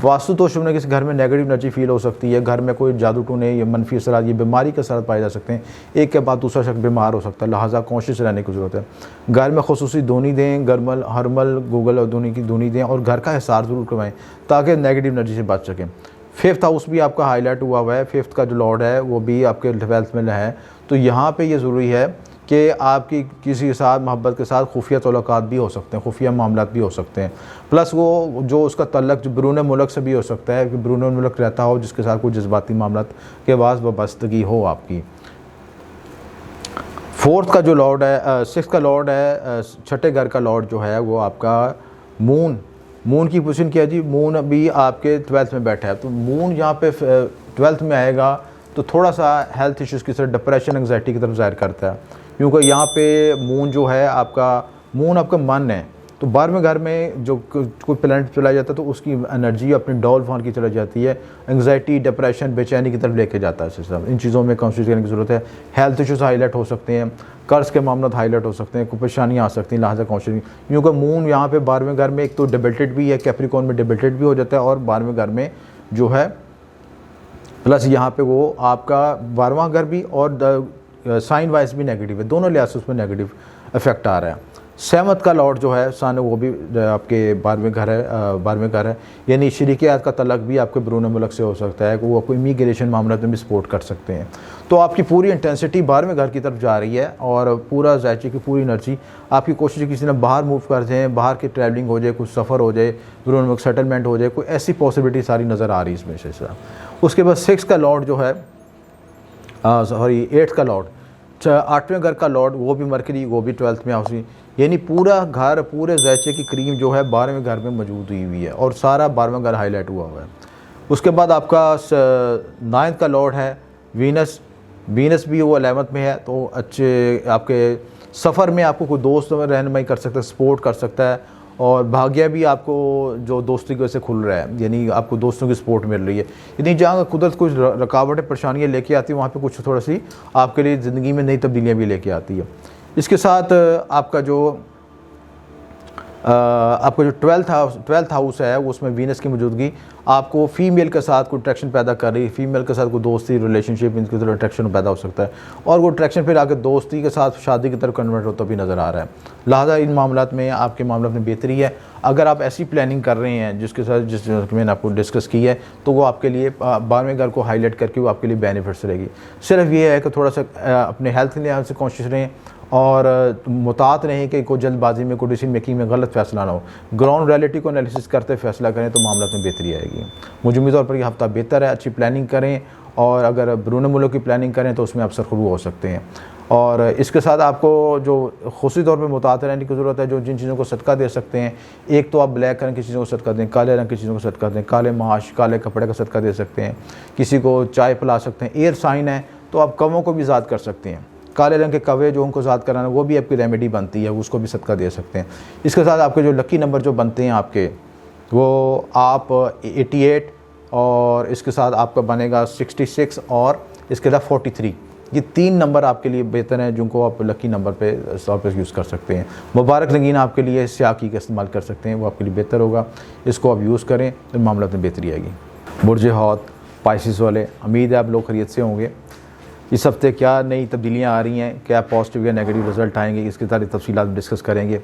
वास्तु दोष में किसी घर में नेगेटिव एनर्जी फील हो सकती है, घर में कोई जादू टूने या मनफी असरात, ये बीमारी के असर पाए जा सकते हैं, एक के बाद दूसरा शख्स बीमार हो सकता है, लिहाजा कॉन्शियस रहने की ज़रूरत है। घर में खुसूसी धुनी दें, गरमल हरमल गूगल और धुनी की धुनी दें, और घर का हिसार ज़रूर करवाएं ताकि नेगेटिव एनर्जी से बच सकें। 5th हाउस भी आपका हाईलाइट हुआ है, 5th का जो लॉर्ड है वो भी आपके 12th में है। तो यहाँ पे ये ज़रूरी है कि आपकी किसी के साथ मोहब्बत के साथ खुफिया तल्लुकात भी हो सकते हैं, खुफिया मामलात भी हो सकते हैं, प्लस वो जो उसका तल्लक जो बैरून मुल्क से भी हो सकता है कि बैरून मुल्क रहता हो जिसके साथ कोई जज्बाती मामलात के बाद वाबस्तगी हो आपकी। 4th का जो लॉर्ड है, 6th का लॉर्ड है, छठे घर का लॉर्ड जो है वो आपका मून की पोजीशन क्या है जी, मून अभी आपके 12th में बैठा है। तो मून यहाँ पे 12th में आएगा तो थोड़ा सा हेल्थ इश्यूज़ की तरफ, डिप्रेशन एंग्जाइटी की तरफ ज़ाहिर करता है, क्योंकि यहाँ पे मून जो है आपका मन है। तो 12वें घर में जो कोई प्लैनेट चला जाता है तो उसकी एनर्जी अपनी डॉल फॉन की चला जाती है, एंग्जाइटी, डिप्रेशन, बेचैनी की तरफ लेके जाता है सिस्टम। इन चीज़ों में कॉन्सेंट्रेट करने की ज़रूरत है। हेल्थ इश्यूज़ हाईलाइट हो सकते हैं, कर्ज के मामले हाईलाइट हो सकते हैं, कोई परेशानियाँ आ सकती हैं, लिहाजा कॉन्सेंट्रेट, क्योंकि मून यहाँ पे 12वें घर में एक तो डिबेटेड भी है, कैप्रिकॉर्न में डिबेटेड भी हो जाता है, और 12वें घर में जो है प्लस यहाँ पे वो आपका 12वां घर भी और साइन वाइज भी नेगेटिव है, दोनों लिहाज से उसमें नेगेटिव इफेक्ट आ रहा है। 7th का लॉर्ड जो है सन, वो भी आपके 12वें घर है, यानी शरीकियात का तलक भी आपके बैरून मुल्क से हो सकता है कि वो आपको इमिग्रेशन मामला में भी सपोर्ट कर सकते हैं। तो आपकी पूरी इंटेंसिटी 12वें घर की तरफ जा रही है, और पूरा ज़ायचे की पूरी एनर्जी आपकी कोशिश किसी ने बाहर मूव कर जाए, बाहर की ट्रैवलिंग हो जाए, कुछ सफ़र हो जाए, बैरून मुल्क सेटलमेंट हो जाए, कोई ऐसी पॉसिबिलिटी सारी नज़र आ रही है इसमें से। उसके बाद 6th का लॉर्ड जो है, 8th का लॉर्ड, 8वें घर का लॉर्ड, वो भी मरकरी, वो भी 12th में हाउस, यानी पूरा घर, पूरे ज़ायचे की क्रीम जो है 12वें घर में मौजूद हुई है, और सारा 12वां घर हाईलाइट हुआ है। उसके बाद आपका 9th का लॉर्ड है वीनस भी वो 11th में है। तो अच्छे आपके सफ़र में आपको कोई दोस्त रहनुमाई कर सकता है, सपोर्ट कर सकता है, और भाग्य भी आपको जो दोस्ती की वजह से खुल रहा है, यानी आपको दोस्तों की सपोर्ट मिल रही है। यानी जहाँ कुदरत कुछ रुकावटें, परेशानियाँ लेके आती है, वहाँ पे कुछ थोड़ा सी आपके लिए ज़िंदगी में नई तब्दीलियाँ भी लेके आती है। इसके साथ आपका जो आपको जो 12th हाउस है उसमें वीनस की मौजूदगी आपको फीमेल के साथ कोई अट्रैक्शन पैदा कर रही है, फीमेल के साथ कोई दोस्ती रिलेशनशिप इनकी तरफ अट्रैक्शन पैदा हो सकता है, और वो अट्रैक्शन फिर आगे दोस्ती के साथ शादी की तरफ कन्वर्ट होता भी नज़र आ रहा है। लिहाजा इन मामलात में आपके मामला में बेहतरी है। अगर आप ऐसी प्लानिंग कर रहे हैं जिसके साथ जिस मैंने आपको डिस्कस की है, तो वो आपके लिए 12वें घर को हाईलाइट करके वो आपके लिए बेनिफिट्स रहेगी। सिर्फ ये है कि थोड़ा सा अपने हेल्थ के लिहाज से कॉन्शियस रहें और मुतात रहें कि कोई जल्दबाजी में कोई डिसीजन मेकिंग में गलत फैसला ना हो। ग्राउंड रियलिटी को एनालिसिस करते फैसला करें तो मामला में बेहतरी आएगी। मुजमूई तौर पर यह हफ्ता बेहतर है, अच्छी प्लानिंग करें, और अगर बैरून मुल्क की प्लानिंग करें तो उसमें आप सरखुरू हो सकते हैं। और इसके साथ आपको जो खुशी तौर पे मुतात रहने की ज़रूरत है, जो जिन चीज़ों को सदका दे सकते हैं, एक तो आप ब्लैक रंग की चीज़ों को सदका दें, काले रंग की चीज़ों को सदका दें, काले माश काले कपड़े का सदका दे सकते हैं, किसी को चाय पिला सकते हैं। एयर साइन है तो आप कवों को भी ज़ाद कर सकते हैं, काले रंग के कवे जो उनको ज़ाद कराना वो भी आपकी रेमेडी बनती है, उसको भी सदका दे सकते हैं। इसके साथ आपके जो लकी नंबर जो बनते हैं आपके, वो आप 88 और इसके साथ आपका बनेगा 66 और इसके साथ 43। ये 3 नंबर आपके लिए बेहतर हैं जिनको आप लकी नंबर पे यूज़ कर सकते हैं। मुबारक रंगीन आपके लिए स्याही का इस्तेमाल कर सकते हैं, वो आपके लिए बेहतर होगा, इसको आप यूज़ करें तो मामला में बेहतरी आएगी। बुर्ज हौत पाइसिस वाले, उम्मीद है आप लोग खैरियत से होंगे। इस हफ्ते क्या नई तब्दीलियाँ आ रही हैं, क्या पॉजिटिव या नेगेटिव रिज़ल्ट आएंगे, इसकी सारी तफसीलात डिस्कस करेंगे।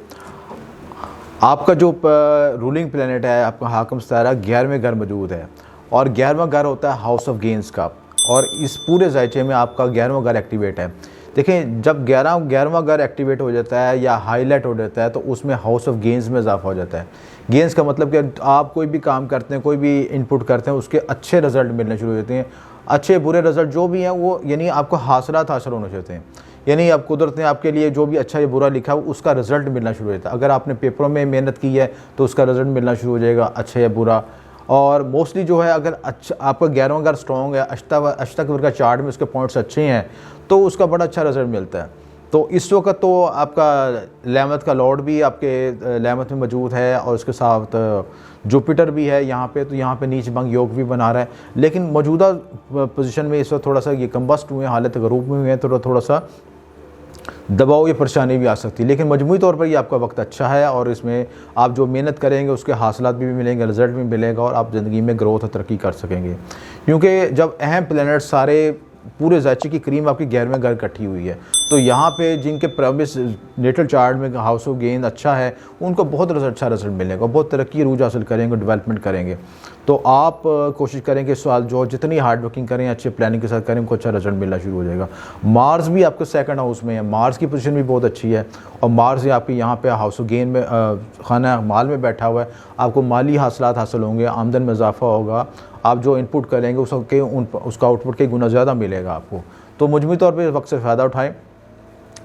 आपका जो रूलिंग प्लैनेट है आपका हाकिम सितारा 11वें घर मौजूद है, और 11वां घर होता है हाउस ऑफ गेंस का, और इस पूरे जायचे में आपका 11वां घर एक्टिवेट है। देखें, जब 11वां घर एक्टिवेट हो जाता है या हाईलाइट हो जाता है तो उसमें हाउस ऑफ गेंस में इजाफा हो जाता है। गेंस का मतलब कि आप कोई भी काम करते हैं, कोई भी इनपुट करते हैं, उसके अच्छे रिज़ल्ट मिलने शुरू हो जाते हैं। अच्छे बुरे रिज़ल्ट जो भी हैं वो यानी आपको हासिलात हासिल होने चाहिए हैं, यानी अब कुदरत ने आपके लिए जो भी अच्छा या बुरा लिखा है उसका रिज़ल्ट मिलना शुरू हो जाता है। अगर आपने पेपरों में मेहनत की है तो उसका रिज़ल्ट मिलना शुरू हो जाएगा, अच्छा या बुरा। और मोस्टली जो है अगर अच्छा आपका 11वां घर स्ट्रॉन्ग है, अष्टक का चार्ट में उसके पॉइंट्स अच्छे हैं तो उसका बड़ा अच्छा रिज़ल्ट मिलता है। तो इस वक्त तो आपका 11th का लॉर्ड भी आपके 11th में मौजूद है, और उसके साथ जुपिटर भी है यहाँ पे, तो यहाँ पे नीच भंग योग भी बना रहा है। लेकिन मौजूदा पोजीशन में इस वक्त थोड़ा सा ये कम्बस्ट हुए, हालत गरूब में हुए हैं, थोड़ा सा दबाव या परेशानी भी आ सकती है। लेकिन मजमूई तौर पर ये आपका वक्त अच्छा है, और इसमें आप जो मेहनत करेंगे उसके हासिलात भी मिलेंगे, रिज़ल्ट भी मिलेगा, और आप ज़िंदगी में ग्रोथ और तरक्की कर सकेंगे। क्योंकि जब अहम प्लैनेट सारे पूरे जायचे की क्रीम आपकी 11वें घर इकट्ठी हुई है, तो यहाँ पे जिनके प्रॉमिस नेटल चार्ट में हाउस ऑफ गेन अच्छा है उनको बहुत अच्छा रिजल्ट मिलेगा, बहुत तरक्की रूज हासिल करेंगे, डेवलपमेंट करेंगे। तो आप कोशिश करें कि सवाल जो जितनी हार्ड वर्किंग करें, अच्छे प्लानिंग के साथ करें, उनको अच्छा रिजल्ट मिलना शुरू हो जाएगा। मार्स भी आपके 2nd हाउस में है, मार्स की पोजीशन भी बहुत अच्छी है, और मार्स आपकी यहाँ पे हाउस ऑफ गेन में खाना माल में बैठा हुआ है। आपको माली हासिलात हासिल होंगे, आमदन में इजाफा होगा, आप जो इनपुट करेंगे उसका आउटपुट कई गुना ज़्यादा मिलेगा आपको। तो मुजमूई तौर पर वक्त से फ़ायदा उठाएँ,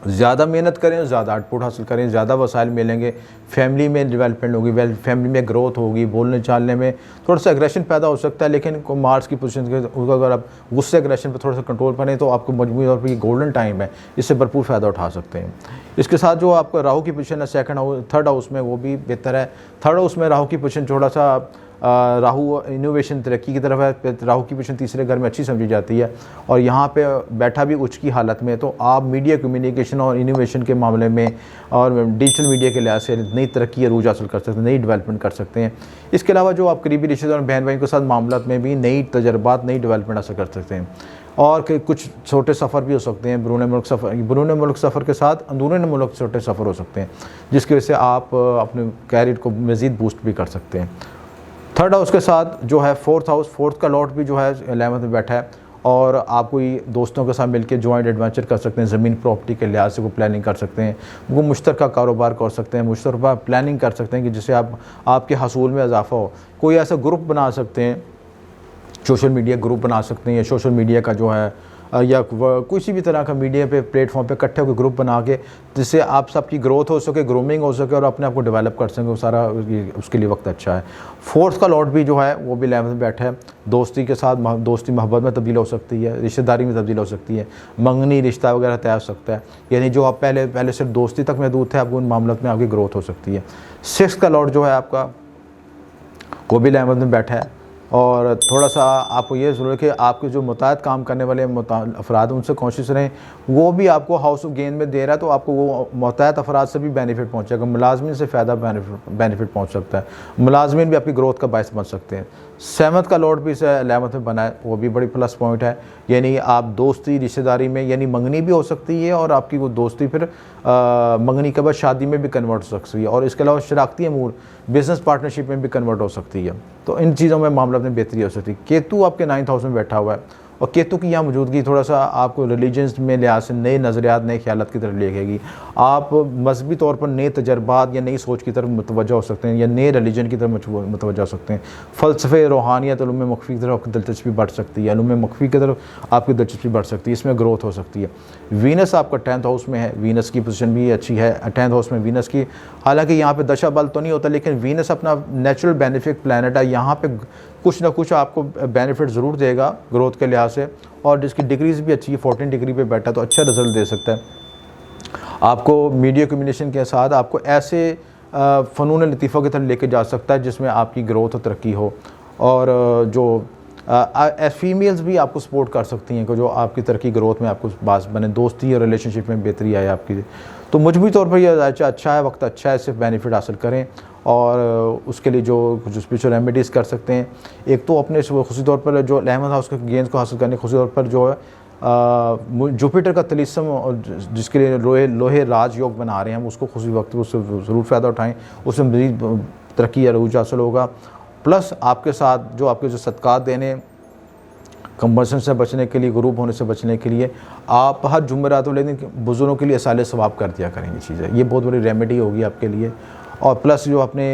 ज़्यादा मेहनत करें, ज़्यादा आउटपुट हासिल करें, ज़्यादा वसाइल मिलेंगे, फैमिली में डेवलपमेंट होगी, फैमिली में ग्रोथ होगी, बोलने चालने में थोड़ा सा एग्रेशन पैदा हो सकता है। लेकिन मार्स की पोजीशन के अगर आप गुस्से एग्रेशन पर थोड़ा सा कंट्रोल करें तो आपको मजबूरी तौर पर ये गोल्डन टाइम है, इससे भरपूर फ़ायदा उठा सकते हैं। इसके साथ जो आपका राहु की पोजीशन है 3rd हाउस में, वो भी बेहतर है। 3rd हाउस में राहु की पोजीशन थोड़ा सा राहु इनोवेशन तरक्की की तरफ है। राहु की पोजीशन 3रे घर में अच्छी समझी जाती है, और यहाँ पे बैठा भी उच्च की हालत में, तो आप मीडिया कम्युनिकेशन और इनोवेशन के मामले में और डिजिटल मीडिया के लिहाज से नई तरक्की अरूज हासिल कर सकते हैं, नई डेवलपमेंट कर सकते हैं। इसके अलावा जो आप करीबी रिश्तेदार और बहन भाई के साथ मामलों में भी नई तजर्बात, नई डेवलपमेंट हासिल कर सकते हैं। और कुछ छोटे सफ़र भी हो सकते हैं, बैरून मुल्क सफ़र के साथ अंदरूनी मुल्क छोटे सफ़र हो सकते हैं, जिसकी वजह से आप अपने कैरियर को मज़ीद बूस्ट भी कर सकते हैं। 3rd हाउस के साथ जो है 4th हाउस, 4th का लॉर्ड भी जो है 11th में बैठा है, और आप कोई दोस्तों के साथ मिलकर जॉइंट एडवेंचर कर सकते हैं, ज़मीन प्रॉपर्टी के लिहाज से कोई प्लानिंग कर सकते हैं, वो मुश्तरका कारोबार कर सकते हैं, मुश्तरका प्लानिंग कर सकते हैं कि जिससे आपके हसूल में इजाफा हो। कोई ऐसा ग्रुप बना सकते हैं, सोशल मीडिया ग्रुप बना सकते हैं, या सोशल मीडिया का जो है या किसी भी तरह का मीडिया पे प्लेटफॉर्म पे इकट्ठे होकर ग्रुप बना के, जिससे आप सबकी ग्रोथ हो सके, ग्रूमिंग हो सके, और अपने आप को डेवलप कर सकें, वो सारा उसके लिए वक्त अच्छा है। 4th का लॉर्ड भी जो है वो भी 11th में बैठा है। दोस्ती के साथ दोस्ती मोहब्बत में तब्दील हो सकती है, रिश्तेदारी में तब्दील हो सकती है, मंगनी रिश्ता वगैरह तय हो सकता है। यानी जो आप पहले सिर्फ दोस्ती तक महदूद थे, आपको उन मामलों में आपकी ग्रोथ हो सकती है। 6th का लॉर्ड जो है आपका वो भी 11th में बैठा है, और थोड़ा सा आपको ये ज़रूर है कि आपके जो मुताद काम करने वाले अफराद उनसे कोशिश रहें, वो भी आपको हाउस ऑफ गेन में दे रहा है तो आपको वो मुताद अफराद से भी बेनिफिट पहुँचेगा, मुलाजमिन से फ़ायदा बेनिफिट पहुँच सकता है, मुलाजमिन भी आपकी ग्रोथ का बायस बन सकते हैं। 7th का लॉर्ड भी 11th में बना है, वो भी बड़ी प्लस पॉइंट है। यानी आप दोस्ती रिश्तेदारी में यानी मंगनी भी हो सकती है और आपकी वो दोस्ती फिर मंगनी के बाद शादी में भी कन्वर्ट हो सकती है, और इसके अलावा शराकती अमूर बिज़नेस पार्टनरशिप में भी कन्वर्ट हो सकती है। तो इन चीज़ों में मामला में बेहतरी हो सकती है। केतु आपके 9th हाउस में बैठा हुआ है और केतु की यहाँ मौजूदगी थोड़ा सा आपको रिलीजन्स में लिहाज से नए नज़रियात, नए ख्यालात की तरफ लेकेगी। आप मजहबी तौर पर नए तजर्बात या नई सोच की तरफ मुतवज्जह हो सकते हैं या नए रिलीजन की तरफ मुतवज्जह हो सकते हैं। फ़लसफ़े, रूहानियत, उलूम मख्फ़ी की तरफ आपकी दिलचस्पी बढ़ सकती है, उलूम मख्फ़ी की तरफ आपकी दिलचस्पी बढ़ सकती है, इसमें ग्रोथ हो सकती है। वीनस आपका 10th हाउस में है, वीनस की पोजीशन भी अच्छी है 10th हाउस में वीनस की। हालांकि यहाँ पे दशा बल तो नहीं होता, लेकिन वीनस अपना नेचुरल बेनिफिक प्लैनेट है, यहाँ पे कुछ ना कुछ आपको बेनिफिट ज़रूर देगा ग्रोथ के लिहाज से, और जिसकी डिग्रीज भी अच्छी है, 14 डिग्री पे बैठा तो अच्छा रिजल्ट दे सकता है आपको। मीडिया कम्युनिकेशन के साथ आपको ऐसे फ़नून लतीफ़ा की तरफ लेके जा सकता है जिसमें आपकी ग्रोथ और तरक्की हो, और जो फीमेल्स भी आपको सपोर्ट कर सकती हैं कि जो आपकी तरक्की ग्रोथ में आपको बास बने, दोस्ती और रिलेशनशिप में बेहतरी आए आपकी। तो मजमूई तौर पर यह अच्छा है, वक्त अच्छा है, इससे बेनिफिट हासिल करें। और उसके लिए जो कुछ स्पिरिचुअल रेमेडीज़ कर सकते हैं, एक तो अपने खुशी तौर पर जो 11th हाउस के गेंस को हासिल करने खुशी तौर पर जो है जुपिटर का तिलिस्म, जिसके लिए लोहे राज योग बना रहे हैं, हम उसको खुशी वक्त उससे ज़रूर फ़ायदा उठाएँ, उससे मज़ीद तरक्की या रूज हासिल होगा। प्लस आपके साथ जो आपके जो सदक़ात देने, कंबर्सन से बचने के लिए, गुरूब होने से बचने के लिए आप हर जुमेरात वाले दिन बुज़ुर्गों के लिए इसाले सवाब कर दिया करें। ये चीज़ है, ये बहुत बड़ी रेमेडी होगी आपके लिए। और प्लस जो अपने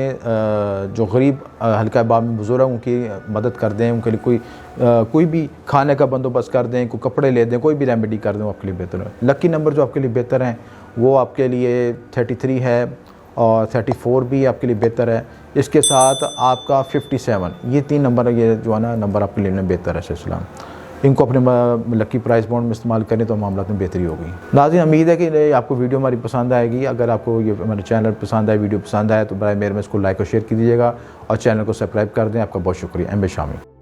जो गरीब हल्का बाब में बुज़ुर्ग हैं उनकी मदद कर दें, उनके लिए कोई भी खाने का बंदोबस्त कर दें, कोई कपड़े ले दें, कोई भी रेमेडी कर दें, वो आपके लिए बेहतर है। लकी नंबर जो आपके लिए बेहतर हैं वो आपके लिए 33 है और 34 भी आपके लिए बेहतर है। इसके साथ आपका 57, ये 3 नंबर, ये जो है ना नंबर आपके लिए बेहतर है सिलसिला। इनको अपने लकी प्राइस बॉन्ड में इस्तेमाल करें तो मामला में बेहतरी होगी। नाज़रीन, उम्मीद है कि आपको वीडियो हमारी पसंद आएगी। अगर आपको ये हमारे चैनल पसंद आए, वीडियो पसंद आए तो बराए मेहरबानी इसको लाइक और शेयर कीजिएगा और चैनल को सब्सक्राइब कर दें। आपका बहुत शुक्रिया। M A Shami.